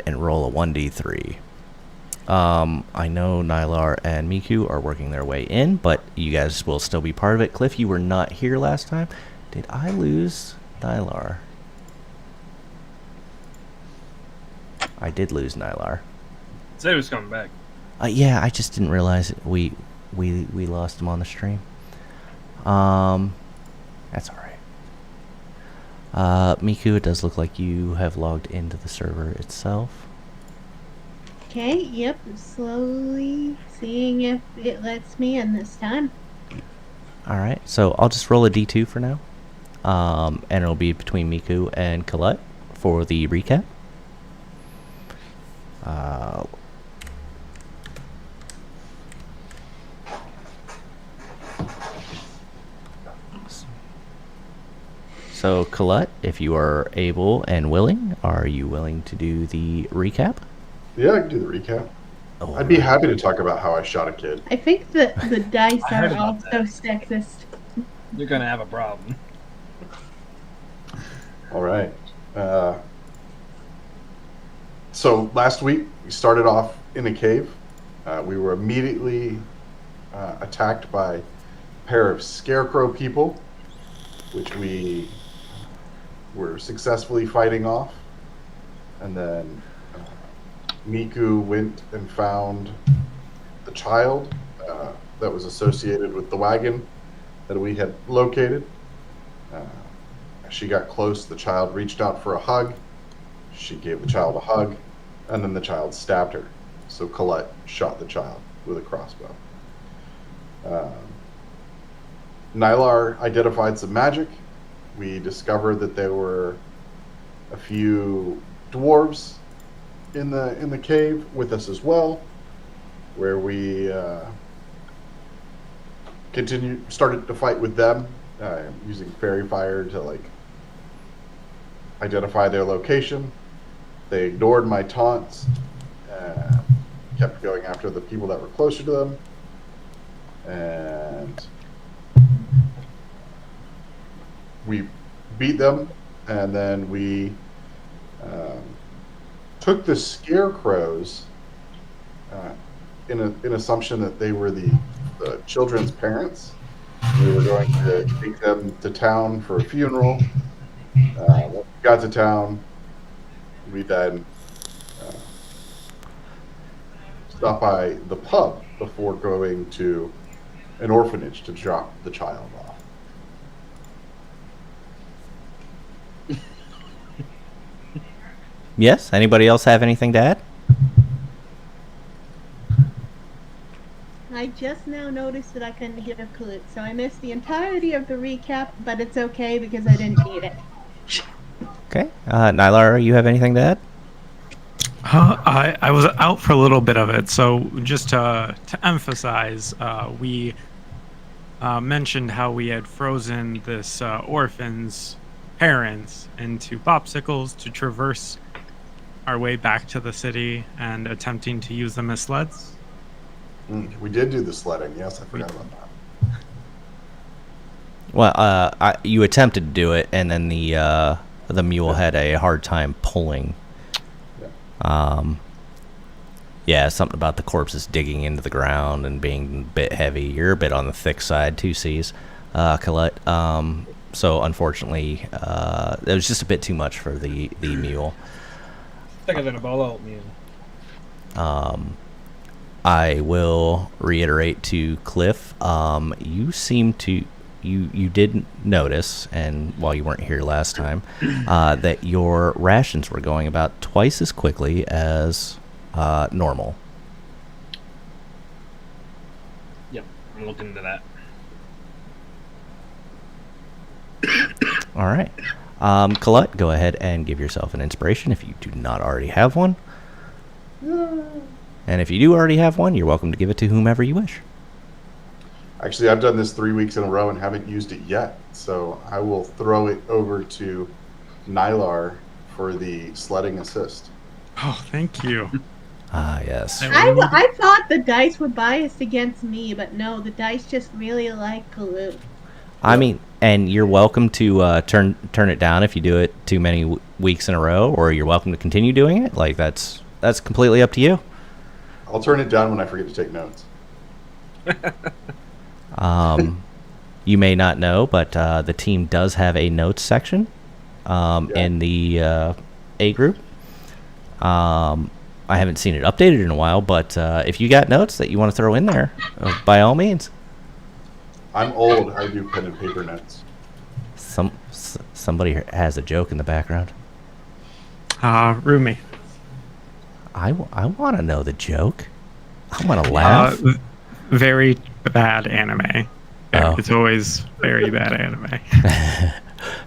and roll a 1d3. I know Nylar and Miku are working their way in, but you guys will still be part of it. Cliff, you were not here last time. Did I lose Nylar? I did lose Nylar. Said he was coming back. Yeah, I just didn't realize we lost him on the stream. That's all right. Miku, it does look like you have logged into the server itself. Okay, yep, slowly seeing if it lets me in this time. Alright, so I'll just roll a d2 for now. And it'll be between Miku and Colette for the recap. So Colette, if you are able and willing, are you willing to do the recap? Yeah, I can do the recap. Oh, I'd be happy to talk about how I shot a kid. I think that the dice I heard are about also that. sexist. You're gonna have a problem. All right. So last week we started off in a cave. We were immediately attacked by a pair of scarecrow people, which we were successfully fighting off. And then Miku went and found the child that was associated with the wagon that we had located. She got close. The child reached out for a hug. She gave the child a hug, and then the child stabbed her. So Colette shot the child with a crossbow. Nylar identified some magic. We discovered that there were a few dwarves in the cave with us as well, where we started to fight with them using fairy fire to identify their location. They ignored my taunts, kept going after the people that were closer to them, and we beat them, and then we took the scarecrows in assumption that they were the children's parents. We were going to take them to town for a funeral. When we got to town, we then stopped by the pub before going to an orphanage to drop the child off. Yes? Anybody else have anything to add? I just now noticed that I couldn't give a clue, so I missed the entirety of the recap, but it's okay because I didn't need it. Okay. Nylar, you have anything to add? I was out for a little bit of it, so just to emphasize, we mentioned how we had frozen this orphan's parents into popsicles to traverse our way back to the city and attempting to use them as sleds. We did do the sledding. Yes, I forgot about that. Well, you attempted to do it, and then the mule had a hard time pulling. Yeah, something about the corpses digging into the ground and being a bit heavy. You're a bit on the thick side, 2Cs, Colette. So unfortunately, it was just a bit too much for the mule. Thicker than a bowl of oatmeal. I will reiterate to Cliff, you seem to, you did notice, and while you weren't here last time, that your rations were going about twice as quickly as normal. Yep, I'm looking into that. All right. Colette, go ahead and give yourself an inspiration if you do not already have one. And if you do already have one, you're welcome to give it to whomever you wish. Actually, I've done this 3 weeks in a row and haven't used it yet, so I will throw it over to Nylar for the sledding assist. Oh, thank you. Ah, yes. I thought the dice were biased against me, but no, the dice just really like glue. I mean, and you're welcome to turn it down if you do it too many weeks in a row, or you're welcome to continue doing it. Like that's completely up to you. I'll turn it down when I forget to take notes. You may not know, but the team does have a notes section in the A group. I haven't seen it updated in a while, but if you got notes that you want to throw in there, by all means. I'm old. I do pen and paper notes. Somebody has a joke in the background. Rumi. I want to know the joke. I want to laugh. Very bad anime. Oh. It's always very bad anime.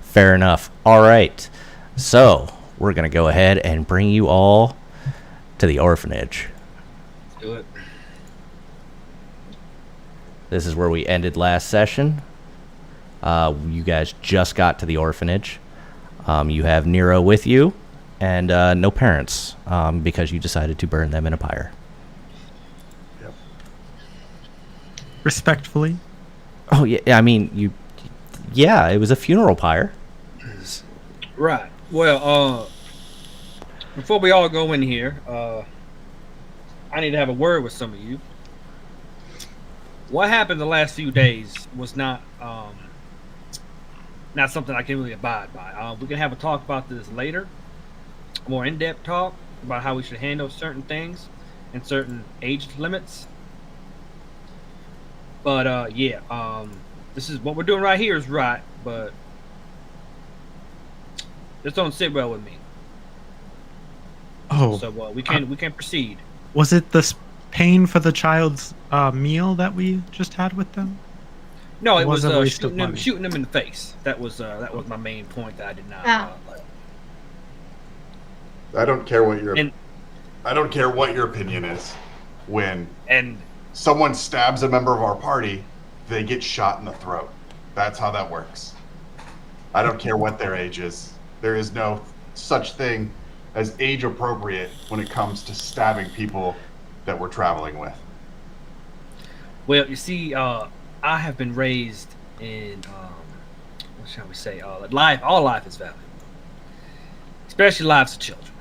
Fair enough. All right. So we're going to go ahead and bring you all to the orphanage. Let's do it. This is where we ended last session. You guys just got to the orphanage. You have Nero with you, and no parents because you decided to burn them in a pyre. Yep. Respectfully. Oh yeah, I mean Yeah, it was a funeral pyre. Right. Well, before we all go in here, I need to have a word with some of you. What happened the last few days was not something I can really abide by. We can have a talk about this later, a more in-depth talk about how we should handle certain things and certain age limits. But this is what we're doing right here is right, but this don't sit well with me. Oh, So we can proceed. was it this paying for the child's meal that we just had with them? No, It it was was a waste of shooting money. them in the face. That was my main point that I did not like. I don't care what your And- I don't care what your opinion is. When And someone stabs a member of our party, they get shot in the throat. That's how that works. I don't care what their age is. There is no such thing as age appropriate when it comes to stabbing people that we're traveling with. well, you see, I have been raised in what shall we say? Life. All life is valuable, especially lives of children.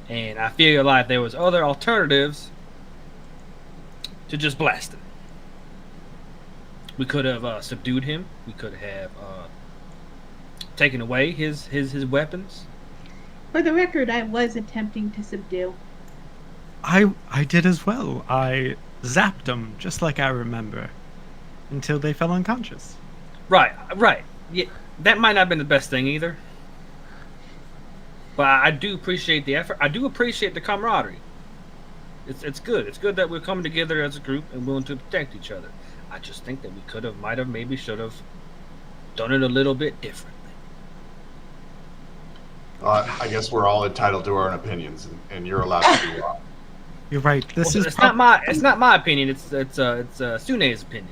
And I feel like there was other alternatives to just blast him. We could have subdued him. We could have taken away his weapons. For the record, I was attempting to subdue. I did as well. I zapped them, just like I remember, until they fell unconscious. Right. Yeah, that might not have been the best thing either. But I do appreciate the effort. I do appreciate the camaraderie. It's good. It's good that we're coming together as a group and willing to protect each other. I just think that we could have, might have, maybe should have done it a little bit differently. I guess we're all entitled to our own opinions, and you're allowed to do that. You're right. This Well, is it's not my opinion. It's Sune's opinion.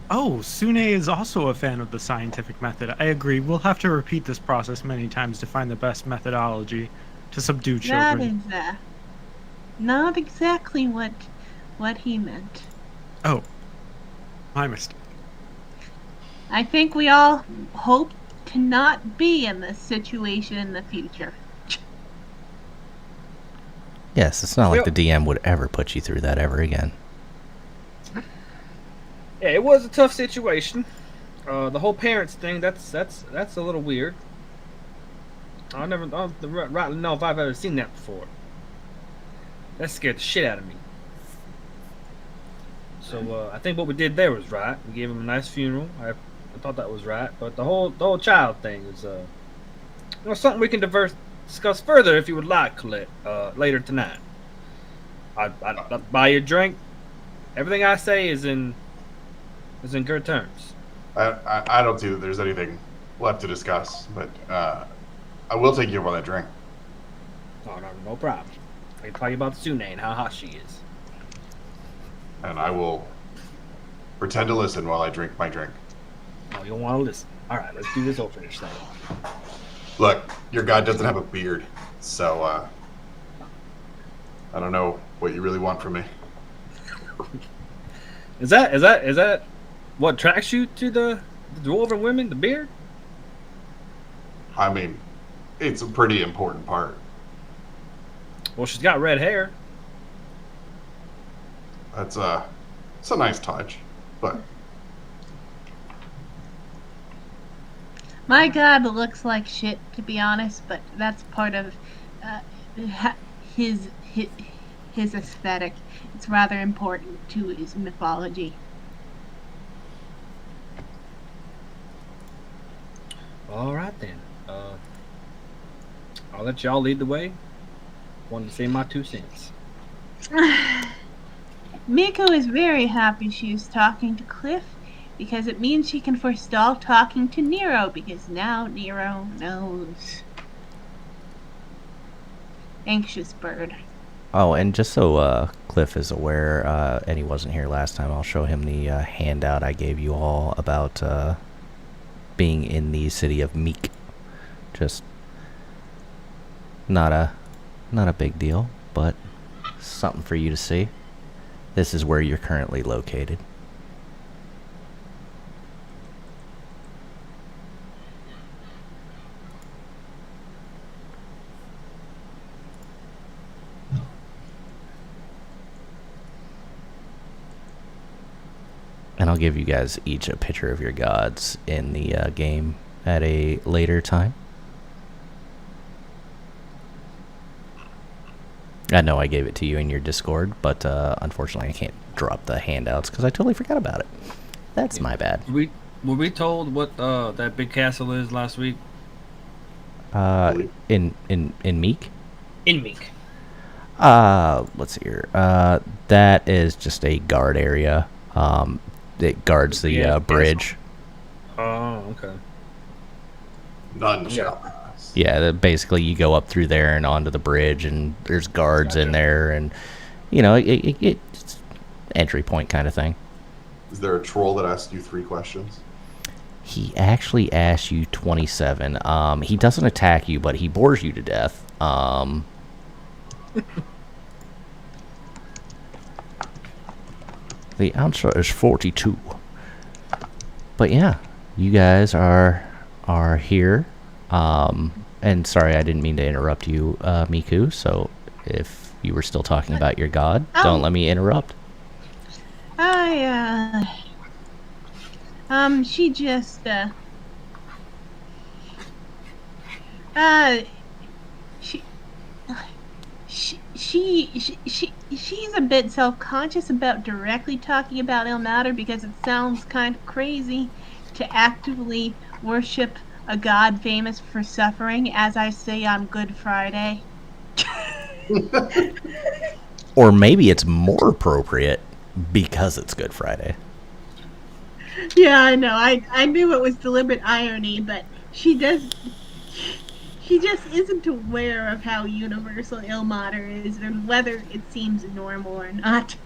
Oh, Sune is also a fan of the scientific method. I agree. We'll have to repeat this process many times to find the best methodology to subdue children. Not exactly what he meant. Oh, my mistake. I think we all hope to not be in this situation in the future. Yes, it's not like Well- the DM would ever put you through that ever again. Yeah, it was a tough situation. The whole parents thing, that's a little weird. I don't rightly know if I've ever seen that before. That scared the shit out of me. So I think what we did there was right. We gave him a nice funeral. I thought that was right. But the whole child thing is something we can discuss further if you would like, Colette, later tonight. I'd buy you a drink. Everything I say is in good terms. I don't see that there's anything left to discuss, but I will take you up on that drink. Oh, no problem. I can tell you about Sune and how hot she is. And I will pretend to listen while I drink my drink. Oh, you don't want to listen. All right, let's do this orphanage thing. Look, your guy doesn't have a beard, so I don't know what you really want from me. Is that what attracts you to the dwarven women? The beard? I mean, it's a pretty important part. Well, she's got red hair. It's a nice touch, but My God looks like shit, to be honest, but that's part of uh, his, his his aesthetic. It's rather important to his mythology. All right then. I'll let y'all lead the way. Wanted to say my 2 cents. Miko is very happy she is talking to Cliff because it means she can forestall talking to Nero because now Nero knows. Anxious bird. Oh, and just so Cliff is aware, and he wasn't here last time, I'll show him the handout I gave you all about being in the city of Meek. Just not a big deal, but something for you to see. This is where you're currently located. And I'll give you guys each a picture of your gods in the game at a later time. I know I gave it to you in your Discord, but unfortunately I can't drop the handouts because I totally forgot about it. That's my bad. Were we told what that big castle is last week? In Meek? In Meek. Let's see here. That is just a guard area. It guards the bridge. Oh, okay. none shall pass. Yeah, basically you go up through there and onto the bridge, and there's guards in there, and you know it's entry point kind of thing. Is there a troll that asked you 3 questions? He actually asked you 27. He doesn't attack you, but he bores you to death. The answer is 42. But yeah, you guys are here. And sorry, I didn't mean to interrupt you, Miku. So if you were still talking about your god, don't let me interrupt. She just, she's a bit self-conscious about directly talking about El Mater because it sounds kind of crazy to actively worship a god famous for suffering, as I say on Good Friday. Or maybe it's more appropriate because it's Good Friday. Yeah, I know. I knew it was deliberate irony, but she just isn't aware of how universal Il Mater is and whether it seems normal or not.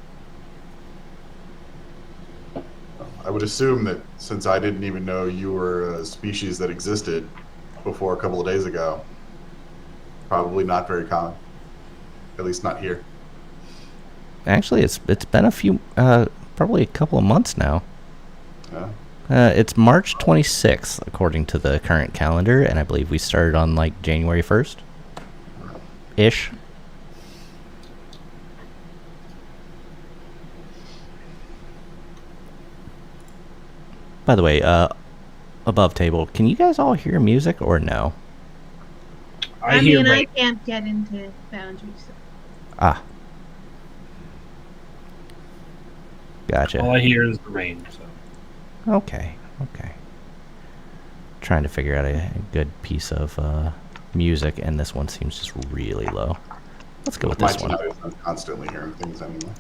I would assume that since I didn't even know you were a species that existed before a couple of days ago, probably not very common. At least not here. Actually, it's been a few, probably a couple of months now. Yeah. It's March 26th, according to the current calendar, and I believe we started on, like, January 1st? Ish. By the way, above table, can you guys all hear music or no? I mean, I can't get into boundaries. So. Ah. Gotcha. All I hear is the rain. So. Okay. Trying to figure out a good piece of music, and this one seems just really low. Let's go with this one. I'm constantly hearing things anyway.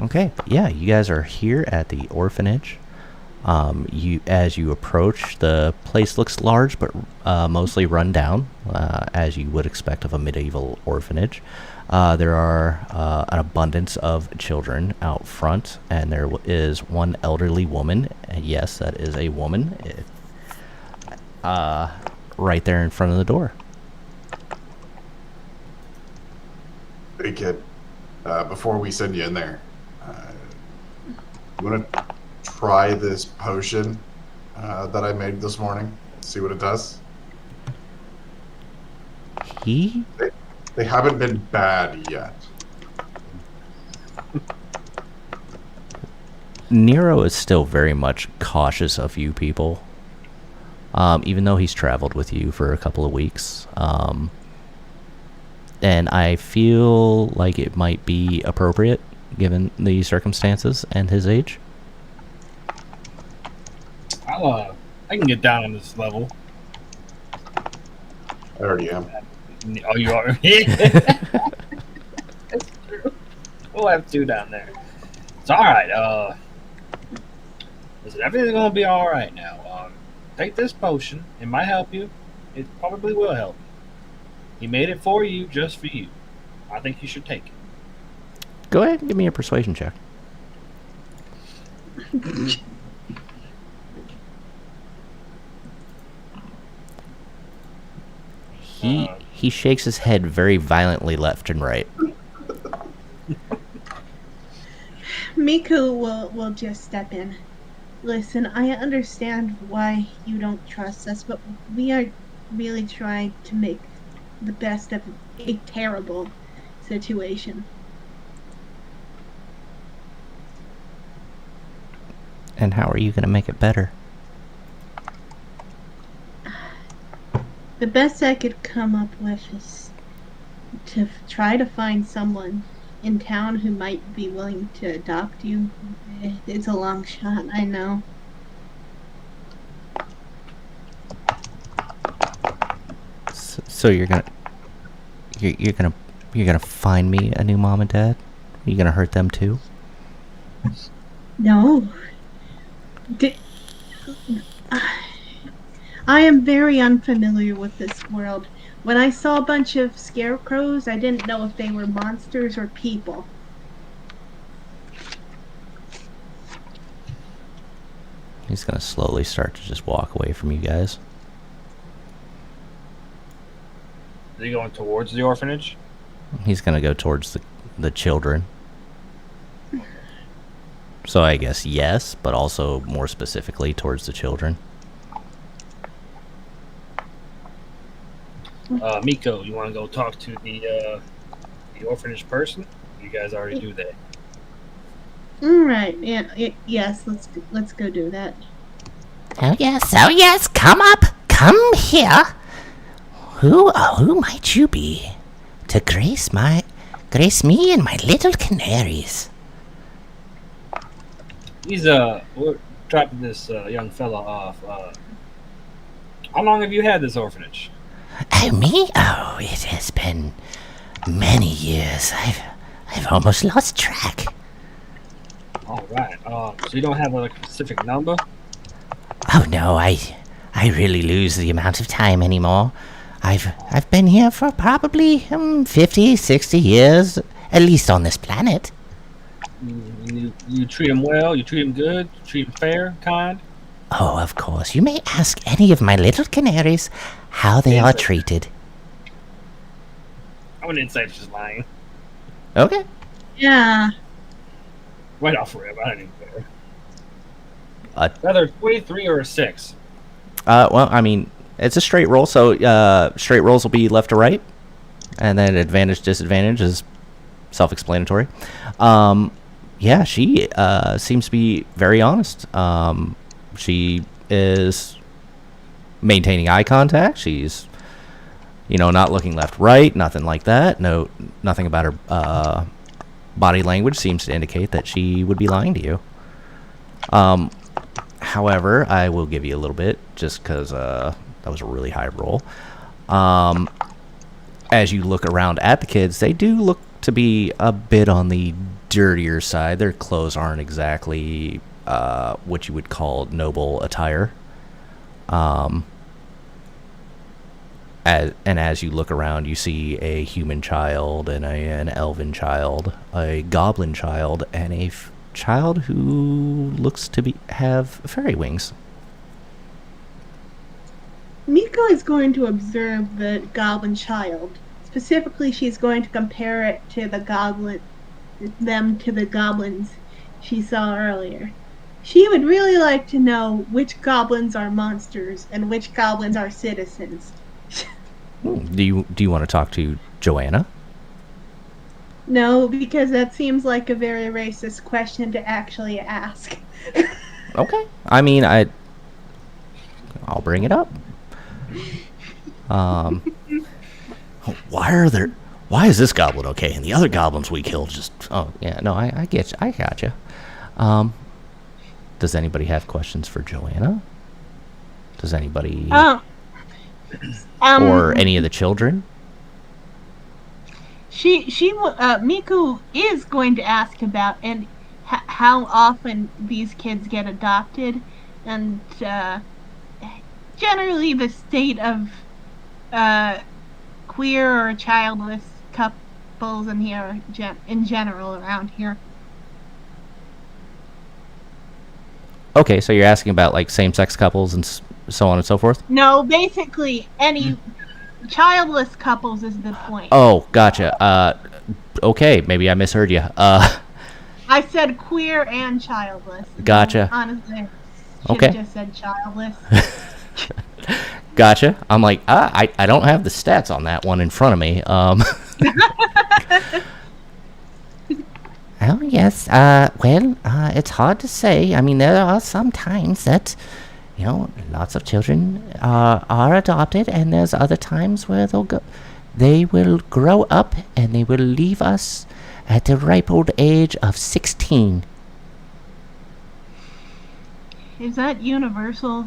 Okay, but yeah, you guys are here at the orphanage. As you approach, the place looks large, but mostly run down, as you would expect of a medieval orphanage. There are an abundance of children out front, and there is one elderly woman. Yes, that is a woman. Right there in front of the door. Hey, kid. Before we send you in there, you want to try this potion that I made this morning? See what it does. He They haven't been bad yet. Nero is still very much cautious of you people, even though he's traveled with you for a couple of weeks. And I feel like it might be appropriate given the circumstances and his age. I can get down on this level. I already am. Oh, you are? That's true. We'll have two down there. It's alright. Listen, everything's gonna be alright now. Take this potion. It might help you. It probably will help you. He made it for you, just for you. I think you should take it. Go ahead and give me a persuasion check. He shakes his head very violently left and right. Miku will just step in. Listen, I understand why you don't trust us, but we are really trying to make the best of a terrible situation. And how are you going to make it better? The best I could come up with is to try to find someone in town who might be willing to adopt you. It's a long shot, I know. So you're gonna find me a new mom and dad? Are you gonna hurt them too? No. I am very unfamiliar with this world. When I saw a bunch of scarecrows, I didn't know if they were monsters or people. He's gonna slowly start to just walk away from you guys. Is he going towards the orphanage? He's gonna go towards the children. So I guess yes, but also more specifically towards the children. Miko, you want to go talk to the orphanage person? You guys already do that. All right. Yeah. Yes. Let's go do that. Oh yes, come up, come here. Who might you be to grace me and my little canaries? We're dropping this young fella off. How long have you had this orphanage? Oh, me? Oh, it has been many years. I've almost lost track. All right. So you don't have a specific number? Oh no, I really lose the amount of time anymore. I've been here for probably 50, 60 years, at least on this planet. You treat him well? You treat him good? You treat him fair, kind? Oh, of course. You may ask any of my little canaries how they are treated. I wouldn't say it's just lying. Okay. Yeah. Right off rib. I don't even care. Well, 23 or a 6. I mean, it's a straight roll, so straight rolls will be left to right, and then advantage, disadvantage is self-explanatory. Yeah, she seems to be very honest. She is maintaining eye contact. She's, not looking left, right, nothing like that. Nothing about her body language seems to indicate that she would be lying to you. However, I will give you a little bit just because that was a really high roll. As you look around at the kids, they do look to be a bit on the dirtier side. Their clothes aren't exactly what you would call noble attire. As you look around, you see a human child and an elven child, a goblin child, and a child who looks to have fairy wings. Miko is going to observe the goblin child. Specifically, she's going to compare it to the goblins she saw earlier. She would really like to know which goblins are monsters and which goblins are citizens. Do you want to talk to Joanna? No, because that seems like a very racist question to actually ask. Okay. I mean, I'll bring it up. Why is this goblin okay and the other goblins we killed just? Oh yeah, no, I get you. I got you. Does anybody have questions for Joanna? Does anybody or any of the children? Miku is going to ask about and how often these kids get adopted, and generally the state of queer or childless couples in here in general around here. Okay, so you're asking about like same-sex couples and so on and so forth? No, basically any childless couples is the point. Oh, gotcha. Okay, maybe I misheard you. I said queer and childless. Gotcha. Honestly, should Okay. have just said childless. Gotcha. I'm like, I don't have the stats on that one in front of me. Oh, yes. It's hard to say. I mean, there are some times that, lots of children are adopted, and there's other times where they will grow up and they will leave us at the ripe old age of 16. Is that universal?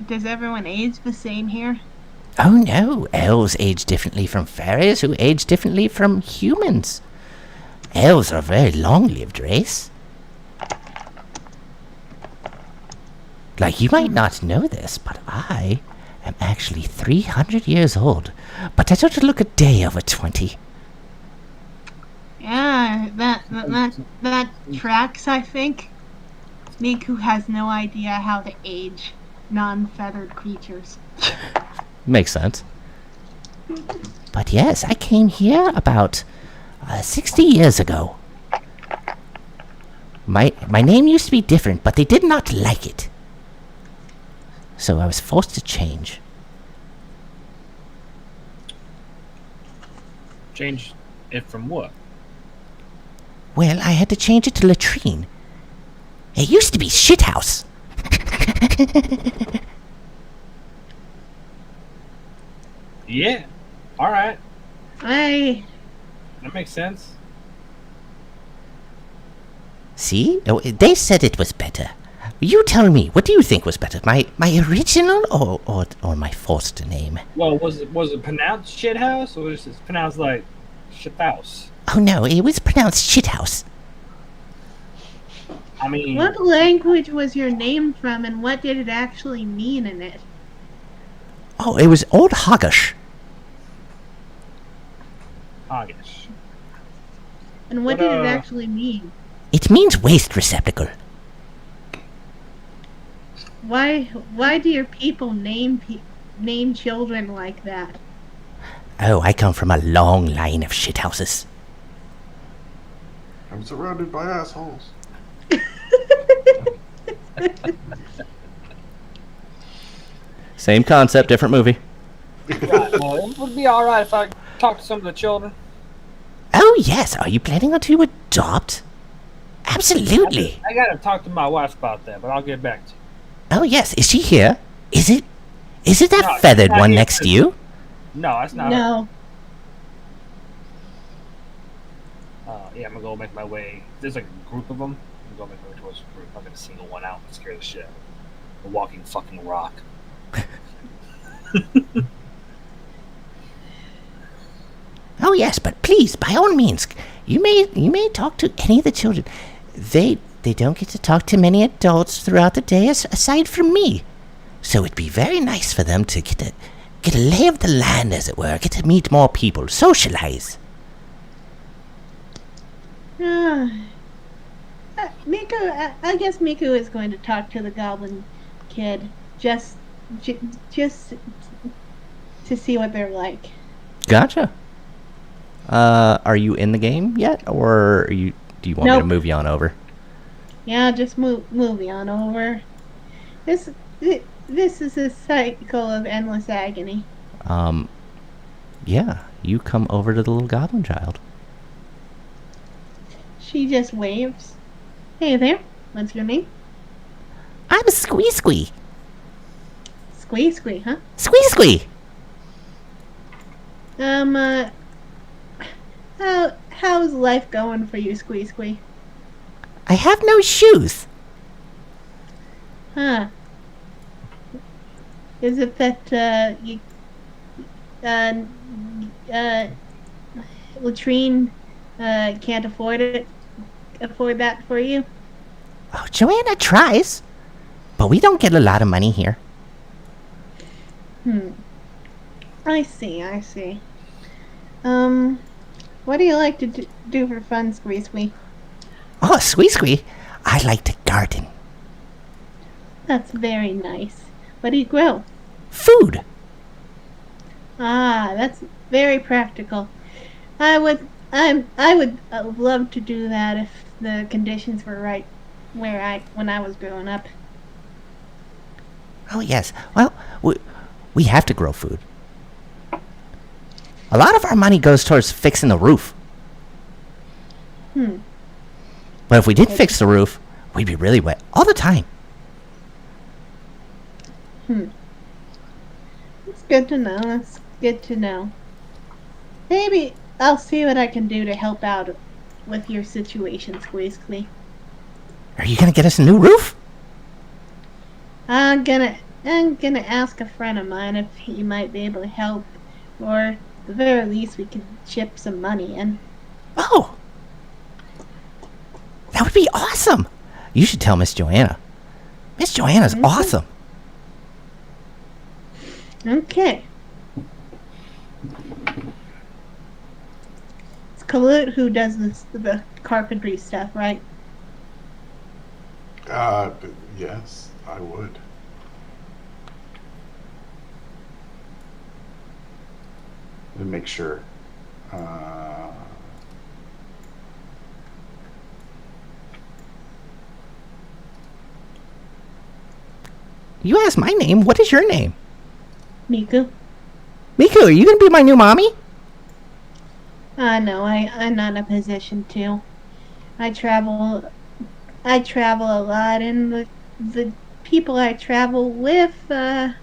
Does everyone age the same here? Oh, no. Elves age differently from fairies, who age differently from humans. Elves are a very long-lived race. Like, you might not know this, but I am actually 300 years old. But I don't look a day over 20. Yeah, that tracks, I think. Miku has no idea how to age non-feathered creatures. Makes sense. But yes, I came here about 60 years ago. My name used to be different, but they did not like it. So I was forced to change. Change it from what? Well, I had to change it to latrine. It used to be shithouse. Yeah. All right. That makes sense. See? Oh, they said it was better. You tell me, what do you think was better? My original or my forced name? Well, was it pronounced shithouse or was it pronounced like shithouse? Oh no, it was pronounced shithouse. I mean, What language was your name from, and what did it actually mean in it? Oh, it was Old Hoggish. hoggish. And what did it actually mean? It means waste receptacle. Why do your people name children like that? Oh, I come from a long line of shithouses. I'm surrounded by assholes. Same concept, different movie. Right, well, it would be all right if I talked to some of the children. Oh yes, are you planning on to adopt? Absolutely. I gotta talk to my wife about that, but I'll get back to you. Oh yes, is she here? Is it that No, feathered she's not one here. next to you? No, that's not her. No. Yeah, I'm gonna go make my way. There's like a group of them. I'm gonna go make my way towards the group. I'm gonna single one out and scare the shit out of them. A walking fucking rock. Oh yes, but please, by all means, you may talk to any of the children. They don't get to talk to many adults throughout the day aside from me. So it'd be very nice for them to get a lay of the land, as it were, get to meet more people, socialize. Miku, I guess Miku is going to talk to the goblin kid just to see what they're like. Gotcha. Are you in the game yet, or do you want me to Nope. move you on over? Yeah, just move on over. This this is a cycle of endless agony. Yeah, you come over to the little goblin child. She just waves. Hey there, what's your name? I'm Squee Squee. Squee Squee, huh? Squee Squee. Um, uh, how's life going for you, Squee Squee? I have no shoes. Huh? Is it that you uh latrine can't afford that for you? Oh, Joanna tries. But we don't get a lot of money here. I see. What do you like to do for fun, Squee Squee? Oh, Squee Squee, I like to garden. That's very nice. What do you grow? Food. Ah, that's very practical. I would love to do that if the conditions were right when I was growing up. Oh, yes. Well, we have to grow food. A lot of our money goes towards fixing the roof. But if we didn't fix the roof, we'd be really wet all the time. It's good to know. It's good to know. Maybe I'll see what I can do to help out with your situation, Squee Squee. Are you going to get us a new roof? I'm gonna ask a friend of mine if he might be able to help, or at the very least we could chip some money in. Oh. That would be awesome. You should tell Miss Joanna. Miss Joanna's awesome. Okay. It's Kalut who does the carpentry stuff, right? Yes, I would. Let me make sure. You asked my name. What is your name? Miku? Miku, are you going to be my new mommy? No, I'm not in a position to. I travel a lot, and the people I travel with, they're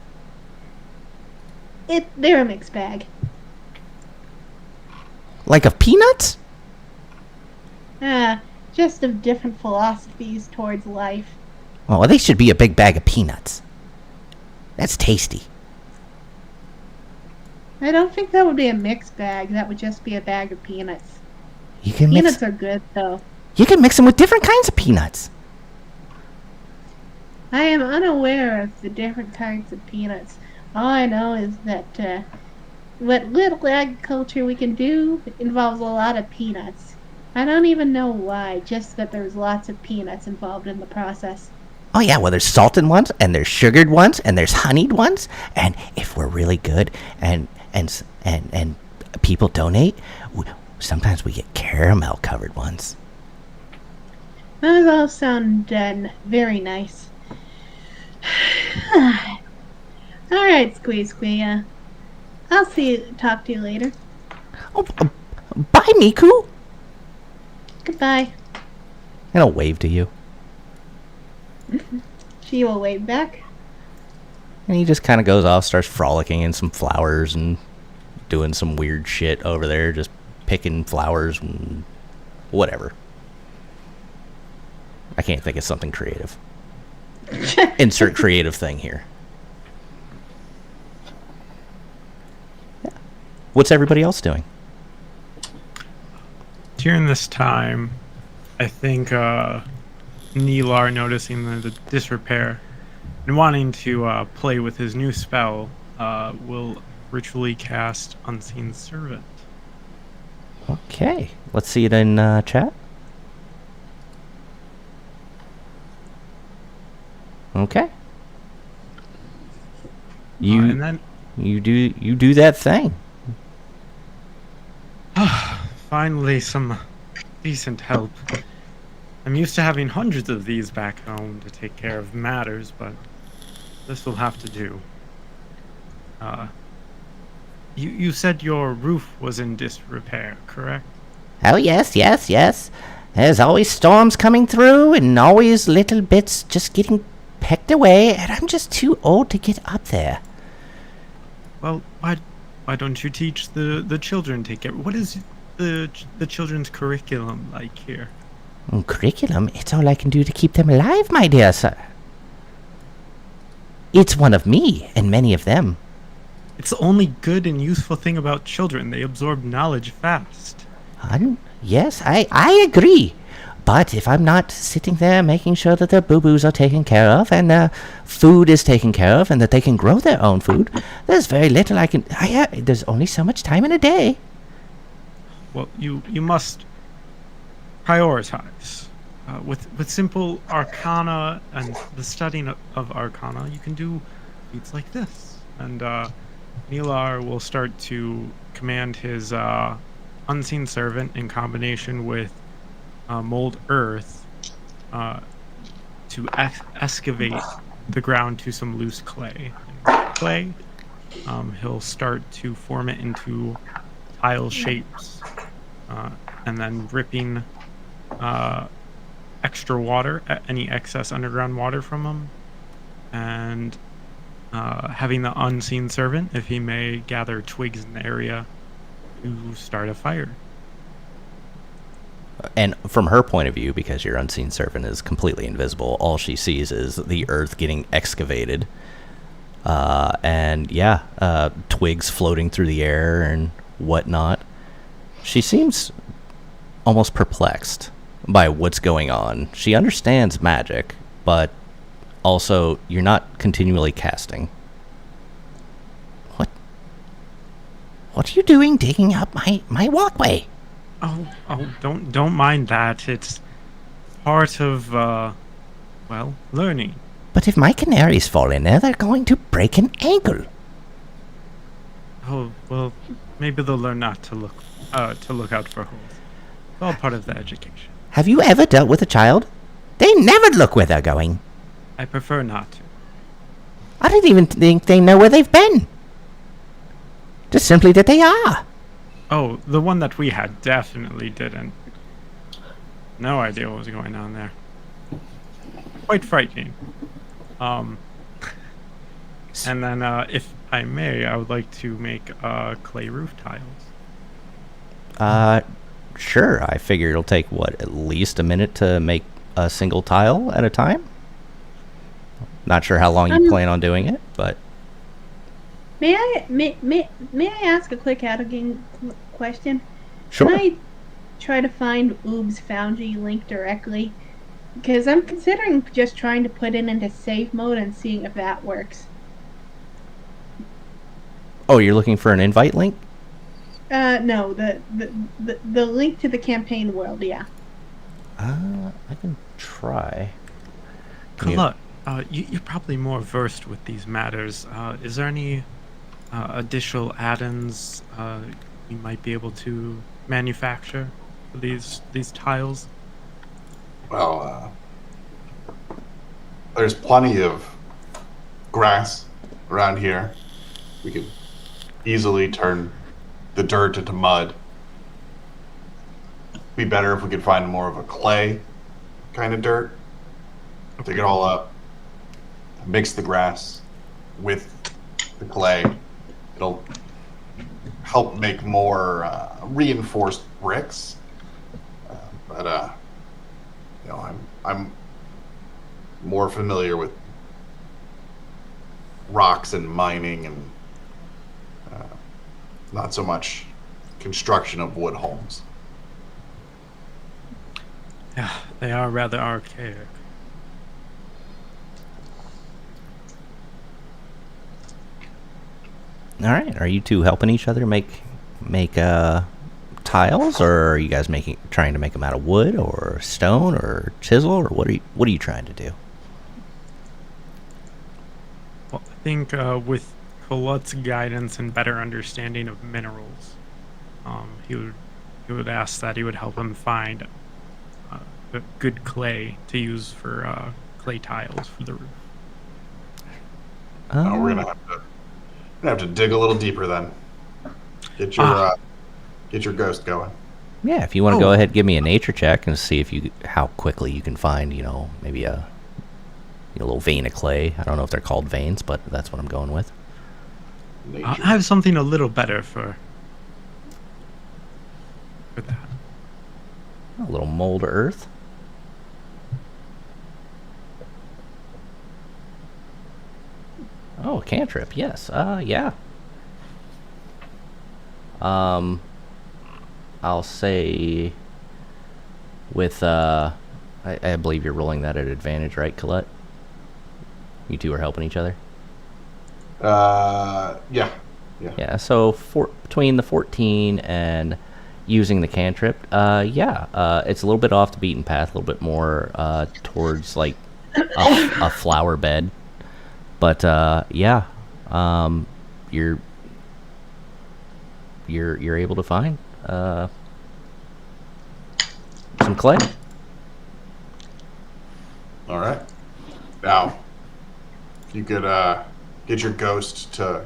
a mixed bag. Like of peanuts? Just of different philosophies towards life. Oh, well, they should be a big bag of peanuts. That's tasty. I don't think that would be a mixed bag. That would just be a bag of peanuts. You can Peanuts are good, though. You can mix them with different kinds of peanuts. I am unaware of the different kinds of peanuts. All I know is that what little agriculture we can do involves a lot of peanuts. I don't even know why, just that there's lots of peanuts involved in the process. Oh yeah, well there's salted ones and there's sugared ones and there's honeyed ones, and if we're really good and people donate, sometimes we get caramel covered ones. Those all sound very nice. All right, Squee Squee. I'll talk to you later. Oh, bye, Miku. Goodbye. And I'll wave to you. She will wave back. And he just kind of goes off, starts frolicking in some flowers and doing some weird shit over there, just picking flowers and whatever. I can't think of something creative. Insert creative thing here. Yeah. What's everybody else doing? During this time, I think Neelar, noticing the disrepair and wanting to play with his new spell, will ritually cast Unseen Servant. Okay. Let's see it in chat. Okay. And then You do that thing. finally some decent help. I'm used to having hundreds of these back home to take care of matters, but this will have to do. You said your roof was in disrepair, correct? Oh, yes, yes, yes. There's always storms coming through and always little bits just getting pecked away, and I'm just too old to get up there. Well, why don't you teach the children take care? What is the children's curriculum like here? Curriculum? It's all I can do to keep them alive, my dear sir. It's one of me and many of them. It's the only good and useful thing about children. They absorb knowledge fast. Yes, I agree. But if I'm not sitting there making sure that their boo-boos are taken care of and their food is taken care of and that they can grow their own food, there's very little I can... there's only so much time in a day. Well, you must prioritize. With simple arcana and the studying of arcana, you can do feats like this. And Nilar will start to command his unseen servant in combination with mold earth to excavate the ground to some loose clay. He'll start to form it into tile shapes, and then ripping extra water, any excess underground water from them, and having the unseen servant, if he may, gather twigs in the area to start a fire. And from her point of view, because your unseen servant is completely invisible, all she sees is the earth getting excavated. Twigs floating through the air and whatnot. She seems almost perplexed by what's going on. She understands magic, but also you're not continually casting. What are you doing digging up my walkway? Oh, don't mind that. It's part of, learning. But if my canaries fall in there, they're going to break an ankle. Oh, well, maybe they'll learn not to look out for holes. It's all part of the education. Have you ever dealt with a child? They never look where they're going. I prefer not to. I don't even think they know where they've been. Just simply that they are. Oh, the one that we had definitely didn't. No idea what was going on there. Quite frightening. And then, if I may, I would like to make clay roof tiles. Sure. I figure it'll take, at least a minute to make a single tile at a time? Not sure how long you plan on doing it, but... May I ask a quick out-of-game question? Sure. Can I try to find Oob-6th Foundry link directly? Because I'm considering just trying to put it into save mode and seeing if that works. Oh, you're looking for an invite link? No, the link to the campaign world, yeah. I can try. Colette, you're probably more versed with these matters. Is there any additional add-ins you might be able to manufacture for these tiles? Well, there's plenty of grass around here. We could easily turn the dirt into mud. Be better if we could find more of a clay kind of dirt. Dig it all up, mix the grass with the clay. It'll help make more reinforced bricks. I'm more familiar with rocks and mining and not so much construction of wood homes. Yeah, they are rather archaic. All right. Are you two helping each other make tiles, or are you guys trying to make them out of wood or stone or chisel, or what are you trying to do? Well, I think with Colette's guidance and better understanding of minerals, he would ask that he would help him find good clay to use for clay tiles for the roof. Oh, we're gonna have to dig a little deeper then. Get your ghost going. Yeah, if you want to go ahead, give me a nature check and see if how quickly you can find, maybe a little vein of clay. I don't know if they're called veins, but that's what I'm going with. I have something a little better for that. A little mold earth. Oh, a cantrip. Yes. Yeah. I'll say with I believe you're rolling that at advantage, right, Colette? You two are helping each other. Yeah. Yeah. So between the 14 and using the cantrip, it's a little bit off the beaten path, a little bit more towards like a flower bed. But you're able to find some clay. All right. Now, if you could get your ghost to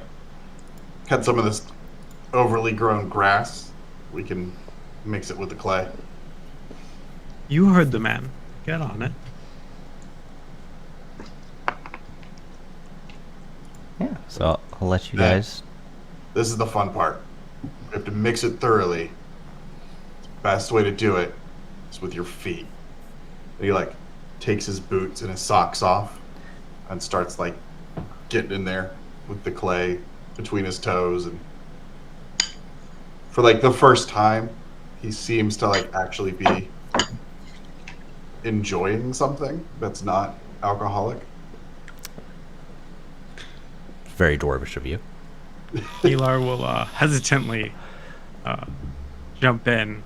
cut some of this overly grown grass, we can mix it with the clay. You heard the man. Get on it. Yeah. So I'll let you guys. This is the fun part. You have to mix it thoroughly. The best way to do it is with your feet. And he takes his boots and his socks off and starts getting in there with the clay between his toes, and for the first time he seems to actually be enjoying something that's not alcoholic. Very dwarvish of you. Elar will hesitantly jump in,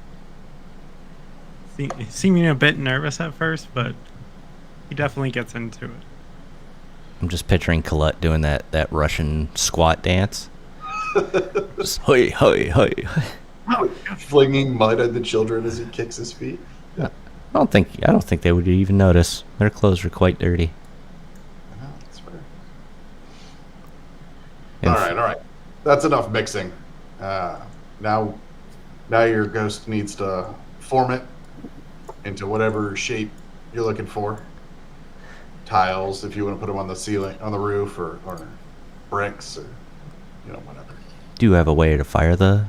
seeming a bit nervous at first, but he definitely gets into it. I'm just picturing Colette doing that Russian squat dance. Just hoi hoi hoi. Flinging mud at the children as he kicks his feet. I don't think they would even notice. Their clothes are quite dirty. I know, that's fair. And All right. That's enough mixing. Now your ghost needs to form it into whatever shape you're looking for. Tiles, if you want to put them on the ceiling, on the roof, or bricks, or whatever. Do you have a way to fire the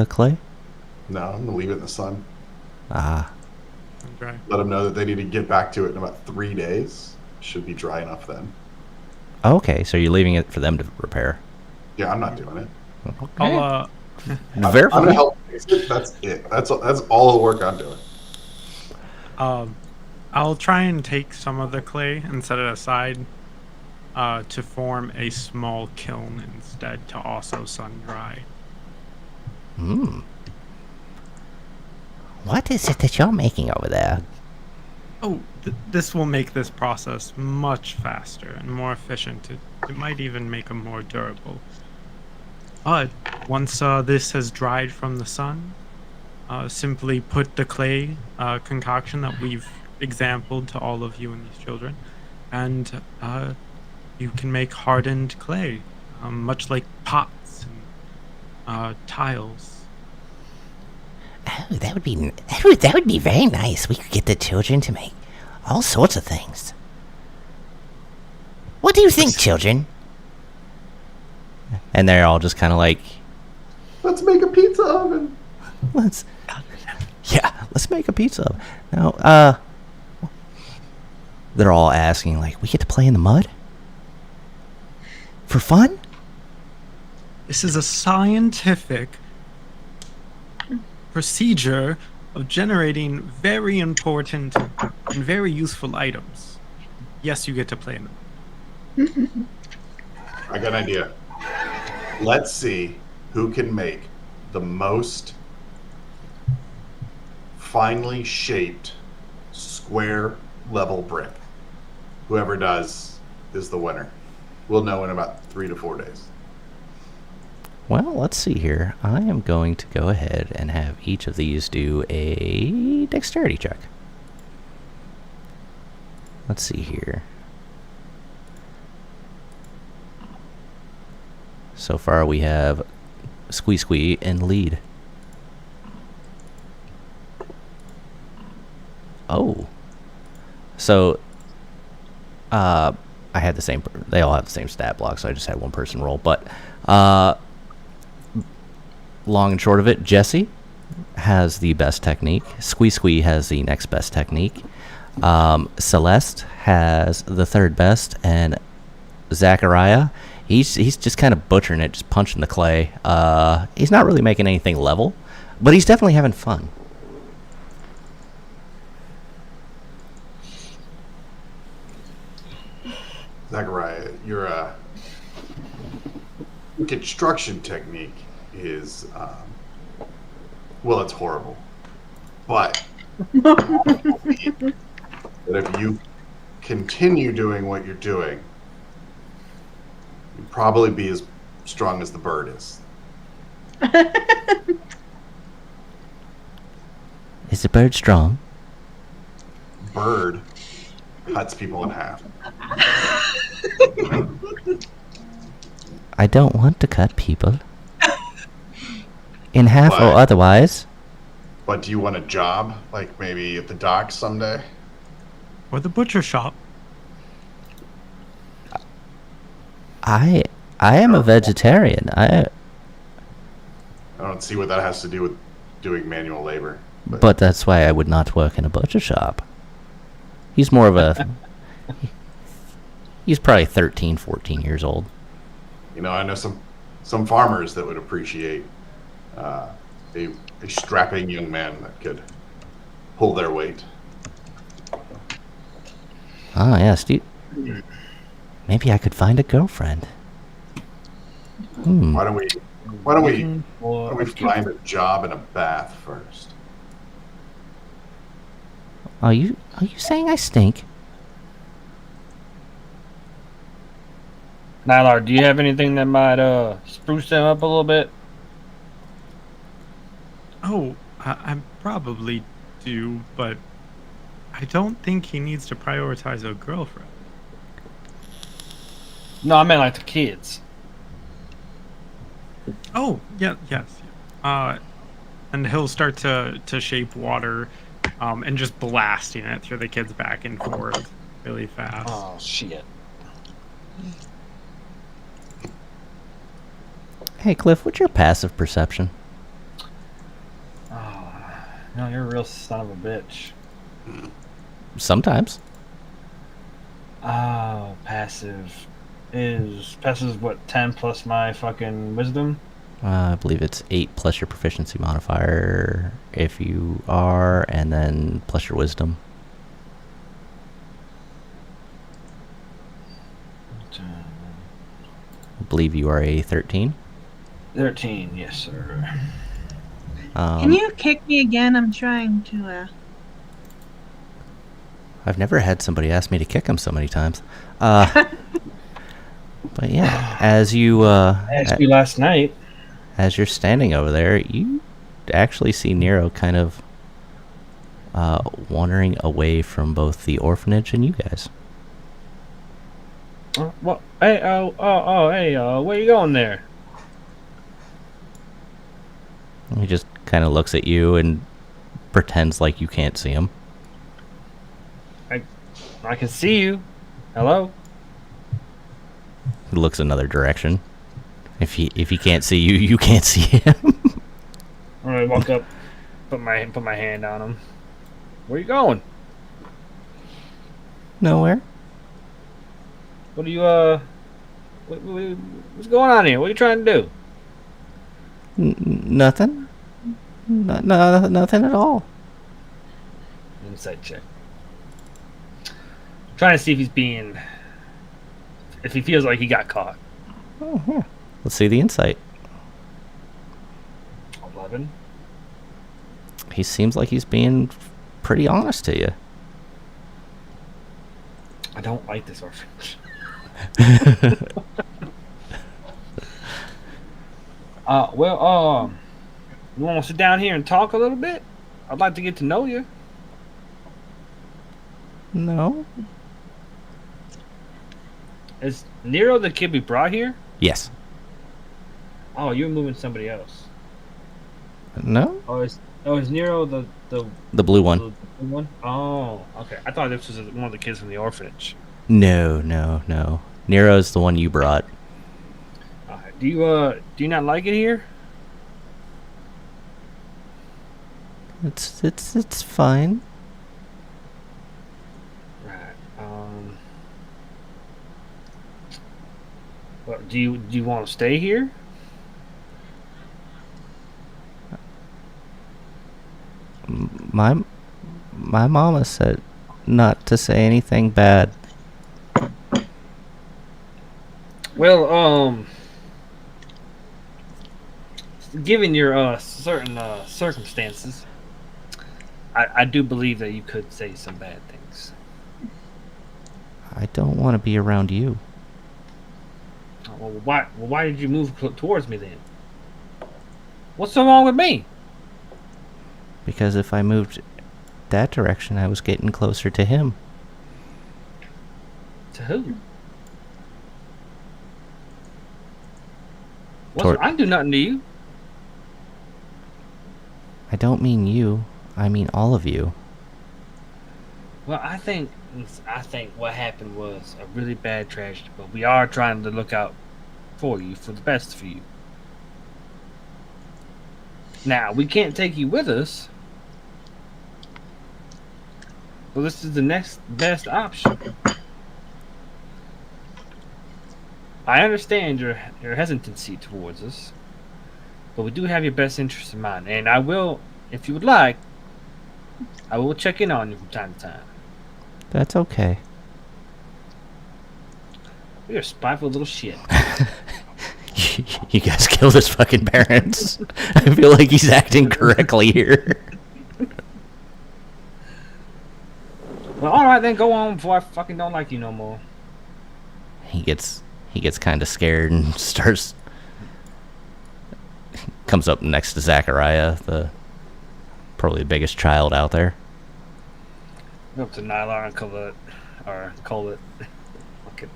clay? No, I'm gonna leave it in the sun. Ah. Okay. Let them know that they need to get back to it in about 3 days. Should be dry enough then. Okay, so you're leaving it for them to repair. Yeah, I'm not doing it. Okay. I'll I'm gonna help fix it. That's it. That's all the work I'm doing. I'll try and take some of the clay and set it aside to form a small kiln instead to also sun dry. What is it that you're making over there? Oh, this will make this process much faster and more efficient. It might even make them more durable. But once this has dried from the sun, simply put the clay concoction that we've exampled to all of you and these children, and you can make hardened clay, much like pots and tiles. Oh, that would be very nice. We could get the children to make all sorts of things. What do you think, children? And they're all just kind of like, Let's make a pizza oven. let's make a pizza. Now, they're all asking, we get to play in the mud? For fun? This is a scientific procedure of generating very important and very useful items. Yes, you get to play in them. I got an idea. Let's see who can make the most finely shaped square level brick. Whoever does is the winner. We'll know in about 3 to 4 days. Well, let's see here. I am going to go ahead and have each of these do a dexterity check. Let's see here. So far, we have Squee in lead. Oh. So, I had the same. They all have the same stat block, so I just had one person roll. But, long and short of it, Jesse has the best technique. Squee has the next best technique. Celeste has the third best, and Zachariah, he's just kind of butchering it, just punching the clay. He's not really making anything level, but he's definitely having fun. Zachariah, your construction technique is, well, it's horrible. But that if you continue doing what you're doing, you'd probably be as strong as the bird is. Is the bird strong? Bird cuts people in half. I don't want to cut people in half or But- otherwise. But do you want a job, like maybe at the docks someday? Or the butcher shop. I am a vegetarian. I don't see what that has to do with doing manual labor. But that's why I would not work in a butcher shop. He's more of a... He's probably 13, 14 years old. You know, I know some farmers that would appreciate a strapping young man that could pull their weight. Ah, yes. Maybe I could find a girlfriend. Why don't we find a job in a bath first? Are you saying I stink? Nylar, do you have anything that might spruce them up a little bit? Oh, I probably do, but I don't think he needs to prioritize a girlfriend. No, I meant like the kids. Oh, yeah, yes. And he'll start to shape water and just blasting it through the kids back and forth really fast. Oh shit! Hey, Cliff, what's your passive perception? Oh, no, you're a real son of a bitch. Sometimes. Oh, passive is what 10 plus my fucking wisdom. I believe it's 8 plus your proficiency modifier if you are, and then plus your wisdom. I believe you are a 13. 13, yes sir. Can you kick me again? I'm trying to. I've never had somebody ask me to kick him so many times. But yeah, as you I asked you last night. as you're standing over there, you actually see Nero kind of wandering away from both the orphanage and you guys. Well, hey, hey, where you going there? He just kind of looks at you and pretends like you can't see him. I can see you. Hello. He looks another direction. If he can't see you, you can't see him. I'm gonna walk up, put my hand on him. Where you going? Nowhere. What are you what's going on here? What are you trying to do? Nothing. Nothing at all. Insight check. Trying to see if if he feels like he got caught. Oh, yeah. Let's see the insight. 11. He seems like he's being pretty honest to you. I don't like this orphanage. You want to sit down here and talk a little bit? I'd like to get to know you. No. Is Nero the kid we brought here? Yes. Oh, you're moving somebody else. No? Is Nero the The blue one. blue one? Oh, okay. I thought this was one of the kids from the orphanage. No. Nero's the one you brought. Alright. Do you not like it here? It's fine. Right. But do you want to stay here? My mama said not to say anything bad. Well, given your certain circumstances, I do believe that you could say some bad things. I don't want to be around you. Why did you move towards me then? What's so wrong with me? Because if I moved that direction, I was getting closer to him. To who? I didn't do nothing to you. I don't mean you. I mean all of you. Well, I think what happened was a really bad tragedy, but we are trying to look out for you, for the best for you. Now, we can't take you with us, but this is the next best option. I understand your hesitancy towards us, but we do have your best interest in mind, and I will, if you would like, I will check in on you from time to time. That's okay. You're a spiteful little shit. You guys killed his fucking parents. I feel like he's acting correctly here. Well, all right, then go on before I fucking don't like you no more. He gets kind of scared and comes up next to Zachariah, probably the biggest child out there. Go up to Nylar and call it. Fucking.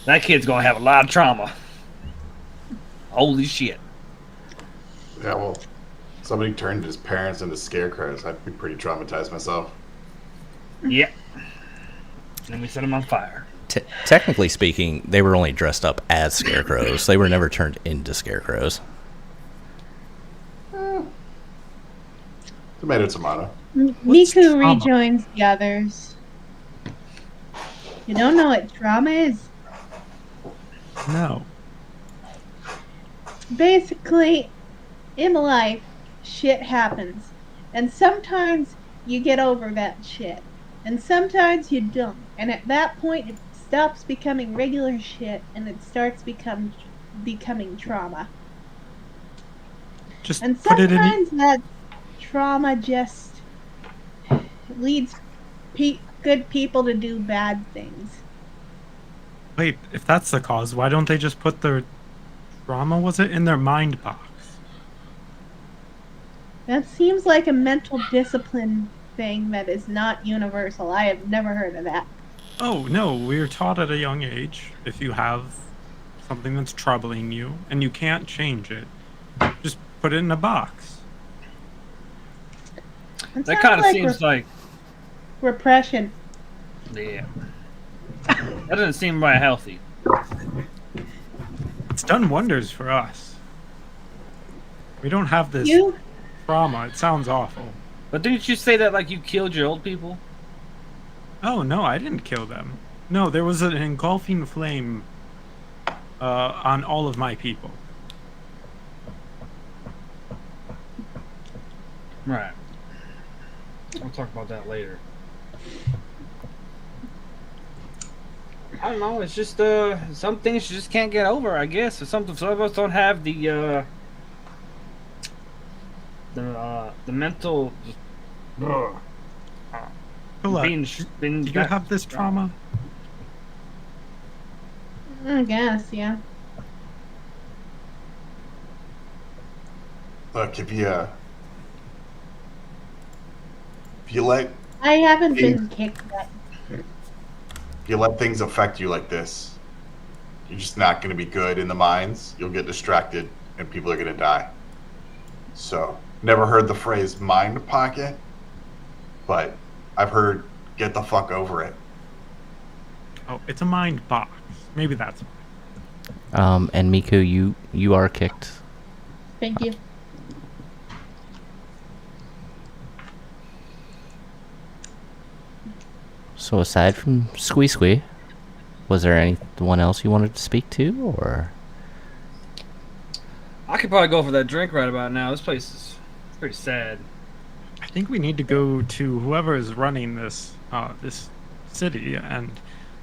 That kid's gonna have a lot of trauma. Holy shit. Yeah, well, somebody turned his parents into scarecrows. I'd be pretty traumatized myself. Yep. Then we set them on fire. Technically speaking, they were only dressed up as scarecrows. They were never turned into scarecrows. Tomato, tomato. Miku rejoins the others. You don't know what trauma is? No. Basically, in life, shit happens. And sometimes you get over that shit. And sometimes you don't. And at that point, it stops becoming regular shit and it starts becoming trauma. Just And put it in. sometimes that trauma just leads good people to do bad things. Wait, if that's the cause, why don't they just put their trauma, was it, in their mind box? That seems like a mental discipline thing that is not universal. I have never heard of that. Oh, no, we were taught at a young age, if you have something that's troubling you and you can't change it, just put it in a box. That kind of seems like repression. Yeah. That doesn't seem right healthy. It's done wonders for us. We don't have this trauma. It sounds awful. But didn't you say that like you killed your old people? Oh, no, I didn't kill them. No, there was an engulfing flame on all of my people. Right. We'll talk about that later. I don't know. It's just some things you just can't get over, I guess. Or some of us don't have the mental. Did you have this trauma? I guess, yeah. Look, if you let I haven't been kicked yet. If you let things affect you like this, you're just not going to be good in the mines. You'll get distracted, and people are going to die. So, never heard the phrase mind pocket, but I've heard get the fuck over it. Oh, it's a mind box. Maybe that's why. And Miku, you are kicked. Thank you. So aside from Squee, was there anyone else you wanted to speak to, or? I could probably go for that drink right about now. This place is pretty sad. I think we need to go to whoever is running this this city, and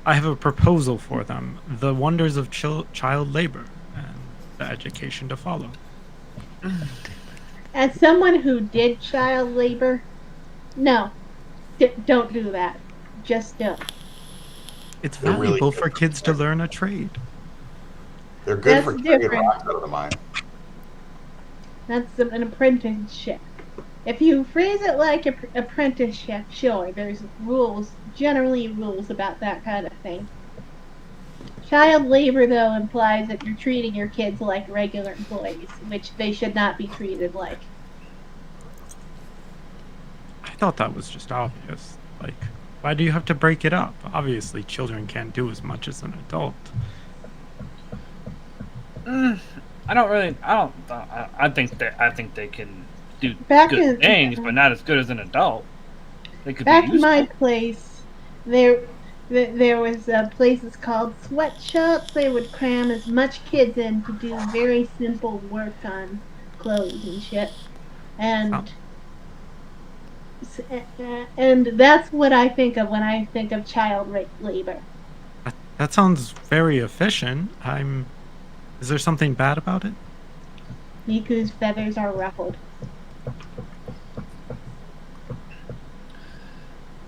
I have a proposal for them: the wonders of child labor and the education to follow. As someone who did child labor, no, don't do that. Just don't. It's They're really valuable good. for kids to learn a trade. They're good That's for taking different. rocks out of the mine. That's an apprenticeship. If you phrase it like an apprenticeship, sure, there's generally rules about that kind of thing. Child labor, though, implies that you're treating your kids like regular employees, which they should not be treated like. I thought that was just obvious. Like, why do you have to break it up? Obviously, children can't do as much as an adult. I think they can do Back good in- things, but not as good as an adult. They could Back be in useful. my place, there was places called sweatshops. They would cram as much kids in to do very simple work on clothes and shit, and and that's what I think of when I think of child labor. That sounds very efficient. Is there something bad about it? Miku's feathers are ruffled.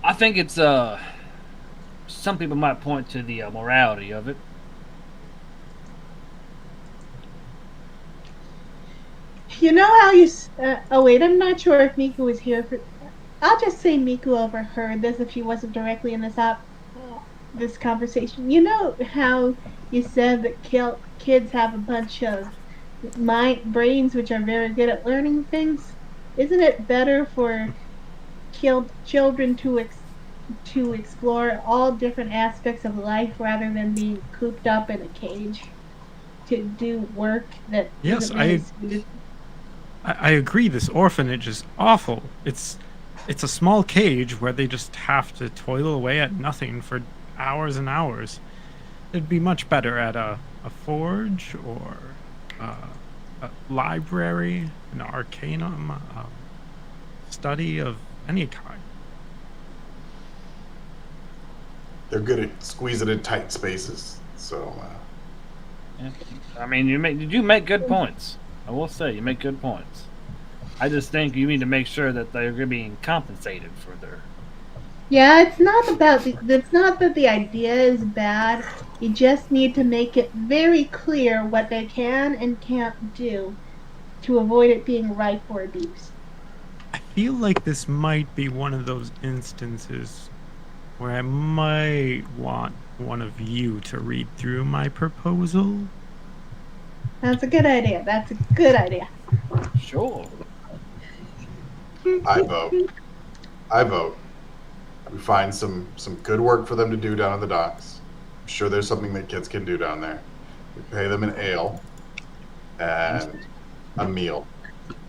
I think it's some people might point to the morality of it. You know how you? Oh wait, I'm not sure if Miku was here for. I'll just say Miku overheard this if she wasn't directly in this conversation. You know how you said that kids have a bunch of brains which are very good at learning things? Isn't it better for children to explore all different aspects of life rather than being cooped up in a cage to do work that Yes, isn't really suited? I agree. This orphanage is awful. It's a small cage where they just have to toil away at nothing for hours and hours. It'd be much better at a forge or a library, an arcanum, study of any kind. They're good at squeezing in tight spaces. So, I mean, you make good points. I will say you make good points. I just think you need to make sure that they're being compensated for their. Yeah, it's not that the idea is bad. You just need to make it very clear what they can and can't do to avoid it being ripe for abuse. I feel like this might be one of those instances where I might want one of you to read through my proposal. That's a good idea. That's a good idea. Sure. I vote. We find some good work for them to do down at the docks. I'm sure there's something that kids can do down there. We pay them an ale and a meal.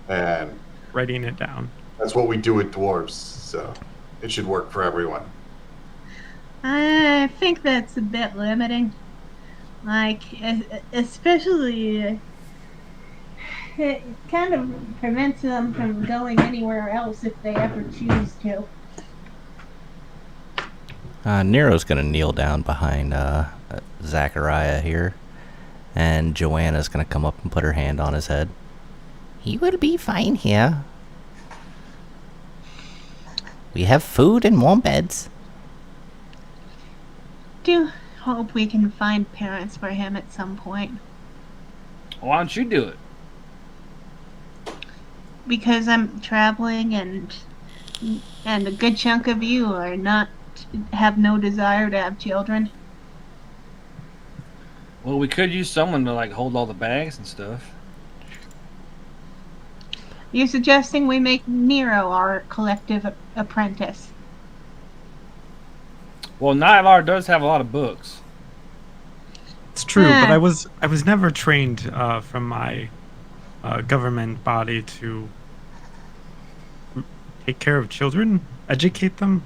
And Writing it down. that's what we do with dwarves. So it should work for everyone. I think that's a bit limiting. Like, especially, it kind of prevents them from going anywhere else if they ever choose to. Nero's gonna kneel down behind Zachariah here, and Joanna's gonna come up and put her hand on his head. You will be fine here. We have food and warm beds. Do hope we can find parents for him at some point. Why don't you do it? Because I'm traveling and a good chunk of you are not have no desire to have children. Well, we could use someone to like hold all the bags and stuff. You're suggesting we make Nero our collective apprentice. Well, Nylar does have a lot of books. It's true, but Ah. I was never trained from my government body to take care of children, educate them.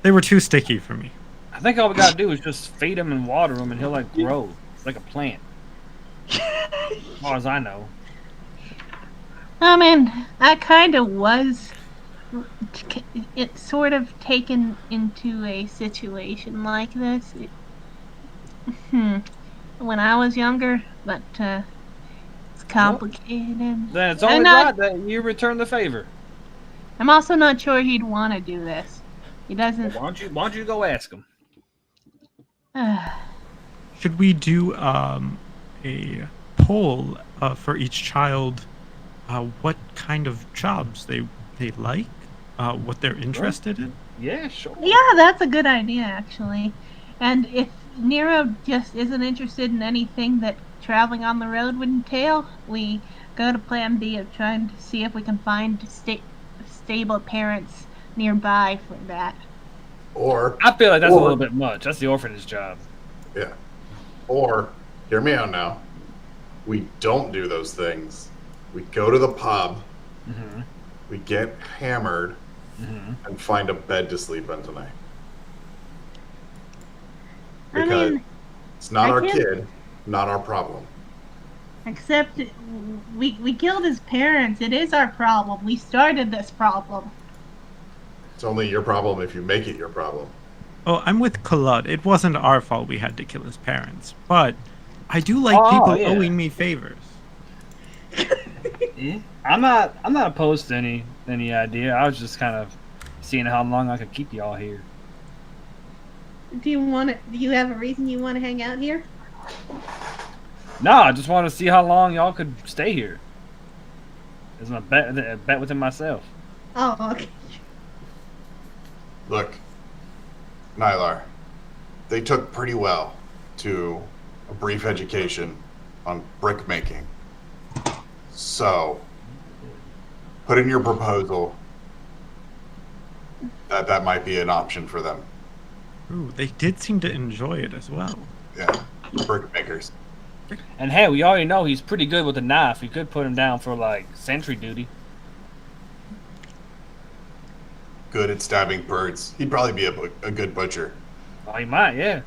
They were too sticky for me. I think all we gotta do is just feed him and water him, and he'll like grow like a plant. As far as I know. I mean, I kind of was it sort of taken into a situation like this when I was younger, but it's complicated. Then it's I'm only not- right that you return the favor. I'm also not sure he'd want to do this. He Well, doesn't. why don't you go ask him? Should we do a poll for each child? What kind of jobs they like? What they're interested in? Yeah, sure. Yeah, that's a good idea, actually. And if Nero just isn't interested in anything that traveling on the road would entail, we go to Plan B of trying to see if we can find stable parents nearby for that. Or I feel like that's a Or- little bit much. That's the orphanage job. yeah. Or hear me out now. We don't do those things. We go to the pub. Mm-hmm. We get hammered Mm-hmm. and find a bed to sleep in tonight. I Because mean, it's not I our can't- kid, not our problem. except we killed his parents. It is our problem. We started this problem. It's only your problem if you make it your problem. Oh, I'm with Kalud. It wasn't our fault we had to kill his parents, but I do like Oh, people yeah. owing me favors. Yeah. I'm not opposed to any idea. I was just kind of seeing how long I could keep y'all here. Do you have a reason you want to hang out here? No, I just want to see how long y'all could stay here. It's a bet within myself. Oh, okay. Look, Nylar, they took pretty well to a brief education on brick making. So, put in your proposal that might be an option for them. Ooh, they did seem to enjoy it as well. Yeah, brick makers. And hey, we already know he's pretty good with a knife. We could put him down for like sentry duty. Good at stabbing birds. He'd probably be a good butcher. Oh, he might, yeah.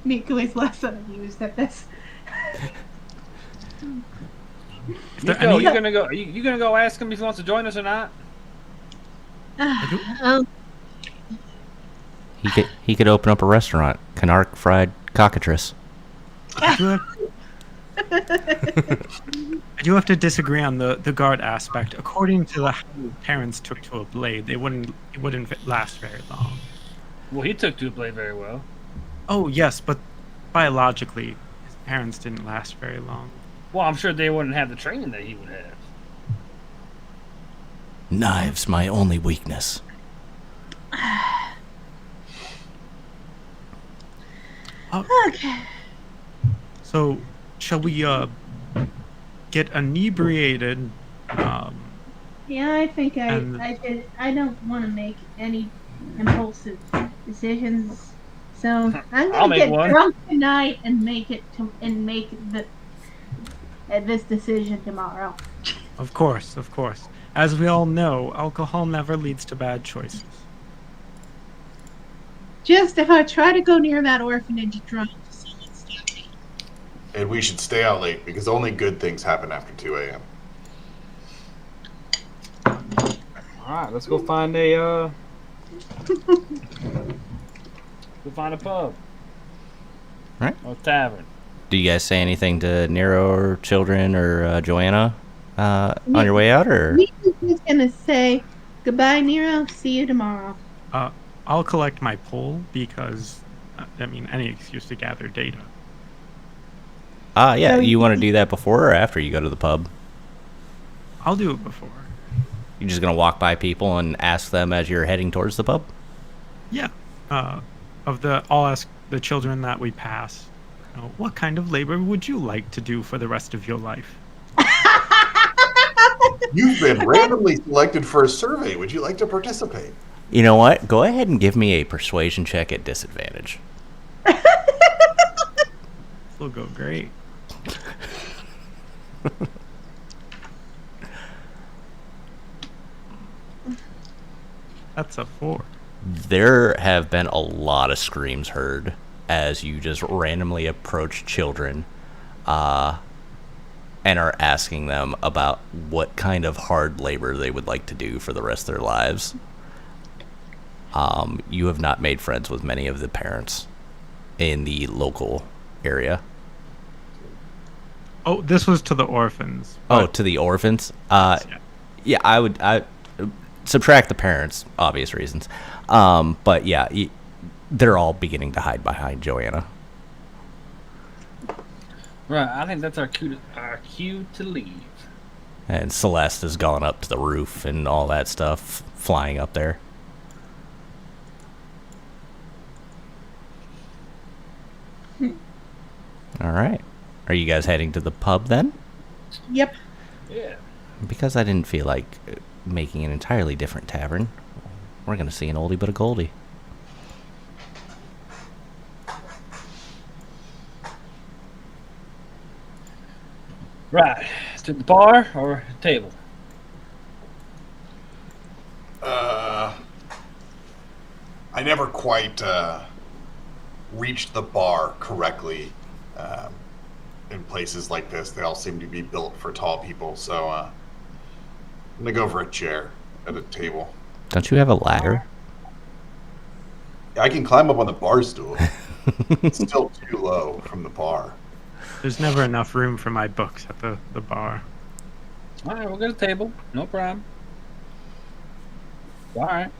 Miku is less amused at this. If there Nico, any- you gonna go? You gonna go ask him if he wants to join us or not? Um, He could open up a restaurant, Canark Fried Cockatrice. I do have to disagree on the guard aspect. According to the how his parents took to a blade, it wouldn't last very long. Well, he took to a blade very well. Oh yes, but biologically, his parents didn't last very long. Well, I'm sure they wouldn't have the training that he would have. Knives, my only weakness. okay. So, shall we get inebriated? Yeah, I think And- I don't want to make any impulsive decisions. So I'm I'll gonna make get one. drunk tonight and make this decision tomorrow. Of course. As we all know, alcohol never leads to bad choices. Just if I try to go near that orphanage drunk, someone stop me. And we should stay out late because only good things happen after 2 a.m. All right, let's go find a go find a pub. Right. Or tavern. Do you guys say anything to Nero or children or Joanna on your way out, or? Niko's just gonna say goodbye, Nero. See you tomorrow. I'll collect my poll because, I mean, any excuse to gather data. Yeah. So You want to do that before or after you go to the pub? I'll do it before. You're just gonna walk by people and ask them as you're heading towards the pub? Yeah. I'll ask the children that we pass, what kind of labor would you like to do for the rest of your life? You've been randomly selected for a survey. Would you like to participate? You know what? Go ahead and give me a persuasion check at disadvantage. This will go great. That's a 4. There have been a lot of screams heard as you just randomly approach children and are asking them about what kind of hard labor they would like to do for the rest of their lives. You have not made friends with many of the parents in the local area. Oh, this was to the orphans. Oh, to the orphans? Yeah. Yeah, I subtract the parents, obvious reasons. But yeah, they're all beginning to hide behind Joanna. Right, I think that's our cue to leave. And Celeste has gone up to the roof and all that stuff, flying up there. All right. Are you guys heading to the pub then? Yep. Yeah. Because I didn't feel like making an entirely different tavern, we're going to see an oldie but a goldie. Right. To the bar or table? I never quite reached the bar correctly. In places like this, they all seem to be built for tall people, so I'm gonna go for a chair at a table. Don't you have a ladder? I can climb up on the bar stool. It's still too low from the bar. There's never enough room for my books at the bar. All right, we'll get a table. No problem. All right.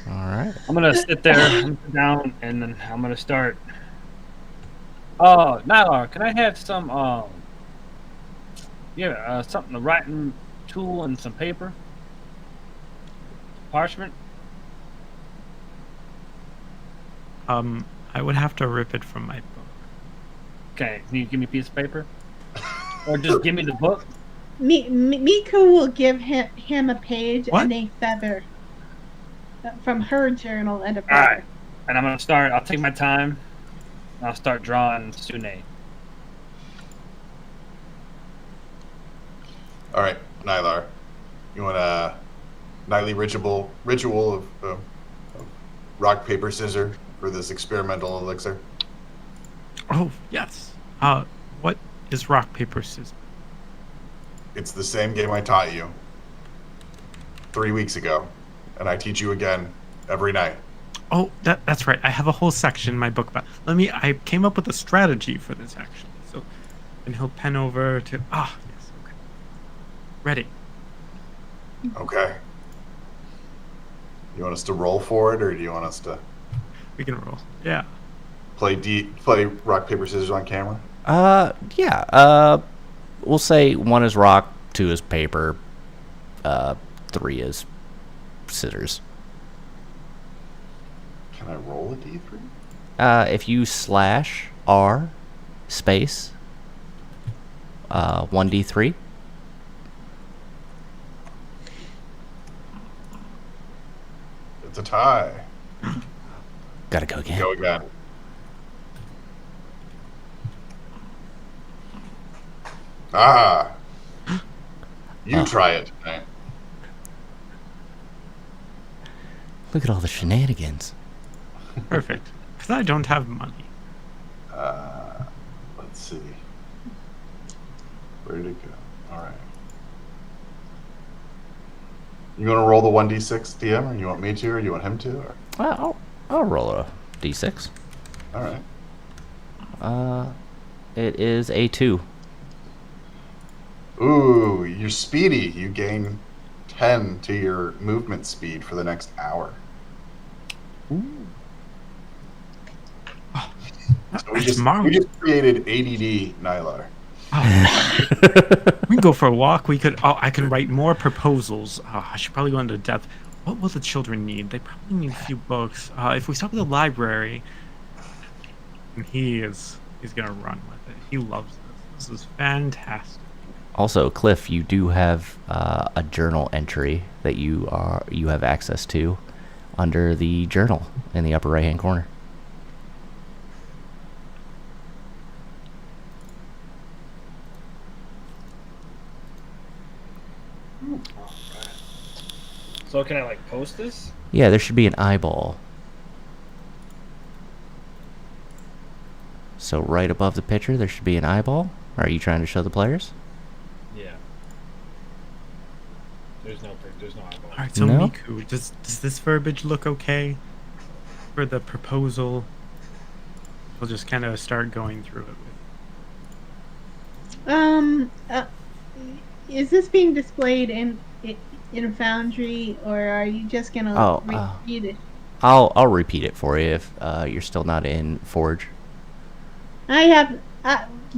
All right. I'm gonna sit there, I'm gonna sit down, and then I'm gonna start. Oh, Nylar, can I have some something, a writing tool and some paper, parchment? I would have to rip it from my book. Okay, can you give me a piece of paper, or just give me the book? Miku will give him a page What? and a feather from her journal and a All feather. right, and I'm gonna start. I'll take my time. I'll start drawing Sune. All right, Nylar, you want a nightly ritual of rock, paper, scissors for this experimental elixir? Oh, yes. What is rock, paper, scissors? It's the same game I taught you 3 weeks ago, and I teach you again every night. Oh, that's right. I have a whole section in my book about. I came up with a strategy for this actually. So, and he'll pen over to. Yes. Okay. Ready. Okay. You want us to roll for it, or do you want us to We can roll. Yeah. play rock, paper, scissors on camera? Yeah. We'll say 1 is rock, 2 is paper, 3 is scissors. Can I roll a d3? If you slash R space 1d3. It's a tie. Gotta go again. Go again. Ah. You try it tonight. Look at all the shenanigans. Perfect. Because I don't have money. Let's see. Where did it go? All right. You want to roll the 1d6, DM, or you want me to, or you want him to? Or? I'll roll a d6. All right. It is a 2. Ooh, you're speedy. You gain 10 to your movement speed for the next hour. So we just marvelous. created ADD Nylar. We can go for a walk. We could. Oh, I can write more proposals. I should probably go into depth. What will the children need? They probably need a few books. If we start with the library, and he's gonna run with it. He loves this. This is fantastic. Also, Cliff, you do have a journal entry that you have access to under the journal in the upper right hand corner. So can I like post this? Yeah, there should be an eyeball. So right above the picture, there should be an eyeball. Are you trying to show the players? Yeah. There's no eyeball. All right, so No? Miku, does this verbiage look okay for the proposal? We'll just kind of start going through it. Is this being displayed in a foundry, or are you just gonna read it? I'll repeat it for you if you're still not in Forge. I have.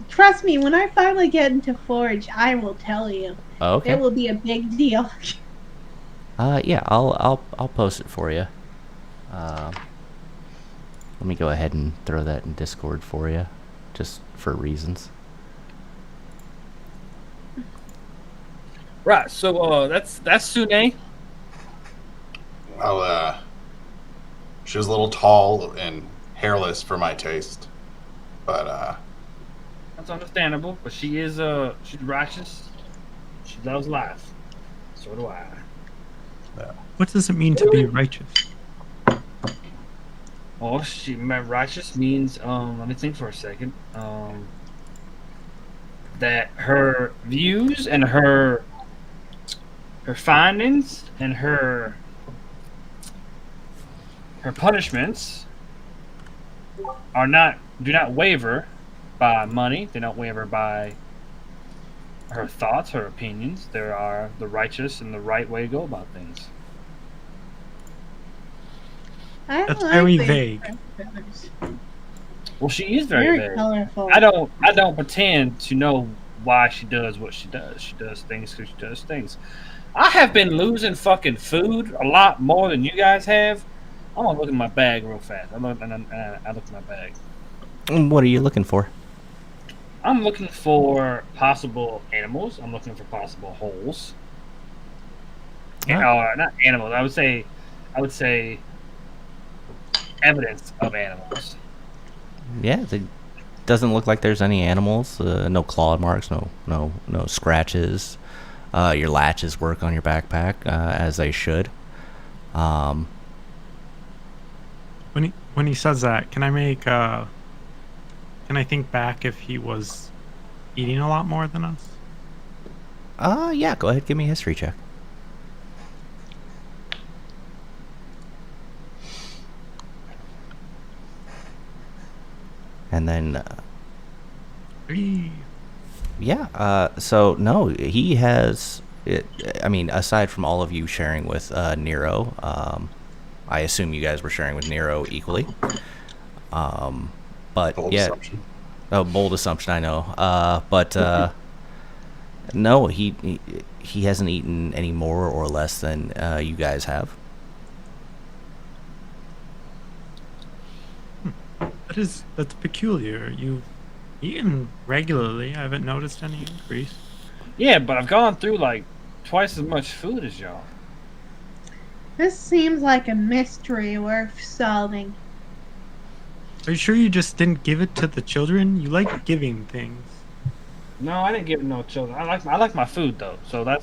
Trust me, when I finally get into Forge, I will tell you. Oh, okay. It will be a big deal. Yeah, I'll post it for you. Let me go ahead and throw that in Discord for you, just for reasons. Right. So that's Sune. Well, she was a little tall and hairless for my taste, but That's understandable, but she's righteous. She loves life. So do I. What does it mean to be righteous? Oh, righteous means let me think for a second. That her views and her findings and her punishments do not waver by money. They don't waver by her thoughts, her opinions. There are the righteous and the right way to go about things. I That's like very the vague. feathers. Well, she is very vague. colorful. I don't pretend to know why she does what she does. She does things because she does things. I have been losing fucking food a lot more than you guys have. I'm gonna look in my bag real fast. I look at my bag. What are you looking for? I'm looking for possible animals. I'm looking for possible holes. Or not animals. I would say evidence of animals. Yeah, it doesn't look like there's any animals. No claw marks. No scratches. Your latches work on your backpack as they should. When he says that, can I think back if he was eating a lot more than us? Yeah, go ahead, give me a history check. And then, 3. yeah, so no, he has, I mean, aside from all of you sharing with Nero, I assume you guys were sharing with Nero equally. But bold yeah, assumption. bold assumption, I know. But no, he hasn't eaten any more or less than you guys have. That's peculiar. You've eaten regularly. I haven't noticed any increase. Yeah, but I've gone through like twice as much food as y'all. This seems like a mystery worth solving. Are you sure you just didn't give it to the children? You like giving things. No, I didn't give no children. I like my food though, so I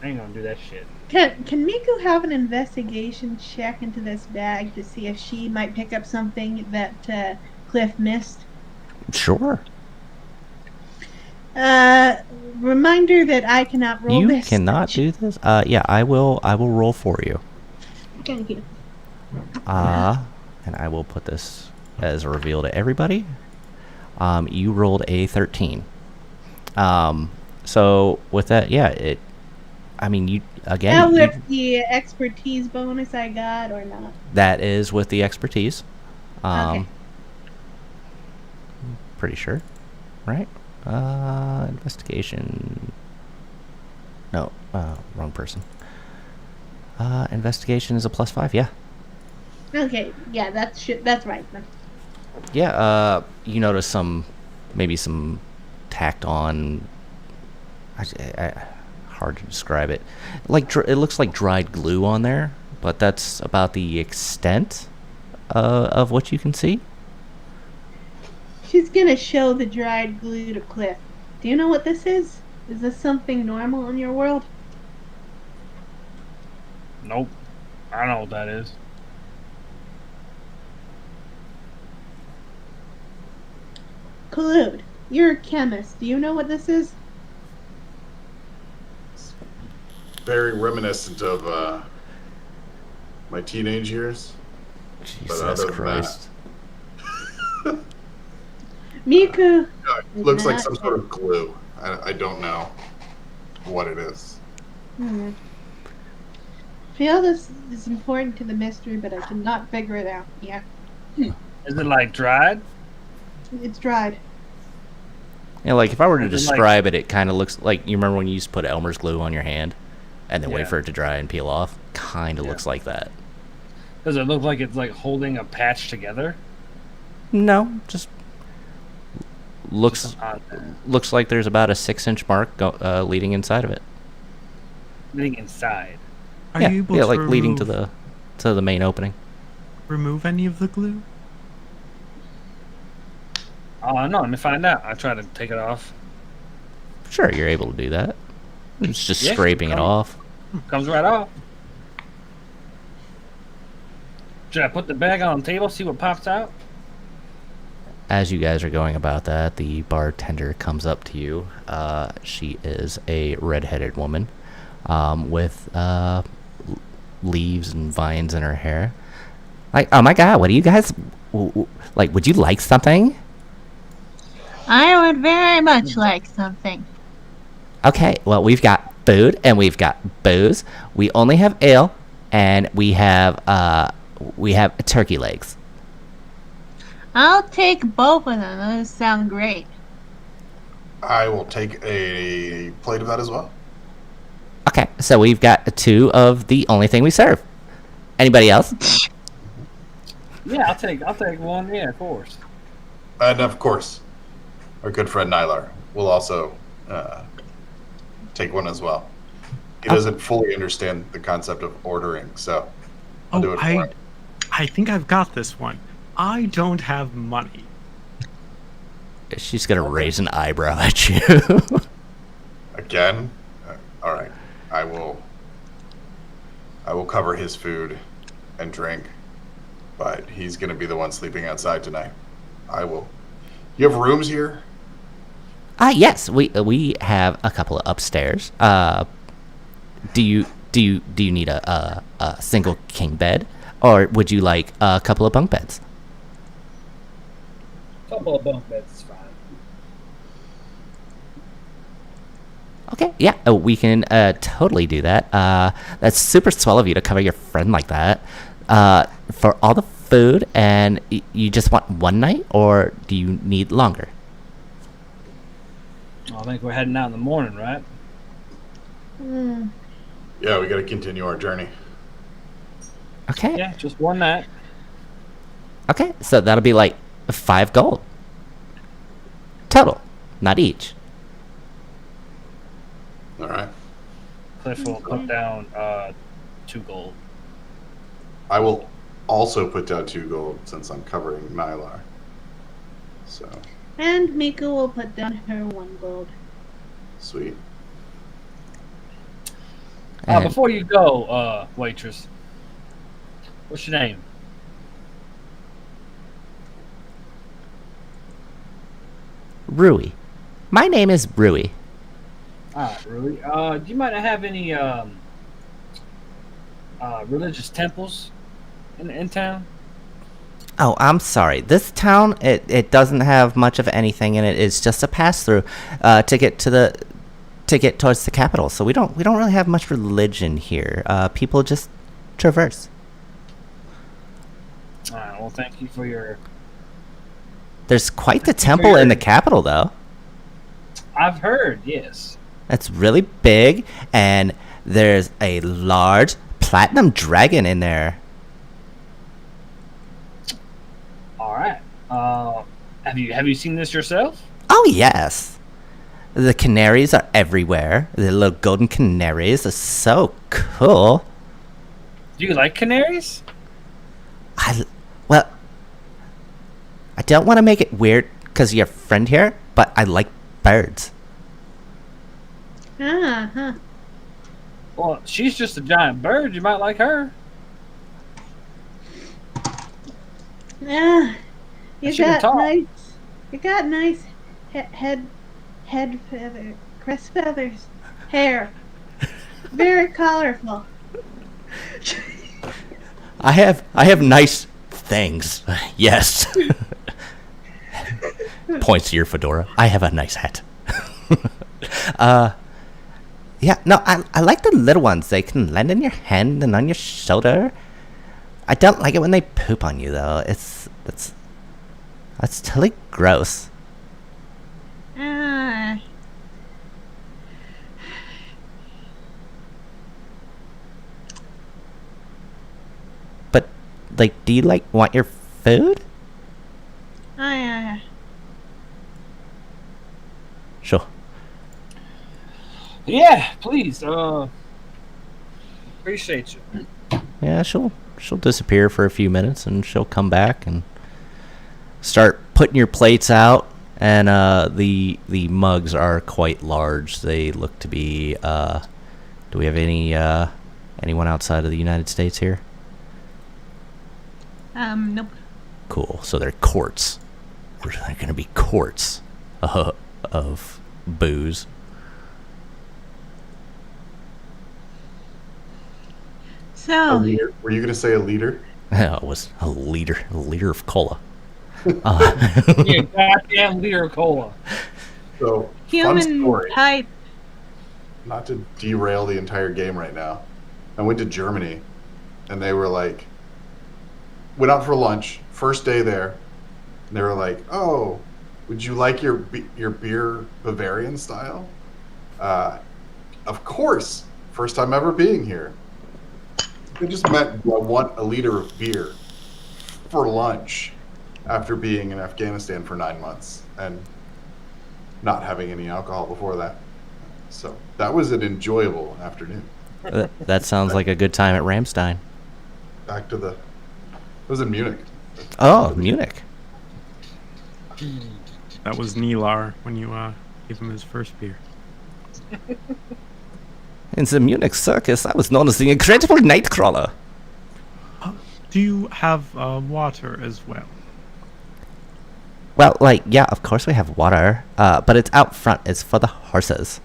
ain't gonna do that shit. Can Miku have an investigation check into this bag to see if she might pick up something that Cliff missed? Sure. Reminder that I cannot roll this. You cannot do this? Yeah, I will roll for you. Thank you. And I will put this as a reveal to everybody. You rolled a 13. So with that, yeah, you again. Now with the expertise bonus I got or not? That is with the expertise. Okay. Pretty sure, right? Investigation. No, wrong person. Investigation is a +5. Yeah. Okay, yeah, that's right. Yeah. You notice maybe some tacked on. Hard to describe it. Like it looks like dried glue on there, but that's about the extent of what you can see. She's gonna show the dried glue to Cliff. Do you know what this is? Is this something normal in your world? Nope. I don't know what that is. Collude, you're a chemist. Do you know what this is? Very reminiscent of my teenage years. Jesus other than Christ. Miku. It looks like some sort of glue. I don't know what it is. Feel this is important to the mystery, but I cannot figure it out yet. Is it like dried? It's dried. Yeah, like if I were to Is it describe it, it kind of looks like, you remember when you used to put Elmer's glue on your hand and then wait Yeah. for it to dry and peel off? Kind of looks like that. Does it look like it's like holding a patch together? No, just looks On looks like there's about a 6-inch mark leading inside of it. Leading inside. Are yeah, you able yeah, to like leading to remove- the main opening. remove any of the glue? No, let me find out. I try to take it off. Sure, you're able to do that. It's just Yeah, scraping it come. off. Comes right off. Should I put the bag on the table, see what pops out? As you guys are going about that, the bartender comes up to you. She is a redheaded woman with leaves and vines in her hair. Like, oh my god, what do you guys like? Would you like something? I would very much like something. Okay, well, we've got food and we've got booze. We only have ale, and we have turkey legs. I'll take both of them. Those sound great. I will take a plate of that as well. Okay, so we've got 2 of the only thing we serve. Anybody else? Yeah, I'll take one. Yeah, of course. And of course, our good friend Nylar will also take one as well. He doesn't fully understand the concept of ordering, so I'll do it for him. I think I've got this one. I don't have money. She's gonna raise an eyebrow at you. Again? All right. I will cover his food and drink, but he's going to be the one sleeping outside tonight. I will. You have rooms here? Yes, we have a couple of upstairs. Do you need a single king bed, or would you like a couple of bunk beds? Couple of bunk beds is fine. Okay, yeah, we can totally do that. That's super swell of you to cover your friend like that. For all the food, and you just want one night, or do you need longer? I think we're heading out in the morning, right? Yeah, we got to continue our journey. Okay. Yeah, just one night. Okay, so that'll be like 5 gold. Total, not each. All right. Cliff will put down 2 gold. I will also put down 2 gold since I'm covering Nylar. So, And Mika will put down her 1 gold. sweet. And Before you go, waitress, what's your name? Rui. My name is Rui. Really? Do you might have any religious temples in town? Oh, I'm sorry. This town, it doesn't have much of anything in it. It's just a pass through to get towards the capital. So we don't really have much religion here. People just traverse. All right. Well, thank you for your. There's quite the temple in the capital, though. I've heard, yes. It's really big, and there's a large platinum dragon in there. All right. Have you seen this yourself? Oh, yes. The canaries are everywhere. The little golden canaries are so cool. Do you like canaries? Well, I don't want to make it weird because you're a friend here, but I like birds. Uh-huh. Well, she's just a giant bird. You might like her. Yeah. You She can got talk. nice. You got nice head feather, crest feathers, hair. Very colorful. I have nice things. Yes. Points to your fedora. I have a nice hat. Yeah, no, I like the little ones. They can land in your hand and on your shoulder. I don't like it when they poop on you though. That's totally gross. Ah. But like, do you want your food? I Sure. Yeah, please. Appreciate you. Yeah, she'll disappear for a few minutes and she'll come back and start putting your plates out. And the mugs are quite large. They look to be. Do we have anyone outside of the United States here? nope. Cool. So they're quarts. They're going to be quarts of booze. A So liter. Were you going to say a liter? It was a liter of cola. Yeah, goddamn liter of cola. So, fun human story. type. Not to derail the entire game right now. I went to Germany, and they were like, went out for lunch, first day there, and they were like, "Oh, would you like your beer Bavarian style?" Of course, first time ever being here. They just meant, "Do I want a liter of beer for lunch?" After being in Afghanistan for 9 months and not having any alcohol before that. So that was an enjoyable afternoon. That sounds like a good time at Ramstein. Back to it was in Munich. Oh, Munich. That was Nilar when you gave him his first beer. In the Munich circus, I was known as the incredible nightcrawler. Do you have water as well? Well, yeah, of course we have water, but it's out front. It's for the horses.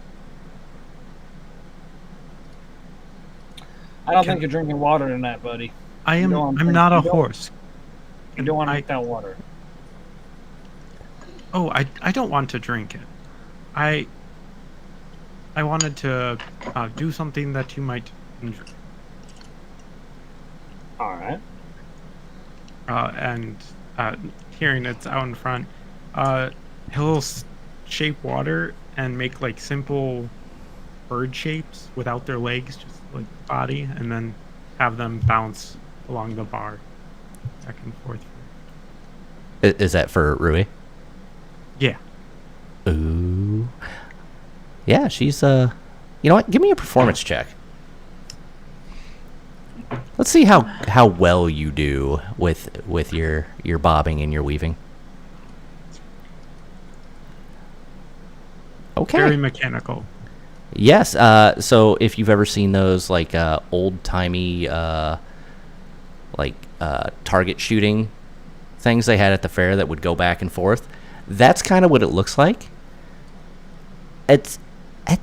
I don't think you're drinking water tonight, buddy. I'm don't think- not a you don't- horse. You don't want to I- drink that water. Oh, I don't want to drink it. I wanted to do something that you might enjoy. All right. And hearing it's out in front, he'll shape water and make like simple bird shapes without their legs, just like body, and then have them bounce along the bar back and forth. Is that for Rui? Yeah. Ooh. Yeah, she's you know what? Give me a performance check. Let's see how well you do with your bobbing and your weaving. Okay. Very mechanical. Yes. So if you've ever seen those like old timey target shooting things they had at the fair that would go back and forth, that's kind of what it looks like. It's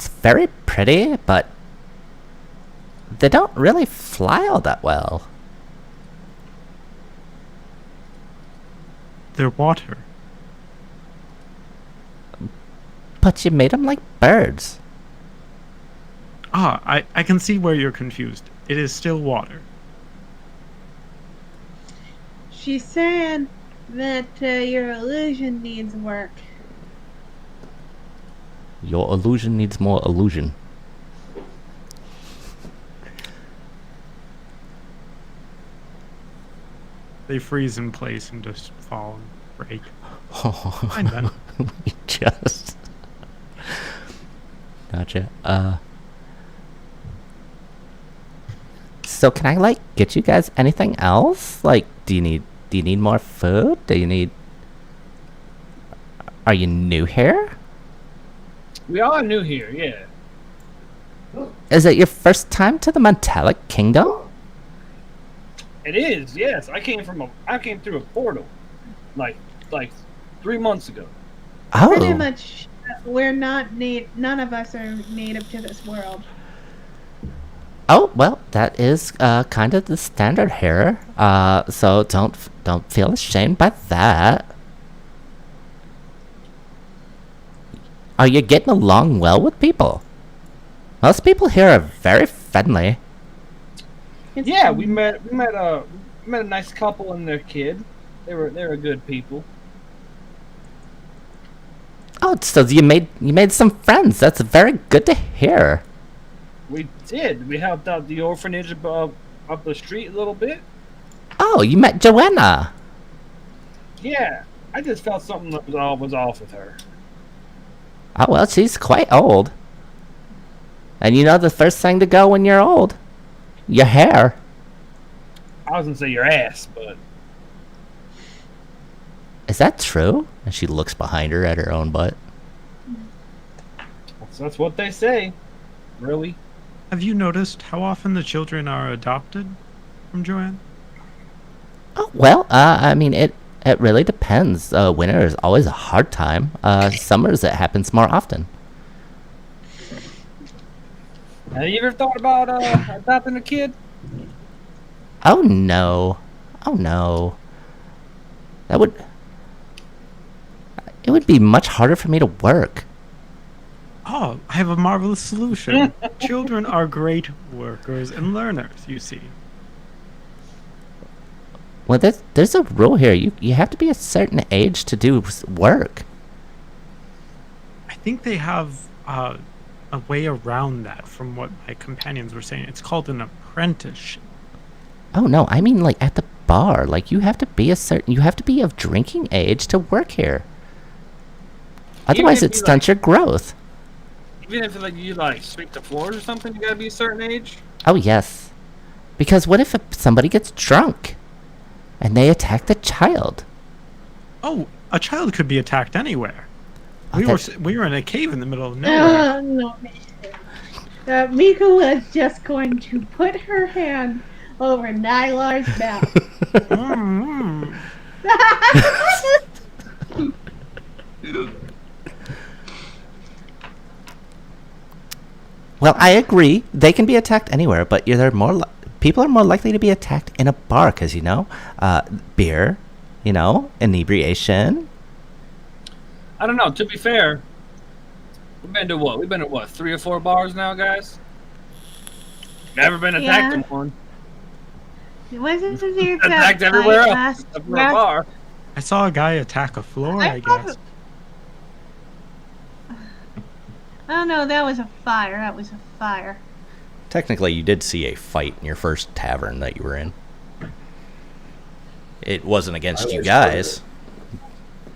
very pretty, but they don't really fly all that well. They're water. But you made them like birds. I can see where you're confused. It is still water. She's saying that your illusion needs work. Your illusion needs more illusion. They freeze in place and just fall and break. Oh, Fine then. we just. Gotcha. So can I like get you guys anything else? Like, do you need more food? Are you new here? We are new here, yeah. Is it your first time to the Mentalic Kingdom? It is, yes. I came through a portal, like 3 months ago. Pretty Oh, much, we're not none of us are native to this world. oh well, that is kind of the standard here. So don't feel ashamed by that. Are you getting along well with people? Most people here are very friendly. Yeah, we met a nice couple and their kid. They were good people. Oh, so you made some friends. That's very good to hear. We did. We helped out the orphanage up the street a little bit. Oh, you met Joanna. Yeah, I just felt something that was off with her. Oh well, she's quite old. And you know the first thing to go when you're old? Your hair. I was gonna say your ass, but Is that true? And she looks behind her at her own butt. that's what they say. Really? Have you noticed how often the children are adopted from Joanne? Oh well, I mean it really depends. Winter is always a hard time. Summers it happens more often. Have you ever thought about adopting a kid? Oh no. Oh no. It would be much harder for me to work. Oh, I have a marvelous solution. Children are great workers and learners, you see. Well, there's a rule here. You have to be a certain age to do work. I think they have a way around that from what my companions were saying. It's called an apprenticeship. Oh no, I mean like at the bar. Like you have to be of drinking age to work here. Otherwise, if it you, stunts your growth. Even if you sweep the floors or something, you gotta be a certain age. Oh yes, because what if somebody gets drunk, and they attack the child? Oh, a child could be attacked anywhere. Oh, We were in a cave in the middle of nowhere. No. Mika was just going to put her hand over Nylar's mouth. Mm. Well, I agree. They can be attacked anywhere, but people are more likely to be attacked in a bar because beer, inebriation. I don't know. To be fair, we've been to what? We've been to what? 3 or 4 bars now, guys. Never been attacked in one. It wasn't severe Attacked everywhere else except for a bar. I saw a guy attack a floor, I guess. Oh no, that was a fire. That was a fire. Technically, you did see a fight in your first tavern that you were in. It wasn't against you guys,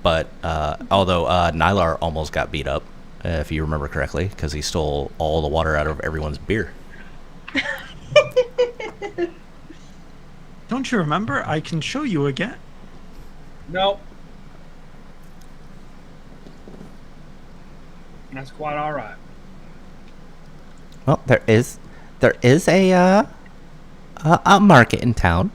but although Nylar almost got beat up, if you remember correctly, because he stole all the water out of everyone's beer. Don't you remember? I can show you again. Nope. That's quite all right. Well, there is a market in town.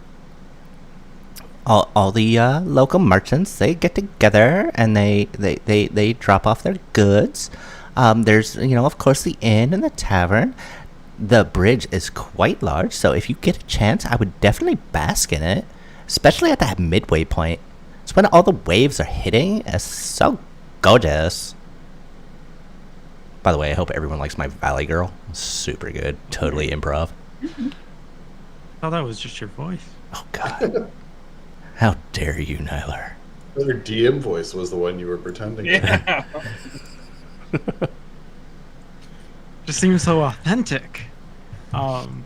All the local merchants, they get together and they drop off their goods. There's of course the inn and the tavern. The bridge is quite large, so if you get a chance, I would definitely bask in it, especially at that midway point. It's when all the waves are hitting. It's so gorgeous. By the way, I hope everyone likes my Valley Girl. Super good. Totally improv. Oh, that was just your voice. Oh, God. How dare you, Nylar? Her DM voice was the one you were pretending. Yeah. Just seems so authentic. Um,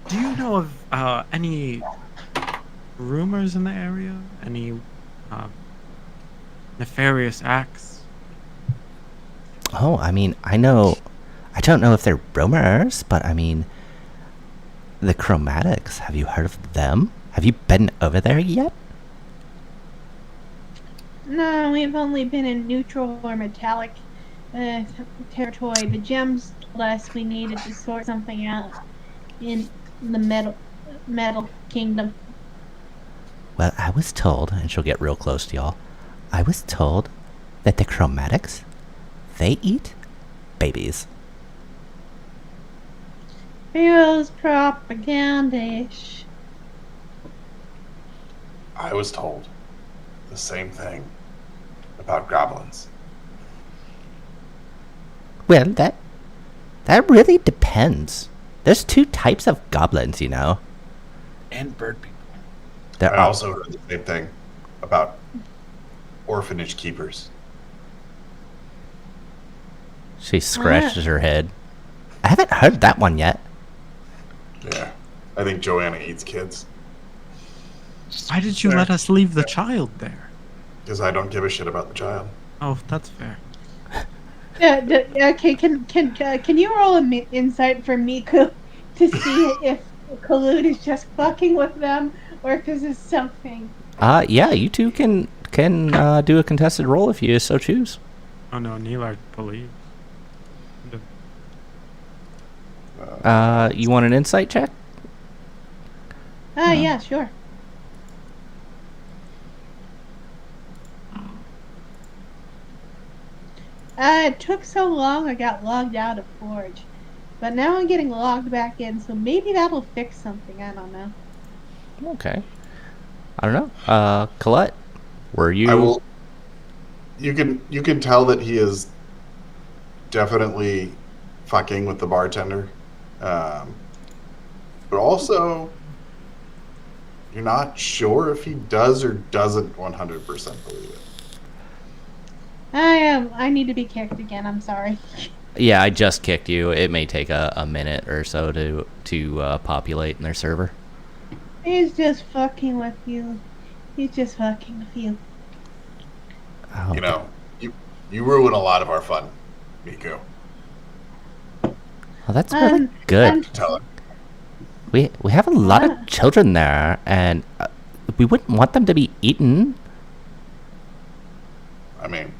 do you know of any rumors in the area? Any nefarious acts? Oh, I mean, I don't know if they're rumors, but I mean, the Chromatics, have you heard of them? Have you been over there yet? No, we've only been in neutral or metallic territory. The gems told us we needed to sort something out in the metal kingdom. Well, I was told, and she'll get real close to y'all, I was told that the Chromatics, they eat babies. Feels propagandish. I was told the same thing about goblins. Well, that really depends. There's two types of goblins, you know. And bird people. There I are also heard the same thing about orphanage keepers. She scratches her head. I haven't heard that one yet. Yeah, I think Joanna eats kids Why did you let us leave the child there? because I don't give a shit about the child. Oh, that's fair. Okay, can you roll an insight for Miku to see if Kalud is just fucking with them or if this is something? Yeah, you two can do a contested roll if you so choose. Oh no, Neil, I believe. You want an insight check? Yeah, sure. It took so long I got logged out of Forge. But now I'm getting logged back in, so maybe that'll fix something, I don't know. Okay. I don't know. Colette, were you? I will. You can tell that he is definitely fucking with the bartender, but also you're not sure if he does or doesn't 100% believe it. I need to be kicked again, I'm sorry. Yeah, I just kicked you. It may take a minute or so to populate in their server. He's just fucking with you. He's just fucking with you. Oh, You know, you ruin a lot of our fun, Miko. well, that's really good. Tell her. We have a lot of children there, and we wouldn't want them to be eaten. I mean,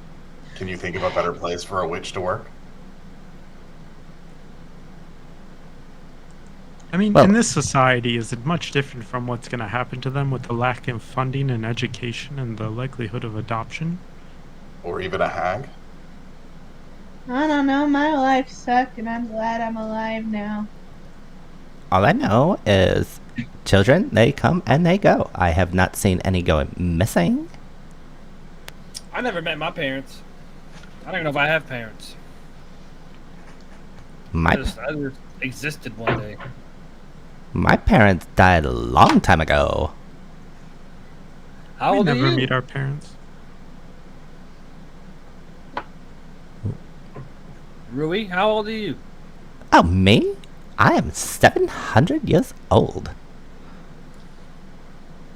can you think of a better place for a witch to work? I mean, Well- in this society, is it much different from what's going to happen to them with the lack of funding and education and the likelihood of adoption? Or even a hag? I don't know, my life sucked and I'm glad I'm alive now. All I know is children, they come and they go. I have not seen any going missing. I never met my parents. I don't even know if I have parents. My I just existed one day. my parents died a long time ago. How We old are never you? meet our parents. Rui, how old are you? Oh, me? I am 700 years old.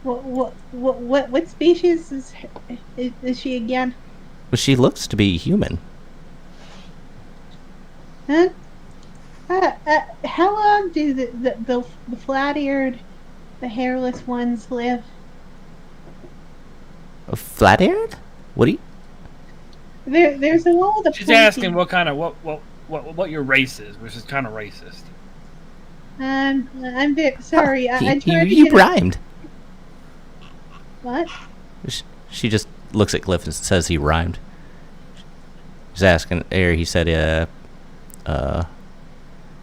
What species is she again? Well, she looks to be human. Huh? How long do the flat-eared, the hairless ones live? Flat-eared? What do you... There's the one with the She's pointy- asking what kind of what your race is, which is kind of racist. I'm sorry. I tried to you get rhymed. What? She just looks at Cliff and says he rhymed. She's asking, or he said,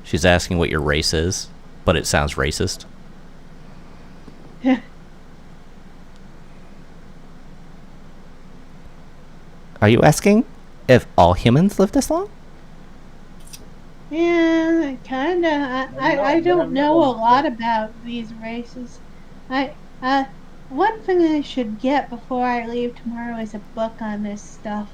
she's asking what your race is, but it sounds racist. Are you asking if all humans live this long? Yeah, kinda. I don't know a lot about these races. One thing I should get before I leave tomorrow is a book on this stuff.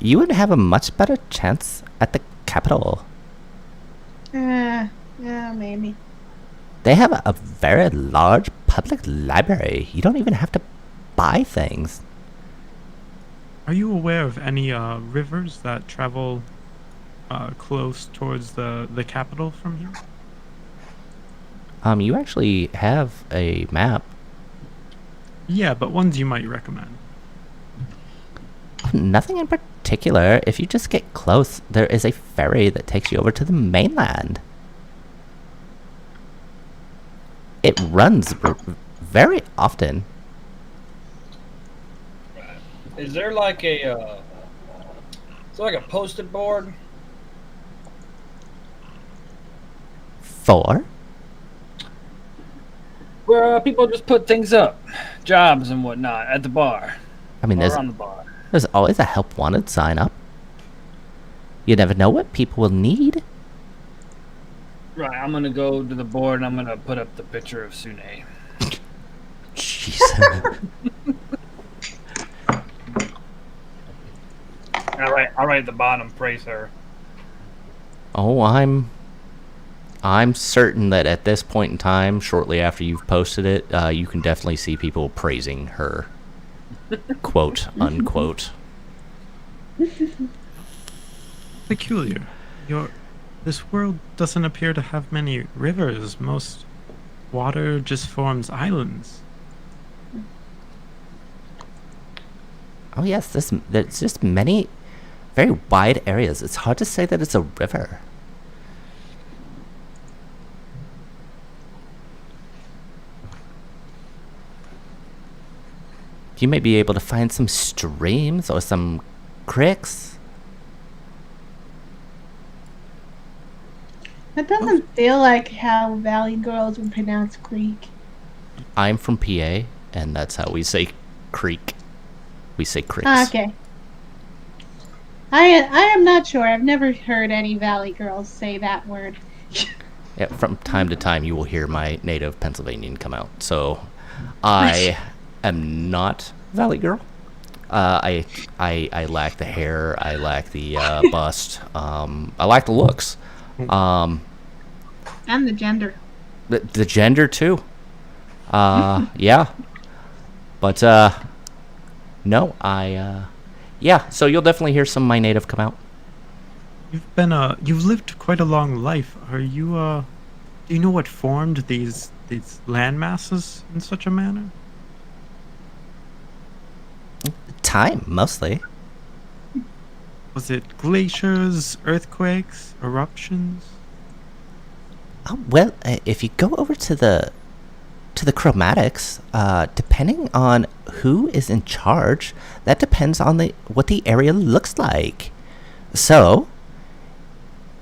you would have a much better chance at the capital. Yeah, maybe. They have a very large public library. You don't even have to buy things. Are you aware of any rivers that travel close towards the capital from here? You actually have a map. Yeah, but ones you might recommend. Nothing in particular. If you just get close, there is a ferry that takes you over to the mainland. It runs very often. Is there like a posted board? For? Where people just put things up, jobs and whatnot at the bar. I mean, Or on the bar. there's always a help wanted sign up. You never know what people will need. Right, I'm gonna go to the board and I'm gonna put up the picture of Sune. Jeez. I'll write at the bottom, praise her. Oh, I'm certain that at this point in time, shortly after you've posted it, you can definitely see people praising her. Quote, unquote. Peculiar. This world doesn't appear to have many rivers. Most water just forms islands. Oh yes, there's just many very wide areas. It's hard to say that it's a river. You may be able to find some streams or some creeks. That doesn't feel like how Valley Girls would pronounce creek. I'm from PA, and that's how we say creek. We say creeks. Ah, okay. I am not sure. I've never heard any Valley Girls say that word. Yeah, from time to time, you will hear my native Pennsylvanian come out. So, I am not Valley Girl. I lack the hair. I lack the bust. I lack the looks. And the gender. The gender too. Yeah. But no, yeah. So you'll definitely hear some of my native come out. You've lived quite a long life. Are you do you know what formed these land masses in such a manner? Time mostly. Was it glaciers, earthquakes, eruptions? Oh, well, if you go over to the chromatics, depending on who is in charge, that depends on what the area looks like. So,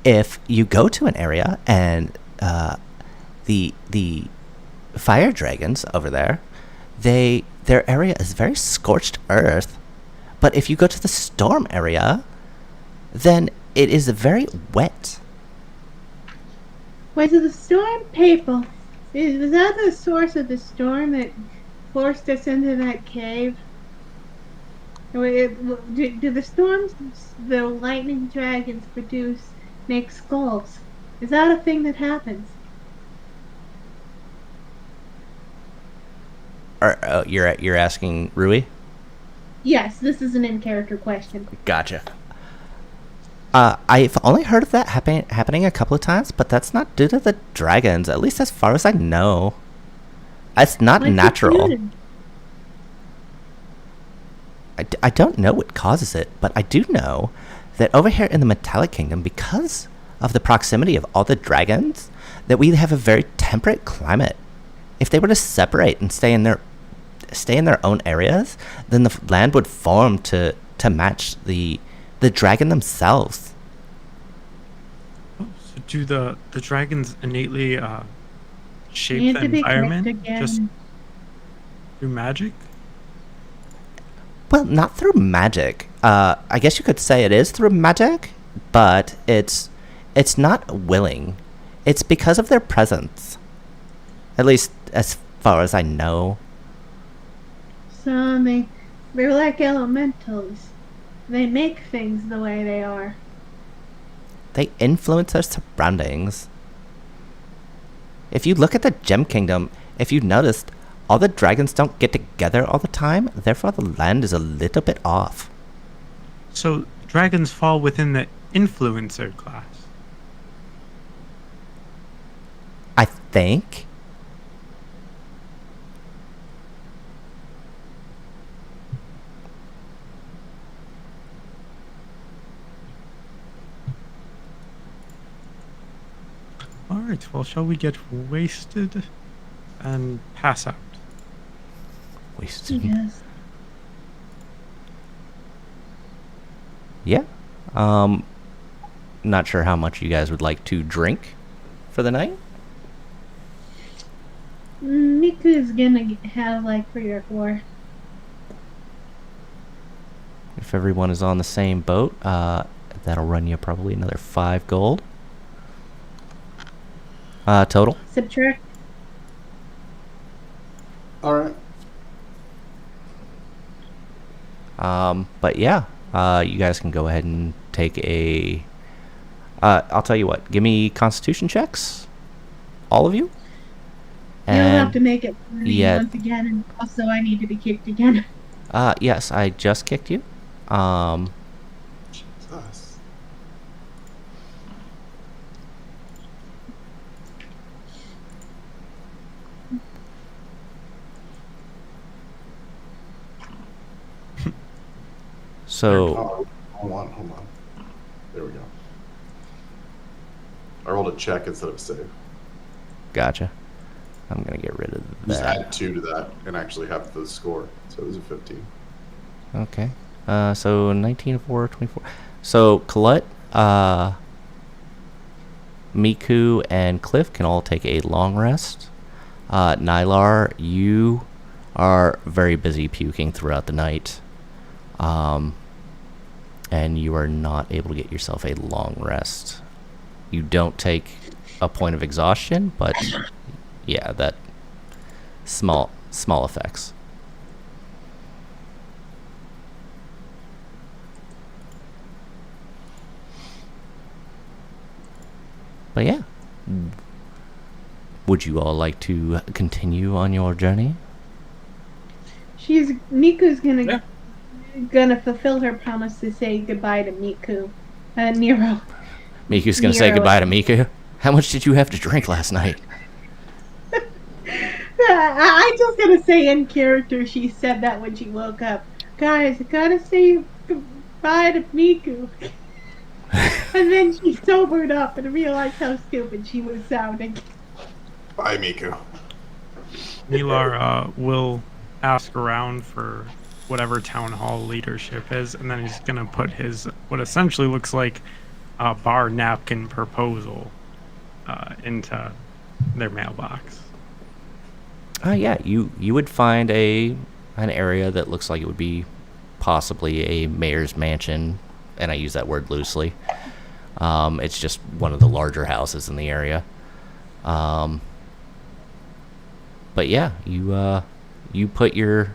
if you go to an area and the fire dragons over there, their area is very scorched earth. But if you go to the storm area, then it is very wet. Wait, so the storm people, was that the source of the storm that forced us into that cave? Do the storms the lightning dragons make skulls? Is that a thing that happens? You're asking Rui? Yes, this is an in-character question. Gotcha. I've only heard of that happening a couple of times, but that's not due to the dragons, at least as far as I know. It's not natural. I don't know what causes it, but I do know that over here in the Metallic Kingdom, because of the proximity of all the dragons, that we have a very temperate climate. If they were to separate and stay in their own areas, then the land would form to match the dragon themselves. Oh, so do the dragons innately shape the environment just through magic? Well, not through magic. I guess you could say it is through magic, but it's not willing. It's because of their presence. At least as far as I know. So they're like elementals. They make things the way they are. They influence their surroundings. If you look at the Gem Kingdom, if you noticed, all the dragons don't get together all the time, therefore the land is a little bit off. So dragons fall within the influencer class. I think. All right. Well, shall we get wasted and pass out? Wasted. Yes. Yeah. Not sure how much you guys would like to drink for the night. Miku's gonna have like 3 or 4. If everyone is on the same boat, that'll run you probably another 5 gold. Total. Subtract. All right. But yeah, you guys can go ahead and take a. I'll tell you what. Give me Constitution checks, all of you. You'll have to make it for me yeah. once again, and also I need to be kicked again. Yes, I just kicked you. Jesus. So Oh, hold on. There we go. I rolled a check instead of a save. gotcha. I'm gonna get rid of Just that. add 2 to that and actually have the score. So it was a 15. Okay. So 19, 4, 24. So Colette, Miku, and Cliff can all take a long rest. Nylar, you are very busy puking throughout the night. And you are not able to get yourself a long rest. You don't take a point of exhaustion, but yeah, that small effects. But yeah. Would you all like to continue on your journey? Miku's Yeah. gonna fulfill her promise to say goodbye to Miku. Nero. Miku's gonna say Nero. goodbye to Miku. How much did you have to drink last night? I just gonna say in character she said that when she woke up. Guys, I gotta say goodbye to Miku. And then she sobered up and realized how stupid she was sounding. Bye, Miku. Nilar will ask around for whatever town hall leadership is, and then he's gonna put his what essentially looks like a bar napkin proposal into their mailbox. Yeah, you would find an area that looks like it would be possibly a mayor's mansion, and I use that word loosely. It's just one of the larger houses in the area. But yeah, you put your.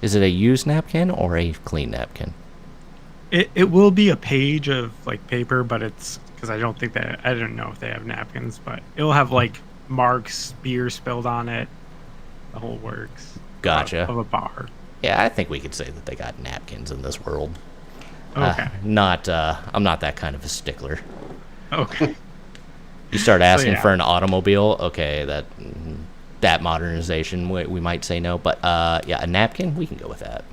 Is it a used napkin or a clean napkin? It will be a page of like paper, but it's because I don't know if they have napkins, but it'll have like marks, beer spilled on it, the whole works. Gotcha. Of a bar. Yeah, I think we could say that they got napkins in this world. Okay. I'm not that kind of a stickler. Okay. You start asking yeah. for an automobile, okay, that modernization we might say no, but yeah, a napkin, we can go with that.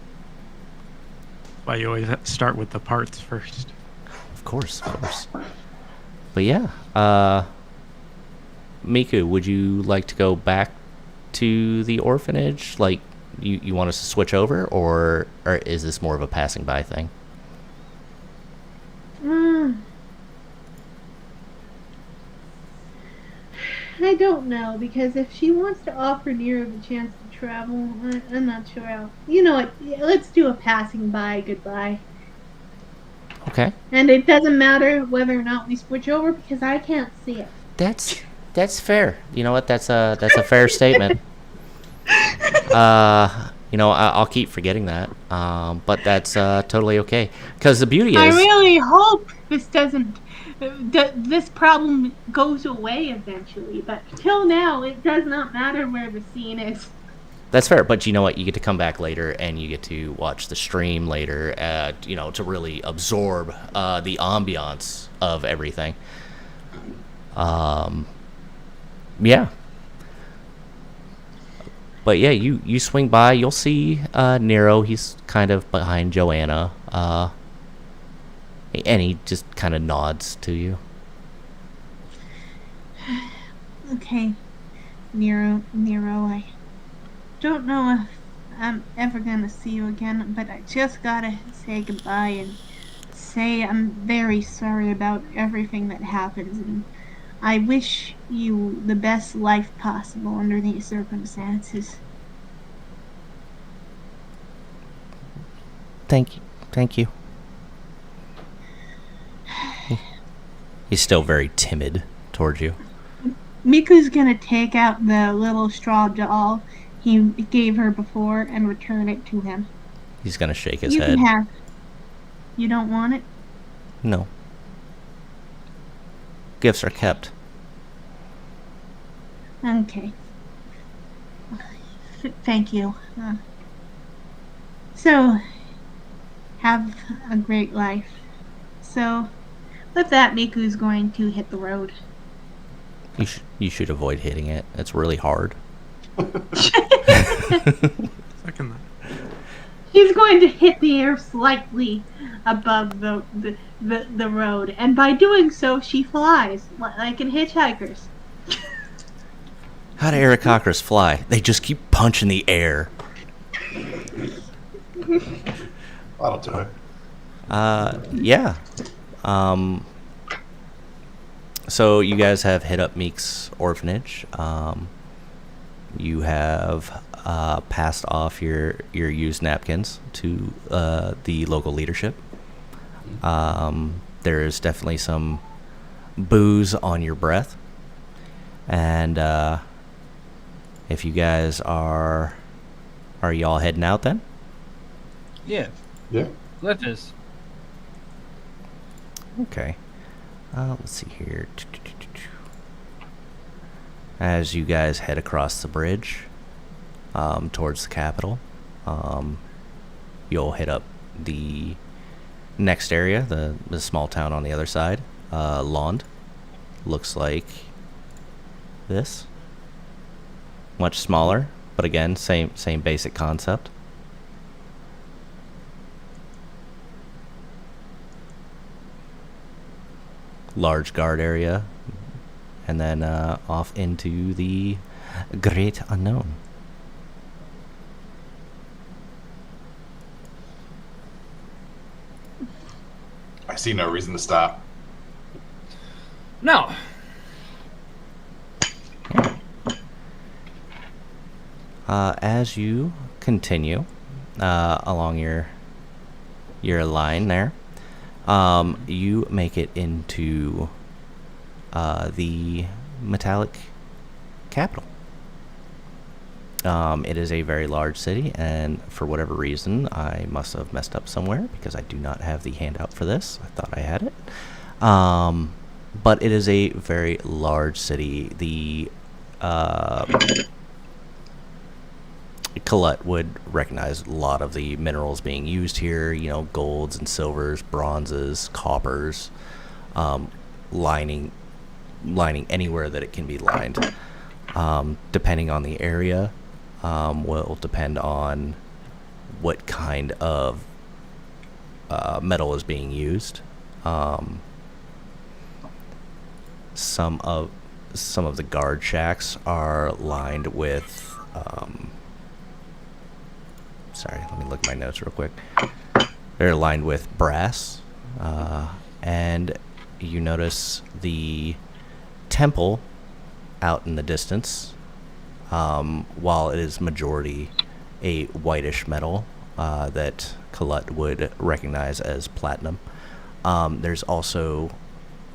Why you always have to start with the parts first. Of course. But yeah, Miku, would you like to go back to the orphanage? Like, you want us to switch over, or is this more of a passing by thing? I don't know, because if she wants to offer Nero the chance to travel, I'm not sure how. You know what? Yeah, let's do a passing by goodbye. Okay. And it doesn't matter whether or not we switch over because I can't see it. That's fair. You know what? That's a fair statement. I'll keep forgetting that. But that's totally okay. Because the beauty I is, really hope this doesn't. This problem goes away eventually, but till now, it does not matter where the scene is. that's fair. But you know what? You get to come back later and you get to watch the stream later, to really absorb the ambiance of everything. Yeah. But yeah, you swing by, you'll see Nero. He's kind of behind Joanna. And he just kind of nods to you. Okay, Nero, I don't know if I'm ever gonna see you again, but I just gotta say goodbye and say I'm very sorry about everything that happens, and I wish you the best life possible under these circumstances. Thank you. Thank you. He's still very timid towards you. Miku's gonna take out the little straw doll he gave her before and return it to him. He's going to shake his You head. can have. You don't want it? No. Gifts are kept. Okay. Thank you. So, have a great life. So, with that, Miku's going to hit the road. You should avoid hitting it. It's really hard. Second that. He's going to hit the air slightly above the road, and by doing so, she flies like in Hitchhikers. How do Aarakocras fly? They just keep punching the air. That'll do it. Yeah. So you guys have hit up Meek's orphanage. You have passed off your used napkins to the local leadership. There is definitely some booze on your breath. And if you guys are y'all heading out then? Yeah, Yeah. Cliff is. Okay. Let's see here. As you guys head across the bridge towards the capital, you'll hit up the next area, the small town on the other side. Lond looks like this. Much smaller, but again, same basic concept. Large guard area, and then off into the great unknown. I see no reason to stop. No. As you continue along your line there, you make it into the metallic capital. It is a very large city, and for whatever reason, I must have messed up somewhere because I do not have the handout for this. I thought I had it. But it is a very large city. The Colette would recognize a lot of the minerals being used here, golds and silvers, bronzes, coppers, lining anywhere that it can be lined. Depending on the area, will depend on what kind of metal is being used. Some of the guard shacks are lined with sorry, let me look at my notes real quick. They're lined with brass, and you notice the temple out in the distance, while it is majority a whitish metal that Colette would recognize as platinum. There's also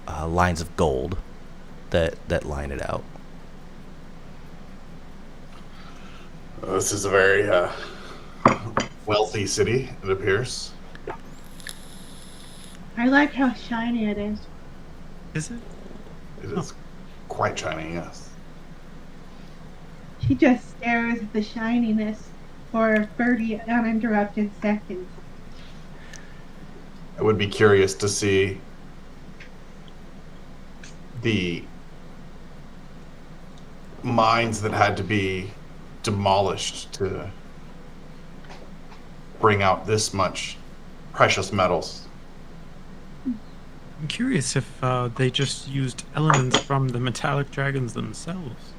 lines of gold that line it out. This is a very wealthy city, it appears. I like how shiny it is. Is it? It is quite shiny, yes. She just stares at the shininess for 30 uninterrupted seconds. I would be curious to see the mines that had to be demolished to bring out this much precious metals. I'm curious if they just used elements from the metallic dragons themselves.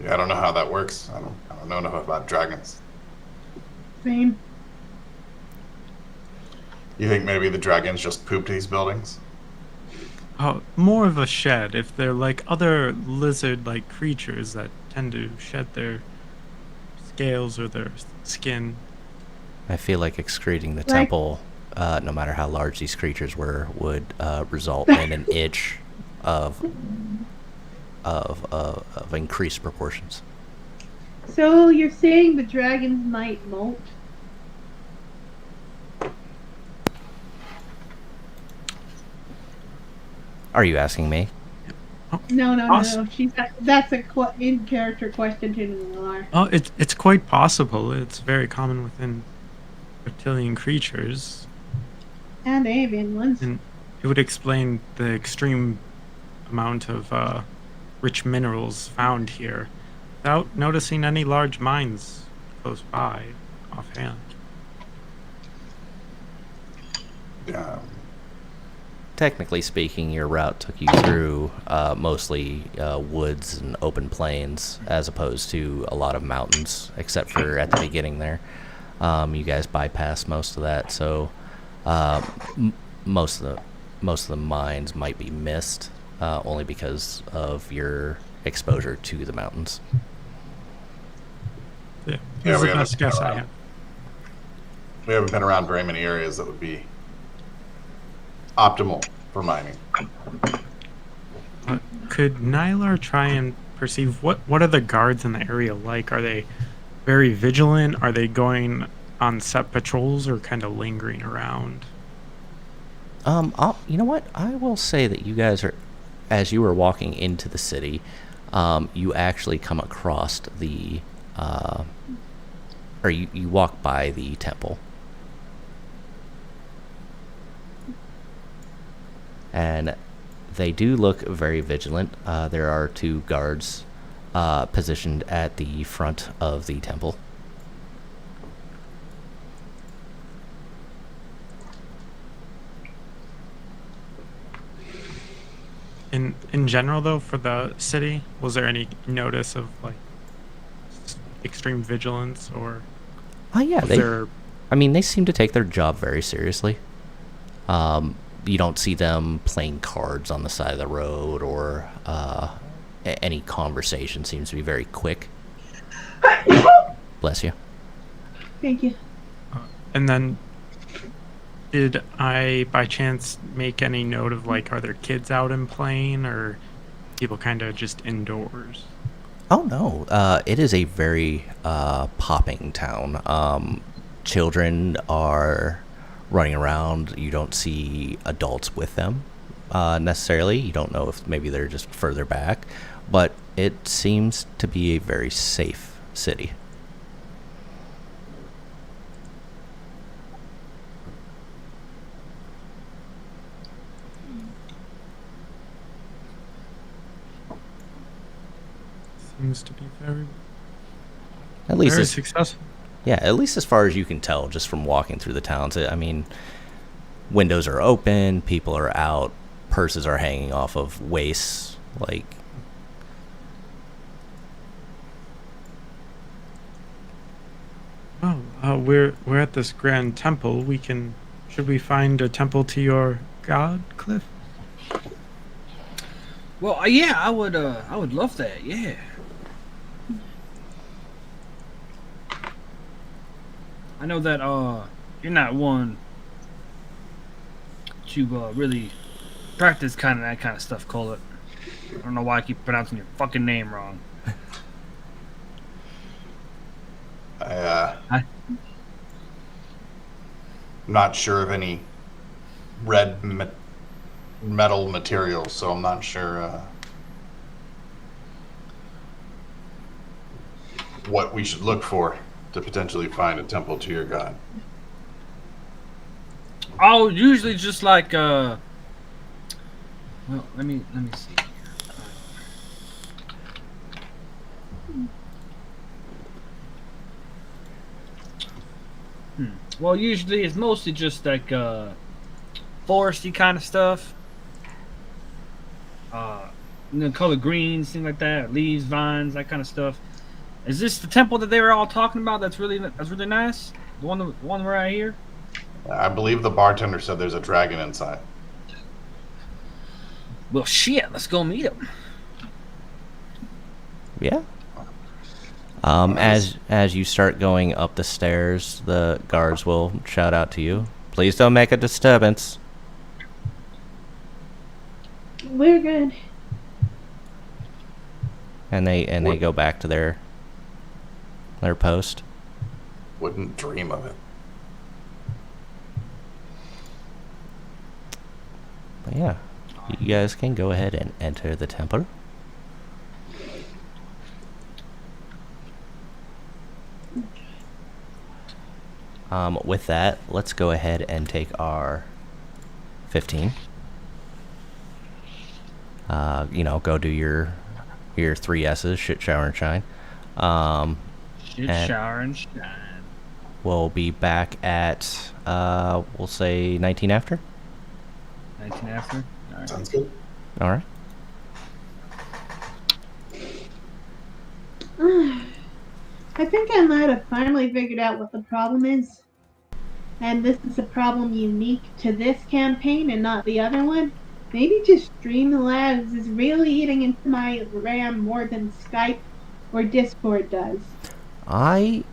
Yeah, I don't know how that works. I don't know enough about dragons. Same. You think maybe the dragons just pooped these buildings? More of a shed. If they're like other lizard-like creatures that tend to shed their scales or their skin. I feel like excreting the Like- temple, no matter how large these creatures were, would result in an itch of increased proportions. So you're saying the dragons might molt? Are you asking me? No. Awesome. That's a in character question to Noir. Oh, it's quite possible. It's very common within reptilian creatures, And avian ones. and it would explain the extreme amount of rich minerals found here, without noticing any large mines close by, offhand. Yeah. Technically speaking, your route took you through mostly woods and open plains, as opposed to a lot of mountains, except for at the beginning there. You guys bypassed most of that, so most of the mines might be missed, only because of your exposure to the mountains. Yeah, Yeah, that's we the haven't best guess been I around. have. We haven't been around very many areas that would be optimal for mining. Could Nylar try and perceive what are the guards in the area like? Are they very vigilant? Are they going on set patrols or kind of lingering around? You know what? I will say that you guys are, as you were walking into the city, you actually come across the, or you walk by the temple. And they do look very vigilant. There are 2 guards positioned at the front of the temple. In general, though, for the city, was there any notice of like extreme vigilance, or Yeah, was they. there? I mean, they seem to take their job very seriously. You don't see them playing cards on the side of the road, or any conversation seems to be very quick. Bless you. Thank you. And then, did I by chance make any note of like, are there kids out and playing, or people kind of just indoors? Oh no, it is a very popping town. Children are running around. You don't see adults with them necessarily. You don't know if maybe they're just further back, but it seems to be a very safe city. Seems to be very At least, very successful. yeah, at least as far as you can tell, just from walking through the towns. I mean, windows are open, people are out, purses are hanging off of waists. Like, Oh, we're at this grand temple. Should we find a temple to your god, Cliff? Well, yeah, I would love that. Yeah. I know that you're not one to really practice that kind of stuff, call it. I don't know why I keep pronouncing your fucking name wrong. I I, I'm not sure of any red metal materials, so I'm not sure what we should look for to potentially find a temple to your god. I'll usually just like well, let me see. Well, usually it's mostly just like foresty kind of stuff. Color greens, things like that, leaves, vines, that kind of stuff. Is this the temple that they were all talking about? That's really nice. The one right here. I believe the bartender said there's a dragon inside. Well, shit. Let's go meet him. Yeah. As you start going up the stairs, the guards will shout out to you. Please don't make a disturbance. We're good. And they go back to their post. Wouldn't dream of it. But yeah, you guys can go ahead and enter the temple. With that, let's go ahead and take our 15. Go do your 3 S's, shit, shower, and shine. Shit, And- shower, and shine. We'll be back at, we'll say 19 after. 19 after. All right. Sounds good. All right. I think I might have finally figured out what the problem is. And this is a problem unique to this campaign and not the other one. Maybe just Streamlabs is really eating into my RAM more than Skype or Discord does. Well,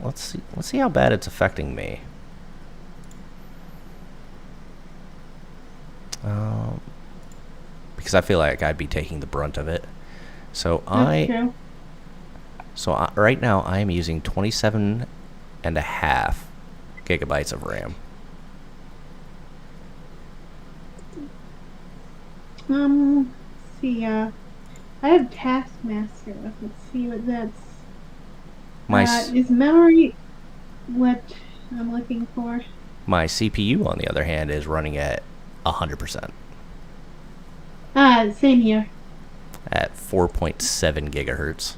let's see how bad it's affecting me. Because I feel like I'd be taking the brunt of it. So That's true. right now I am using 27.5 gigabytes of RAM. Let's see, I have Taskmaster. Let's see what that's. Is memory what I'm looking for? My CPU, on the other hand, is running at 100% Same here. at 4.7 gigahertz.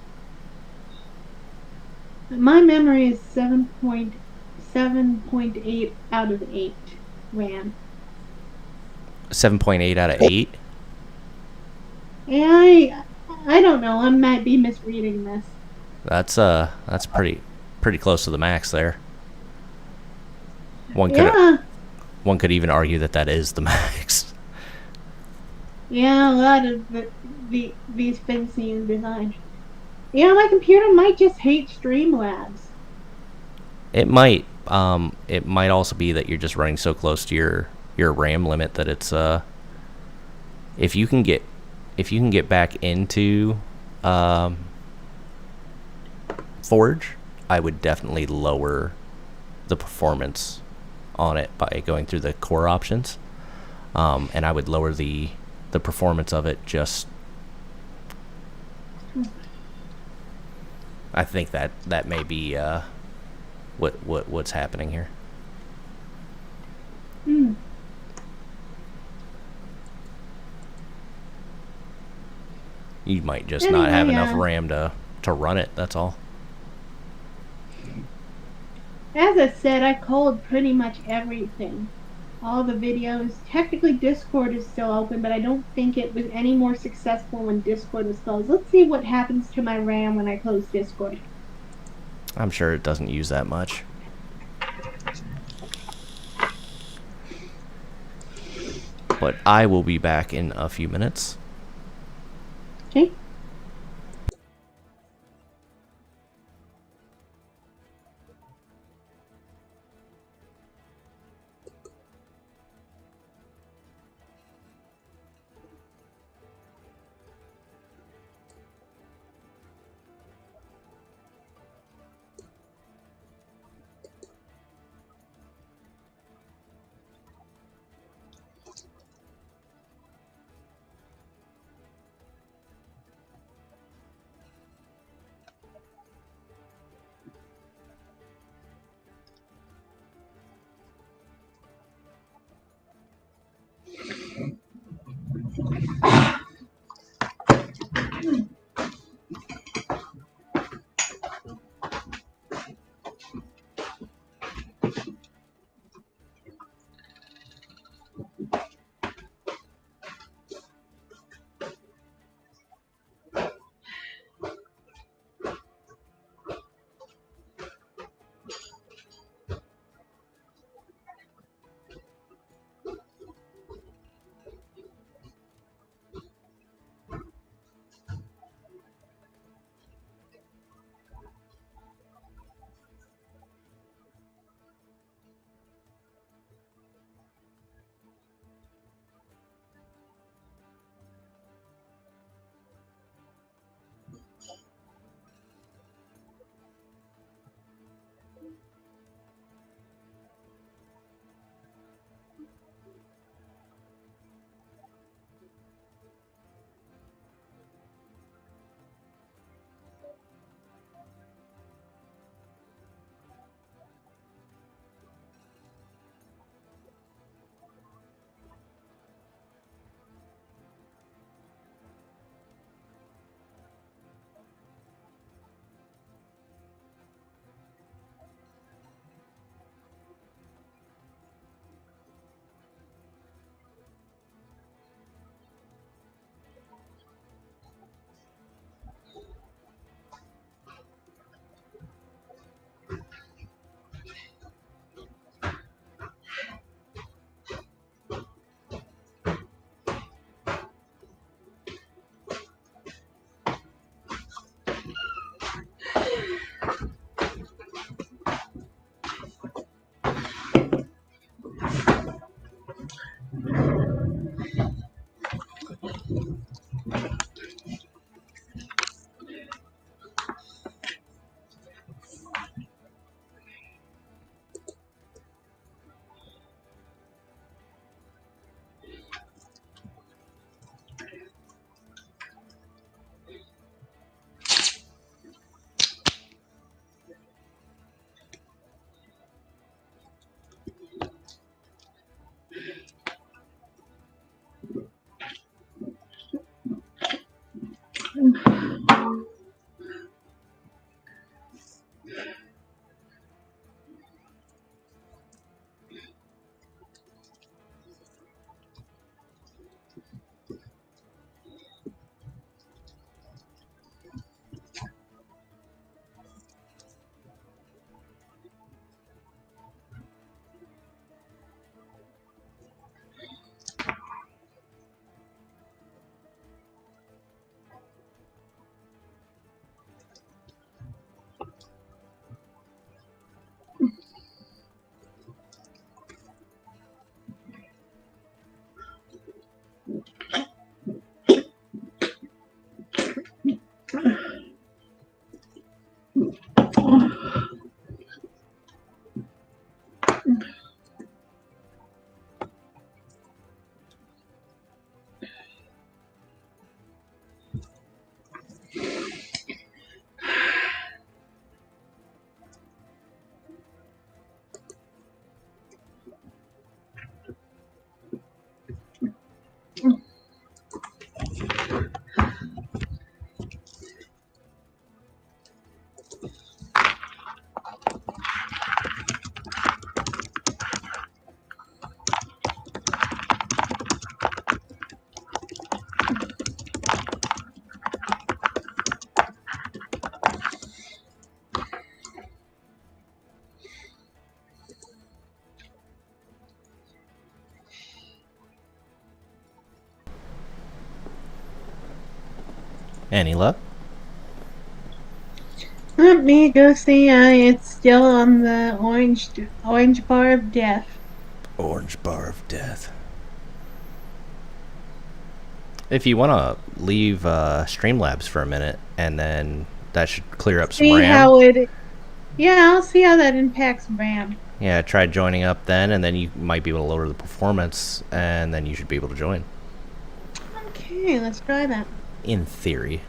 My memory is 7.8 out of 8 RAM. 7.8 out of 8. I don't know. I might be misreading this. That's pretty close to the max there. One could even argue that is the max. Yeah, a lot of these fancy design. Yeah, my computer might just hate Streamlabs. It might. It might also be that you're just running so close to your RAM limit that it's if you can get back into Forge, I would definitely lower the performance on it by going through the core options, and I would lower the performance of it. Just, I think that may be what's happening here. Hmm. You might just not have Anyway, enough RAM to run it. That's all. As I said, I culled pretty much everything. All the videos. Technically, Discord is still open, but I don't think it was any more successful when Discord was closed. Let's see what happens to my RAM when I close Discord. I'm sure it doesn't use that much. But I will be back in a few minutes. Okay. Any luck? Let me go see. It's still on the orange bar of death. Orange bar of death. If you want to leave Streamlabs for a minute, and then that should clear up some See RAM. how it. Yeah, I'll see how that impacts RAM. Yeah, try joining up then, and then you might be able to lower the performance, and then you should be able to join. Okay, let's try that. In theory.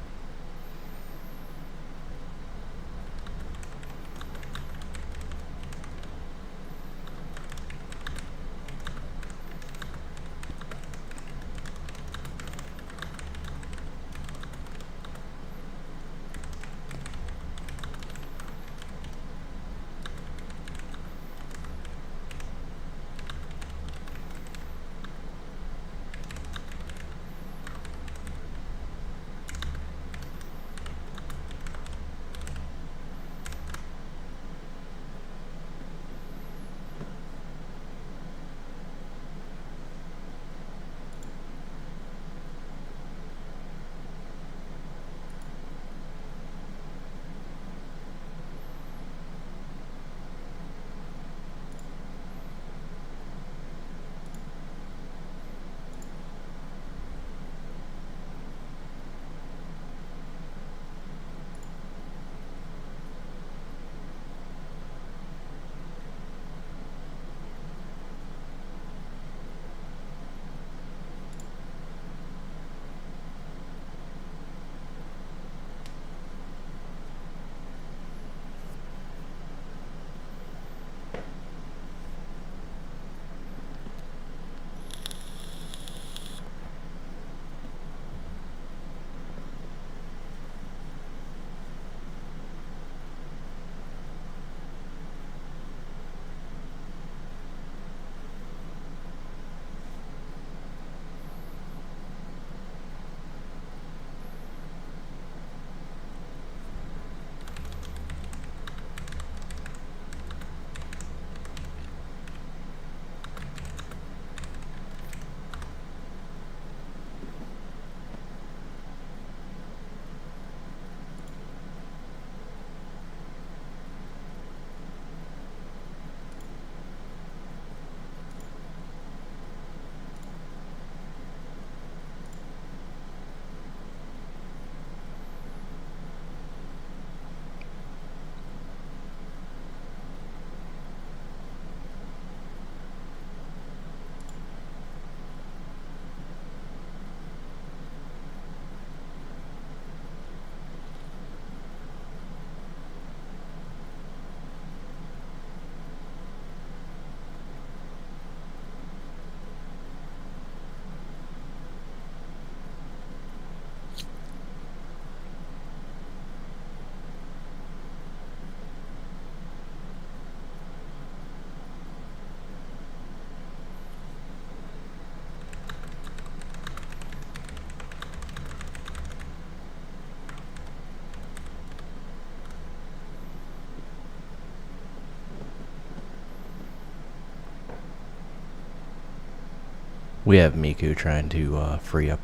We have Miku trying to free up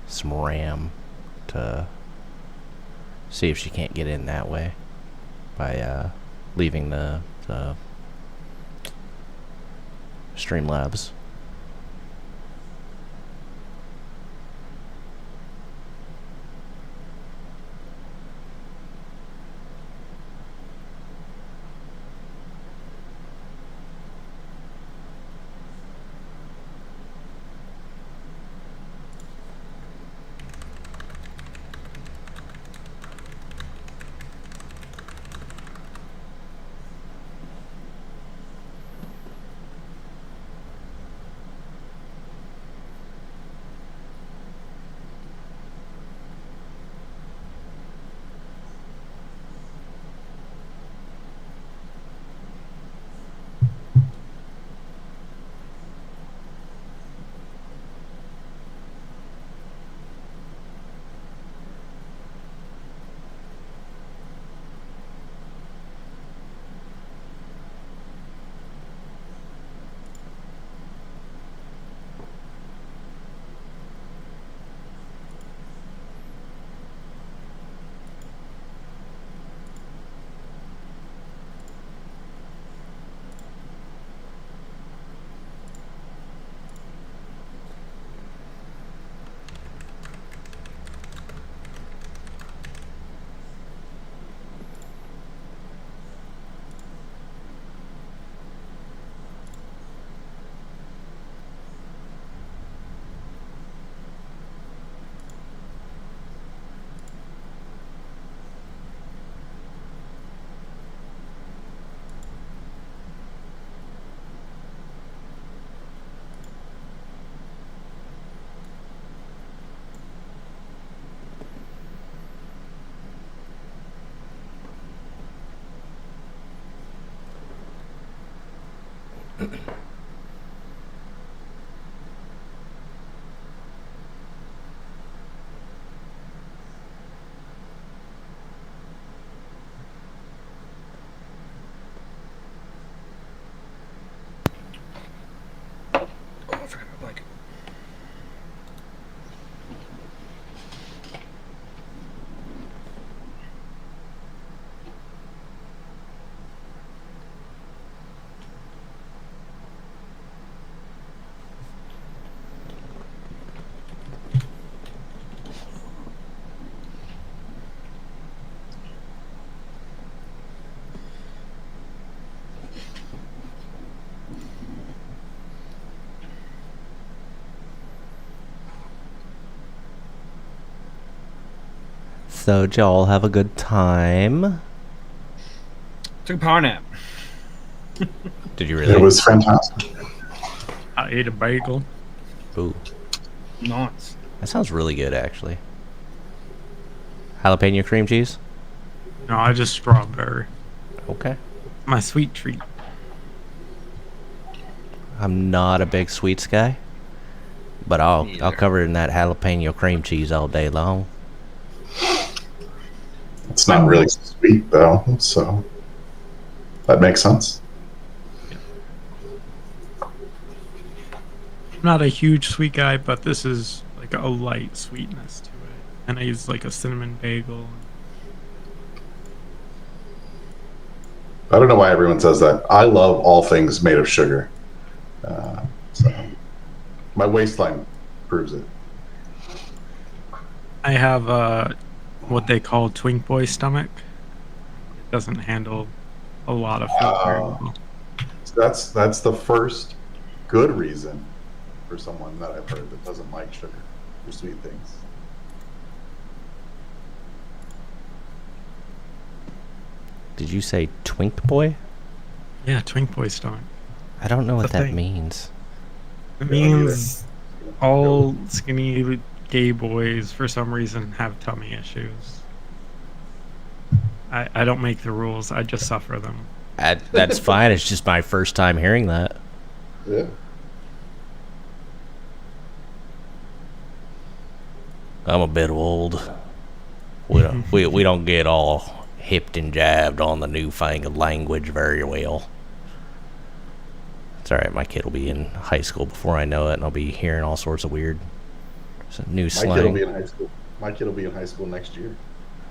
some RAM to see if she can't get in that way by leaving the Streamlabs. Oh, I forgot my blanket. So, did y'all have a good time? Took a power nap. Did you really? It was fantastic. I ate a bagel. Ooh, Nice. that sounds really good, actually. Jalapeno cream cheese? No, I just strawberry. Okay. My sweet treat. I'm not a big sweets guy, but I'll Neither. cover it in that jalapeno cream cheese all day long. It's not really sweet though, so that makes sense. I'm not a huge sweet guy, but this is like a light sweetness to it. And I use like a cinnamon bagel. I don't know why everyone says that. I love all things made of sugar. So my waistline proves it. I have what they call twink boy stomach. It doesn't handle a lot of food very well. So that's the first good reason for someone that I've heard that doesn't like sugar or sweet things. Did you say twink boy? Yeah, twink boy stomach. I don't know what It's a that thing. means. It Yeah, neither. means all skinny gay boys for some reason have tummy issues. I don't make the rules, I just suffer them. That's fine. It's just my first time hearing that. Yeah. I'm a bit old. We don't get all hipped and jabbed on the newfangled language very well. It's all right. My kid will be in high school before I know it, and I'll be hearing all sorts of weird new My kid will slang. be in high school. My kid will be in high school next year.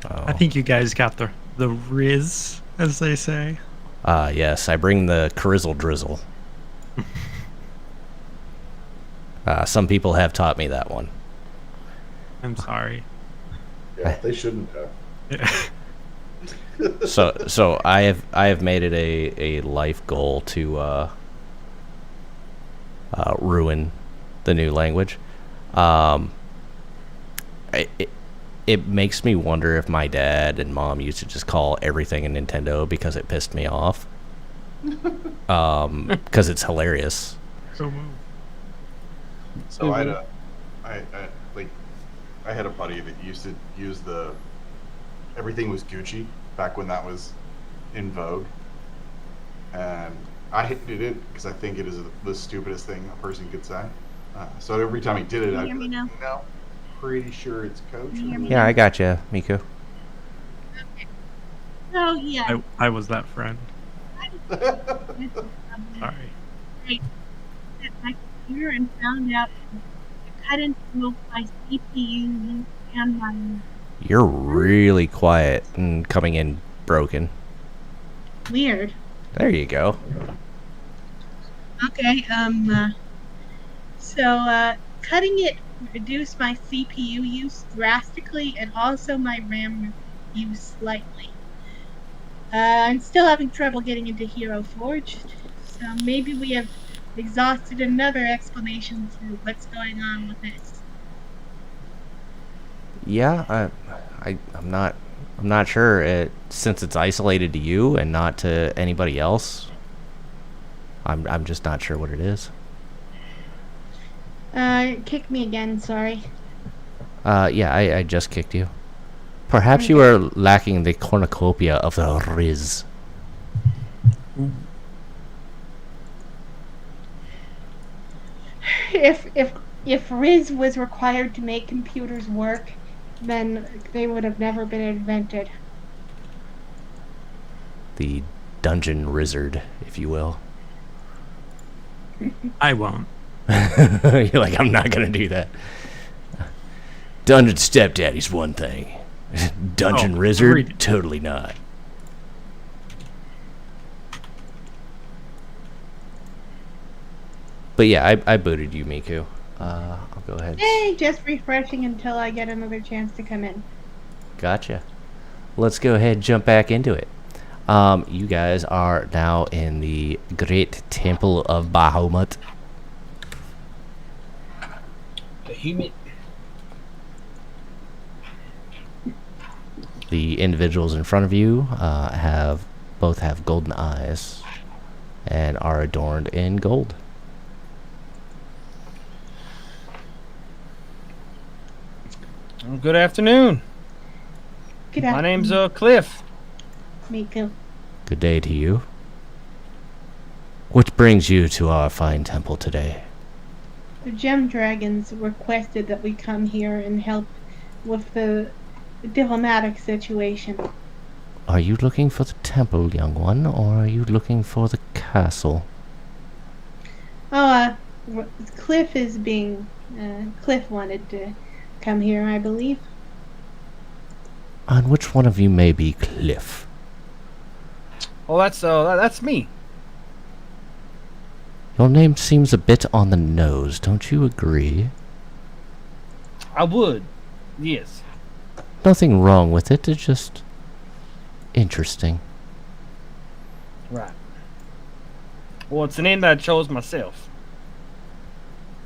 I think you guys got the riz, as they say. Yes, I bring the crizzle drizzle. Some people have taught me that one. I'm sorry. Yeah, they shouldn't have. So I have made it a life goal to ruin the new language. It makes me wonder if my dad and mom used to just call everything a Nintendo because it pissed me off. Because it's hilarious. So move. So I had a buddy that used to use everything was Gucci back when that was in vogue, and I hated it because I think it is the stupidest thing a person could say. So every time he did it, Can you I'd hear be me like, no, pretty sure it's Coach. Can you hear me? Yeah, I got you, Miku. Oh yeah. I was that friend. Sorry. I my computer and found out I couldn't move my CPU and my You're really quiet and coming in broken. weird. There you go. Okay. So cutting it reduced my CPU use drastically and also my RAM use slightly. I'm still having trouble getting into Hero Forge, so maybe we have exhausted another explanation for what's going on with this. Yeah, I'm not sure. Since it's isolated to you and not to anybody else, I'm just not sure what it is. Kick me again, sorry. Yeah, I just kicked you. Perhaps you are lacking the cornucopia of the Riz. If Riz was required to make computers work, then they would have never been invented. The dungeon rizzard, if you will. I won't. You're like, I'm not gonna do that. Dungeon stepdaddy's one thing. Dungeon rizzard, agreed. totally not. But yeah, I booted you, Miku. I'll go ahead. Hey, just refreshing until I get another chance to come in. Gotcha. Let's go ahead and jump back into it. You guys are now in the Great Temple of Bahamut. The human. The individuals in front of you both have golden eyes and are adorned in gold. Good afternoon. Good My name's afternoon, Cliff. Miku. Good day to you. What brings you to our fine temple today? The Gem Dragons requested that we come here and help with the diplomatic situation. Are you looking for the temple, young one, or are you looking for the castle? Oh, Cliff is being. Cliff wanted to come here, I believe. And which one of you may be Cliff? Oh, that's me. Your name seems a bit on the nose, don't you agree? I would. Yes. Nothing wrong with it, it's just interesting. Right. Well, it's a name that I chose myself.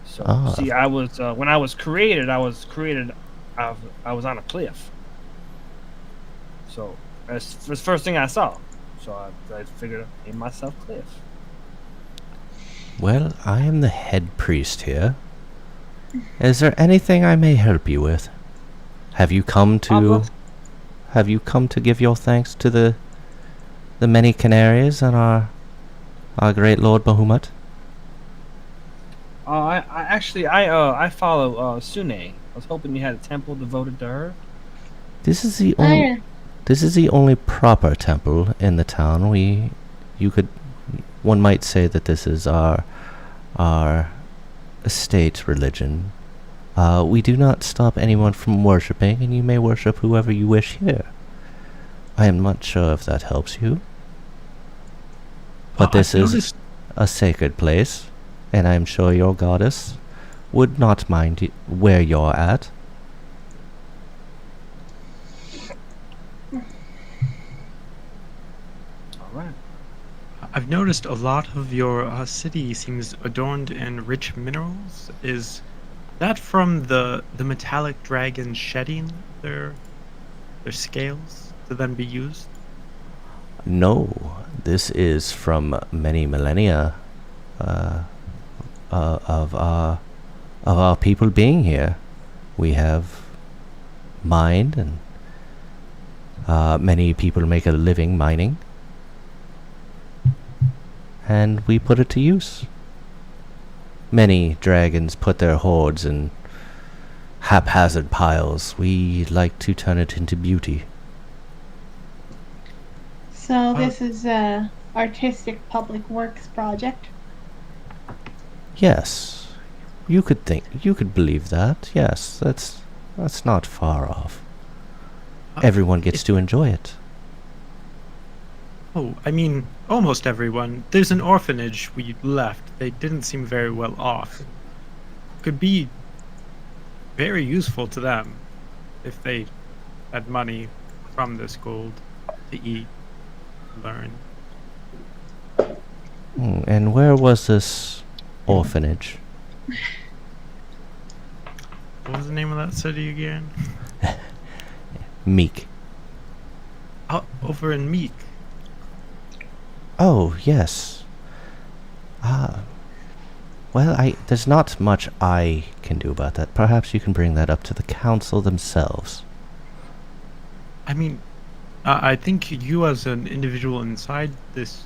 So Ah. see, I was when I was created. I was on a cliff. So that's the first thing I saw. So I figured I'd name myself Cliff. Well, I am the head priest here. Is there anything I may help you with? Have you come to give your thanks to the many canaries and our great Lord Bahamut? I follow Sune. I was hoping you had a temple devoted to her. This is the only proper temple in the town. One might say that this is our estate religion. We do not stop anyone from worshipping, and you may worship whoever you wish here. I am not sure if that helps you. But this is a sacred place, and I am sure your goddess would not mind where you're at. All right. I've noticed a lot of your city seems adorned in rich minerals. Is that from the metallic dragons shedding their scales to then be used? No, this is from many millennia of our people being here. We have mined, and many people make a living mining, and we put it to use. Many dragons put their hoards in haphazard piles. We like to turn it into beauty. So this is a artistic public works project. Yes, you could believe that. Yes, that's not far off. Everyone gets to enjoy it. Oh, I mean, almost everyone. There's an orphanage we left. They didn't seem very well off. Could be very useful to them if they had money from this gold to eat, learn. And where was this orphanage? What was the name of that city again? Meek. Over in Meek. Oh, yes. Well, there's not much I can do about that. Perhaps you can bring that up to the council themselves. I mean, I think you as an individual inside this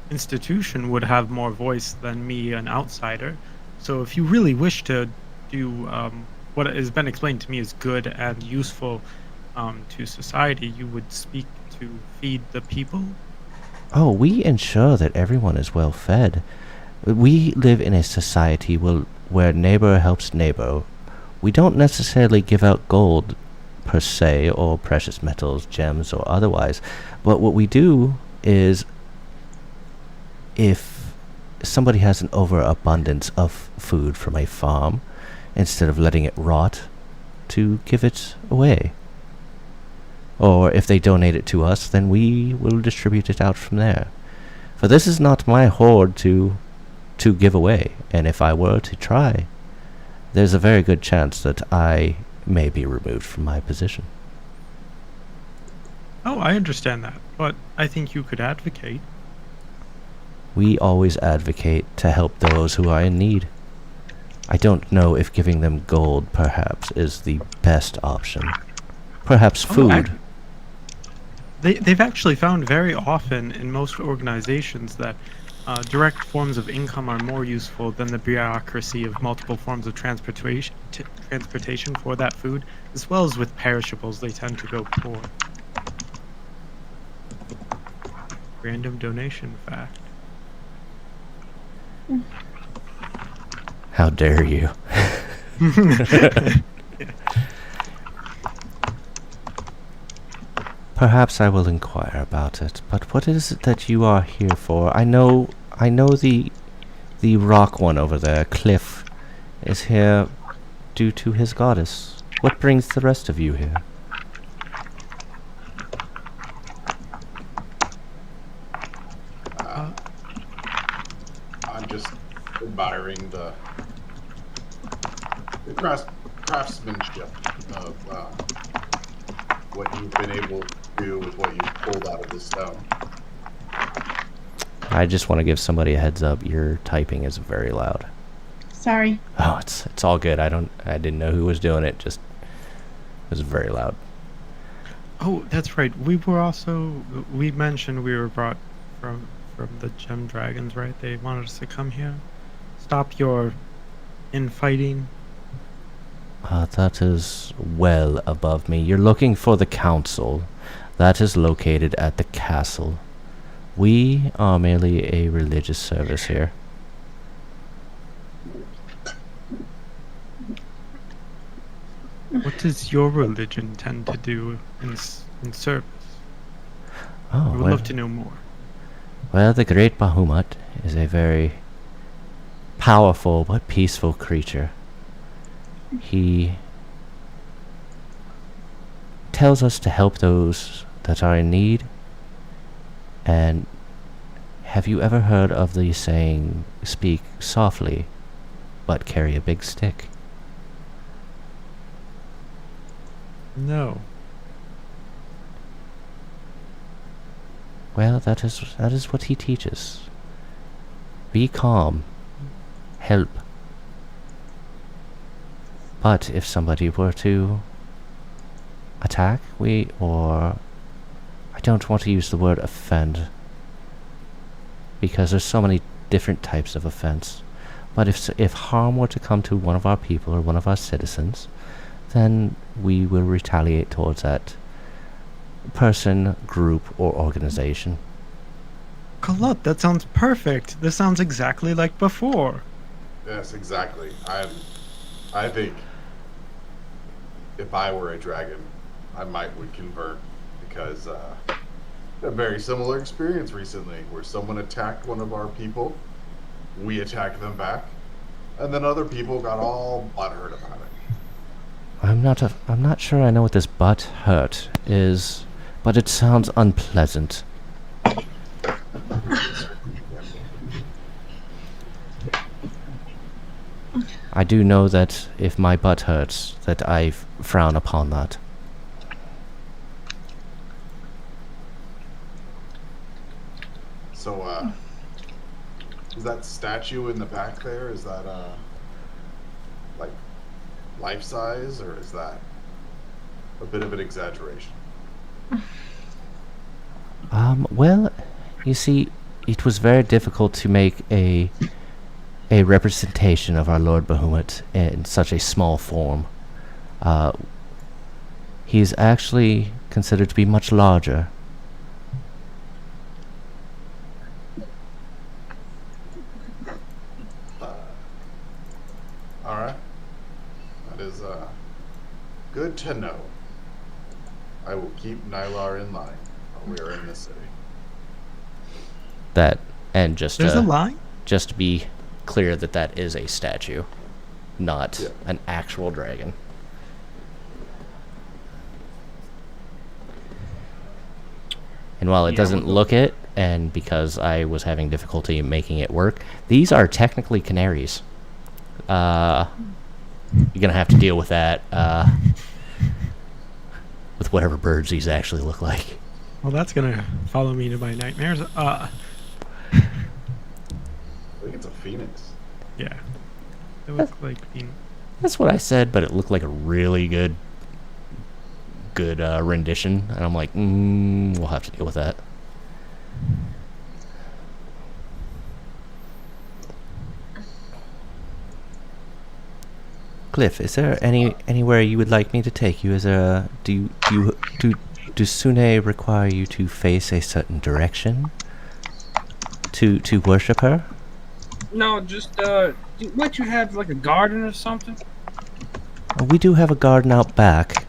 institution would have more voice than me, an outsider. So if you really wish to do what has been explained to me is good and useful to society, you would speak to feed the people. Oh, we ensure that everyone is well fed. We live in a society where neighbor helps neighbor. We don't necessarily give out gold per se, or precious metals, gems, or otherwise. But what we do is, if somebody has an overabundance of food from a farm, instead of letting it rot, to give it away. Or if they donate it to us, then we will distribute it out from there. For this is not my hoard to give away, and if I were to try, there's a very good chance that I may be removed from my position. Oh, I understand that, but I think you could advocate. We always advocate to help those who are in need. I don't know if giving them gold, perhaps, is the best option. Perhaps food. They've actually found very often in most organizations that direct forms of income are more useful than the bureaucracy of multiple forms of transportation for that food, as well as with perishables, they tend to go poor. Random donation fact. How dare you? Perhaps I will inquire about it, but what is it that you are here for? I know the rock one over there, Cliff, is here due to his goddess. What brings the rest of you here? I'm just admiring the craftsmanship of what you've been able to do with what you've pulled out of the stone. I just want to give somebody a heads up. Your typing is very loud. Sorry. Oh, it's all good. I didn't know who was doing it. Just it was very loud. Oh, that's right. We mentioned we were brought from the Gem Dragons, right? They wanted us to come here, stop your infighting. That is well above me. You're looking for the council. That is located at the castle. We are merely a religious service here. What does your religion tend to do in service? Oh, I would love to know more. Well, the Great Bahamut is a very powerful but peaceful creature. He tells us to help those that are in need. And have you ever heard of the saying, speak softly, but carry a big stick? No. Well, that is what he teaches. Be calm. Help. But if somebody were to attack, I don't want to use the word offend, because there's so many different types of offense. But if harm were to come to one of our people or one of our citizens, then we will retaliate towards that person, group, or organization. Kalut, that sounds perfect. This sounds exactly like before. Yes, exactly. I think if I were a dragon, I would convert, because a very similar experience recently where someone attacked one of our people, we attacked them back, and then other people got all butthurt about it. I'm not sure I know what this butt hurt is, but it sounds unpleasant. I do know that if my butt hurts, that I frown upon that. So, is that statue in the back there, is that, like, life-size, or is that a bit of an exaggeration? Well, you see, it was very difficult to make a a representation of our Lord Bahamut in such a small form. He's actually considered to be much larger. All right. That is good to know. I will keep Nylar in line while we are in this city. That, and just There's a line? just to be clear that that is a statue, not Yeah. an actual dragon. And while it doesn't look it, and because I was having difficulty making it work, these are technically canaries. You're gonna have to deal with that, with whatever birds these actually look like. Well, that's gonna follow me to my nightmares. I think it's a phoenix. Yeah. It looks like being. That's what I said, but it looked like a really good rendition, and I'm like, we'll have to deal with that. Cliff, is there anywhere you would like me to take you? Is there do Sune require you to face a certain direction to worship her? No, just what you have like a garden or something? We do have a garden out back.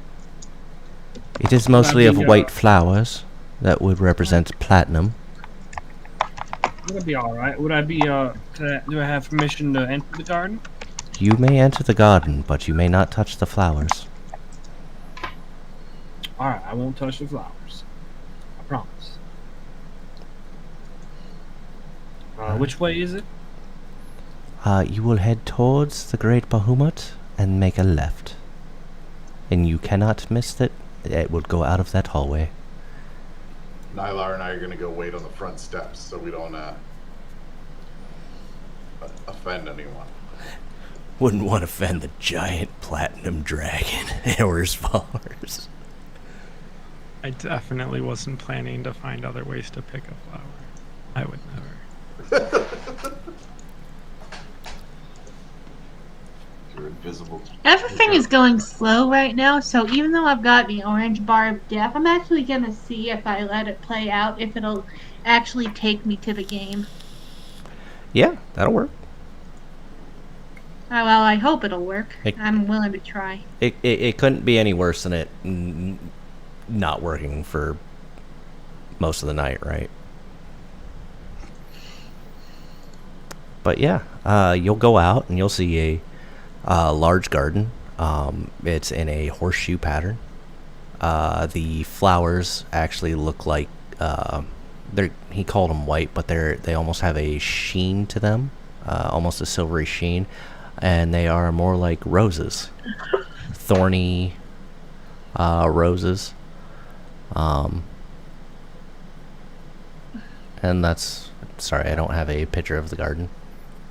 It is mostly of white flowers that would represent platinum. Would be all right. Would I be do I have permission to enter the garden? You may enter the garden, but you may not touch the flowers. All right, I won't touch the flowers. I promise. Which way is it? You will head towards the Great Bahamut and make a left. And you cannot miss it. It would go out of that hallway. Nylar and I are going to go wait on the front steps so we don't offend anyone. Wouldn't want to offend the giant platinum dragon or his followers. I definitely wasn't planning to find other ways to pick a flower. I would never. You're invisible. Everything is going slow right now, so even though I've got the orange bar of death, I'm actually gonna see if I let it play out, if it'll actually take me to the game. Yeah, that'll work. Oh, well, I hope it'll work. Hey. I'm willing to try. It couldn't be any worse than it not working for most of the night, right? But yeah, you'll go out and you'll see a large garden. It's in a horseshoe pattern. The flowers actually look like he called them white, but they almost have a sheen to them, almost a silvery sheen, and they are more like roses, thorny roses. And that's, sorry, I don't have a picture of the garden.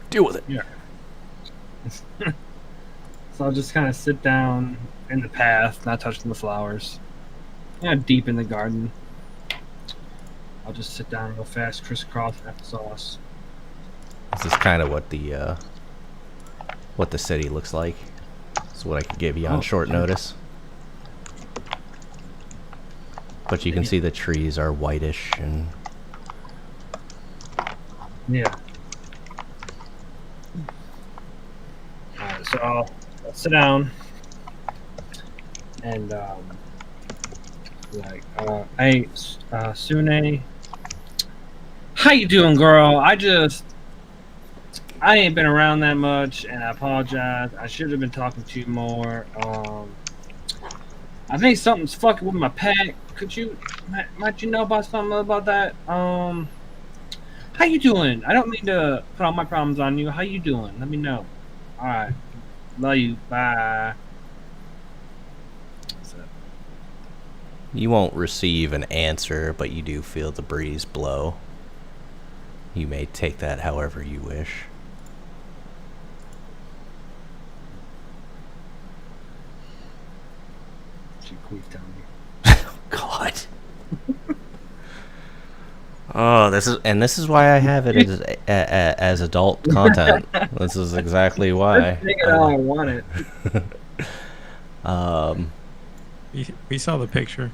Deal with it. Yeah. So I'll just kind of sit down in the path, not touching the flowers. Deep in the garden. I'll just sit down real fast, crisscross applesauce. This is kind of what the city looks like. It's what I could give you on short notice. But you can see the trees are whitish and Yeah. Alright, so I'll sit down and hey, Sune, how you doing, girl? I ain't been around that much, and I apologize. I should have been talking to you more. I think something's fucking with my pack. Might you know about something about that? How you doing? I don't mean to put all my problems on you. How you doing? Let me know. All right. Love you. Bye. So, you won't receive an answer, but you do feel the breeze blow. You may take that however you wish. she queefed on me. God. Oh, this is why I have it as adult content. This is exactly why. Take it all I want it. We saw the picture.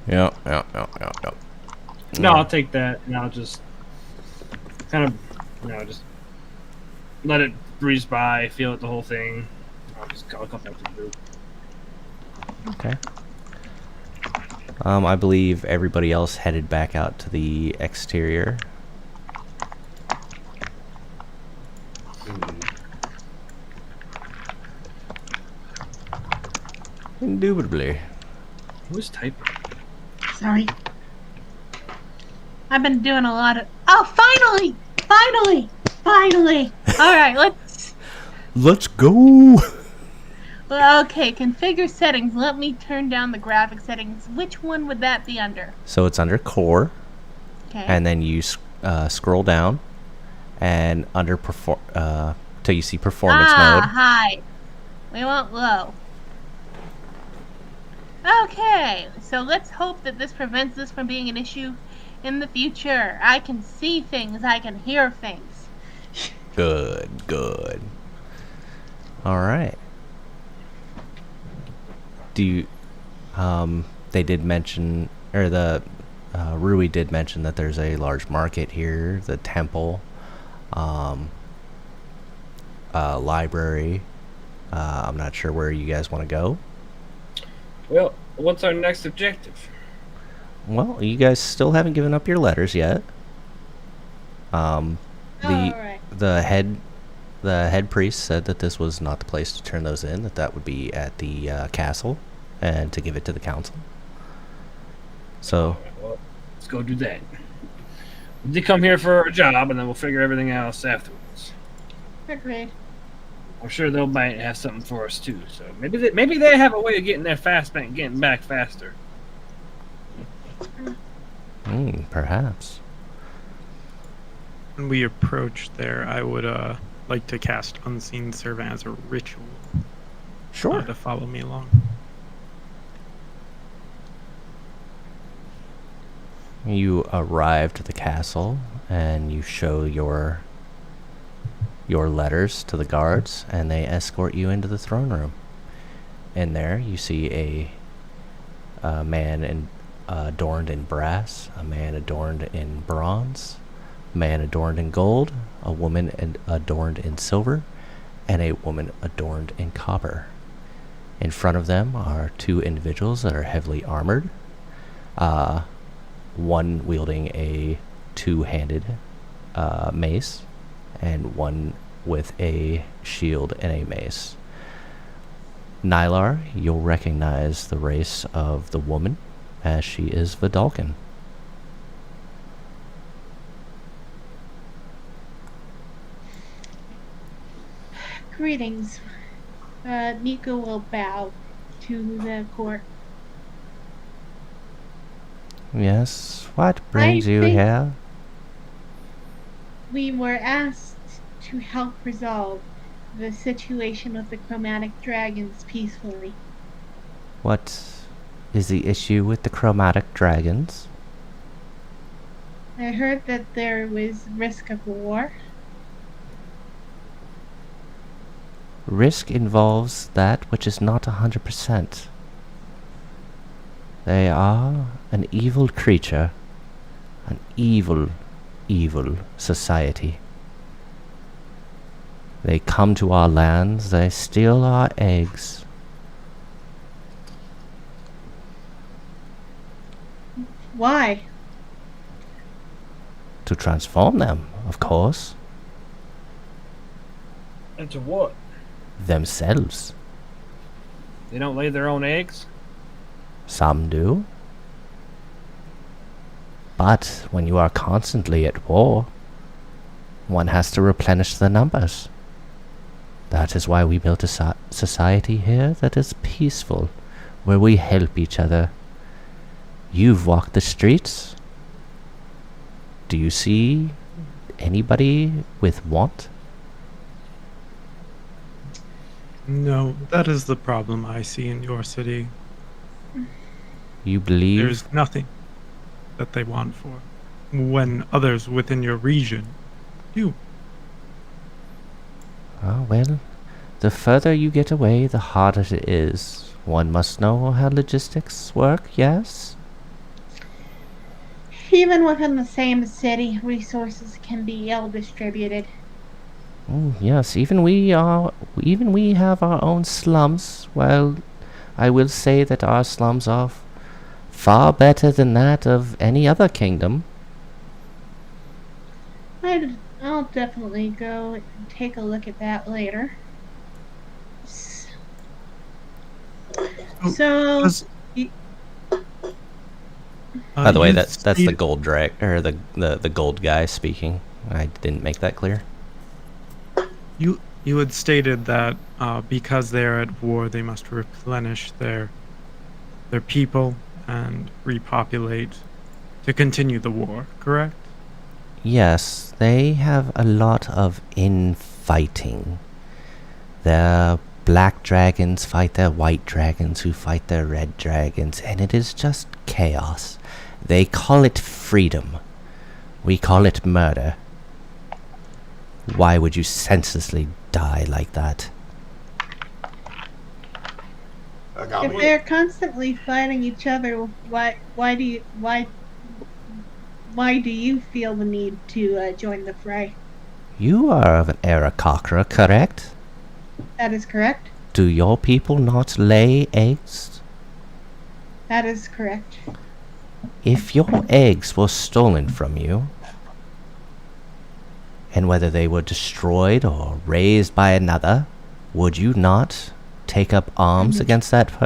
Yep. No, I'll take that, and I'll just kind of, just let it breeze by, feel it the whole thing. I'll come back to the group. Okay. I believe everybody else headed back out to the exterior. Indubitably. Who's typing? Sorry. I've been doing a lot of. Oh, finally! All right, Let's go. Okay, configure settings. Let me turn down the graphic settings. Which one would that be under? So it's under core, Okay. and then you scroll down, and under till you see performance mode. Hi. We want low. Okay, so let's hope that this prevents this from being an issue in the future. I can see things. I can hear things. Good. All right. Do you? They did mention, or the Rui did mention that there's a large market here, the temple, library. I'm not sure where you guys want to go. Well, what's our next objective? Well, you guys still haven't given up your letters yet. Alright. The head priest said that this was not the place to turn those in, that would be at the castle, and to give it to the council. So, Well, let's go do that. We come here for a job, and then we'll figure everything else afterwards. Agreed. I'm sure they might have something for us too. So maybe they have a way of getting there fast and getting back faster. Perhaps. When we approach there, I would like to cast Unseen Servant as a ritual. Sure. To follow me along. You arrive to the castle, and you show your letters to the guards, and they escort you into the throne room. In there, you see a man adorned in brass, a man adorned in bronze, a man adorned in gold, a woman adorned in silver, and a woman adorned in copper. In front of them are two individuals that are heavily armored, one wielding a two-handed mace, and one with a shield and a mace. Nylar, you'll recognize the race of the woman, as she is Vidalcan. Greetings. Nico will bow to the court. Yes, what brings I you think- here? We were asked to help resolve the situation with the chromatic dragons peacefully. What is the issue with the chromatic dragons? I heard that there was risk of war. Risk involves that which is not 100%. They are an evil creature, an evil society. They come to our lands, they steal our eggs. Why? To transform them, of course. Into what? Themselves. They don't lay their own eggs? Some do. But when you are constantly at war, one has to replenish the numbers. That is why we built a society here that is peaceful, where we help each other. You've walked the streets. Do you see anybody with want? No, that is the problem I see in your city. You believe? There's nothing that they want for when others within your region do. Oh, well, the further you get away, the harder it is. One must know how logistics work, yes? Even within the same city, resources can be ill distributed. Oh, yes, even we have our own slums. Well, I will say that our slums are far better than that of any other kingdom. I'll definitely go and take a look at that later. So, Does- y- By the way, you that's the stated- gold or the gold guy speaking. I didn't make that clear. You had stated that because they are at war, they must replenish their people and repopulate to continue the war. Correct? Yes, they have a lot of infighting. Their black dragons fight their white dragons, who fight their red dragons, and it is just chaos. They call it freedom. We call it murder. Why would you senselessly die like that? if they're constantly fighting each other, why do you feel the need to join the fray? You are of an Aarakocra, correct? That is correct. Do your people not lay eggs? That is correct. If your eggs were stolen from you, and whether they were destroyed or raised by another, would you not take up arms against that person?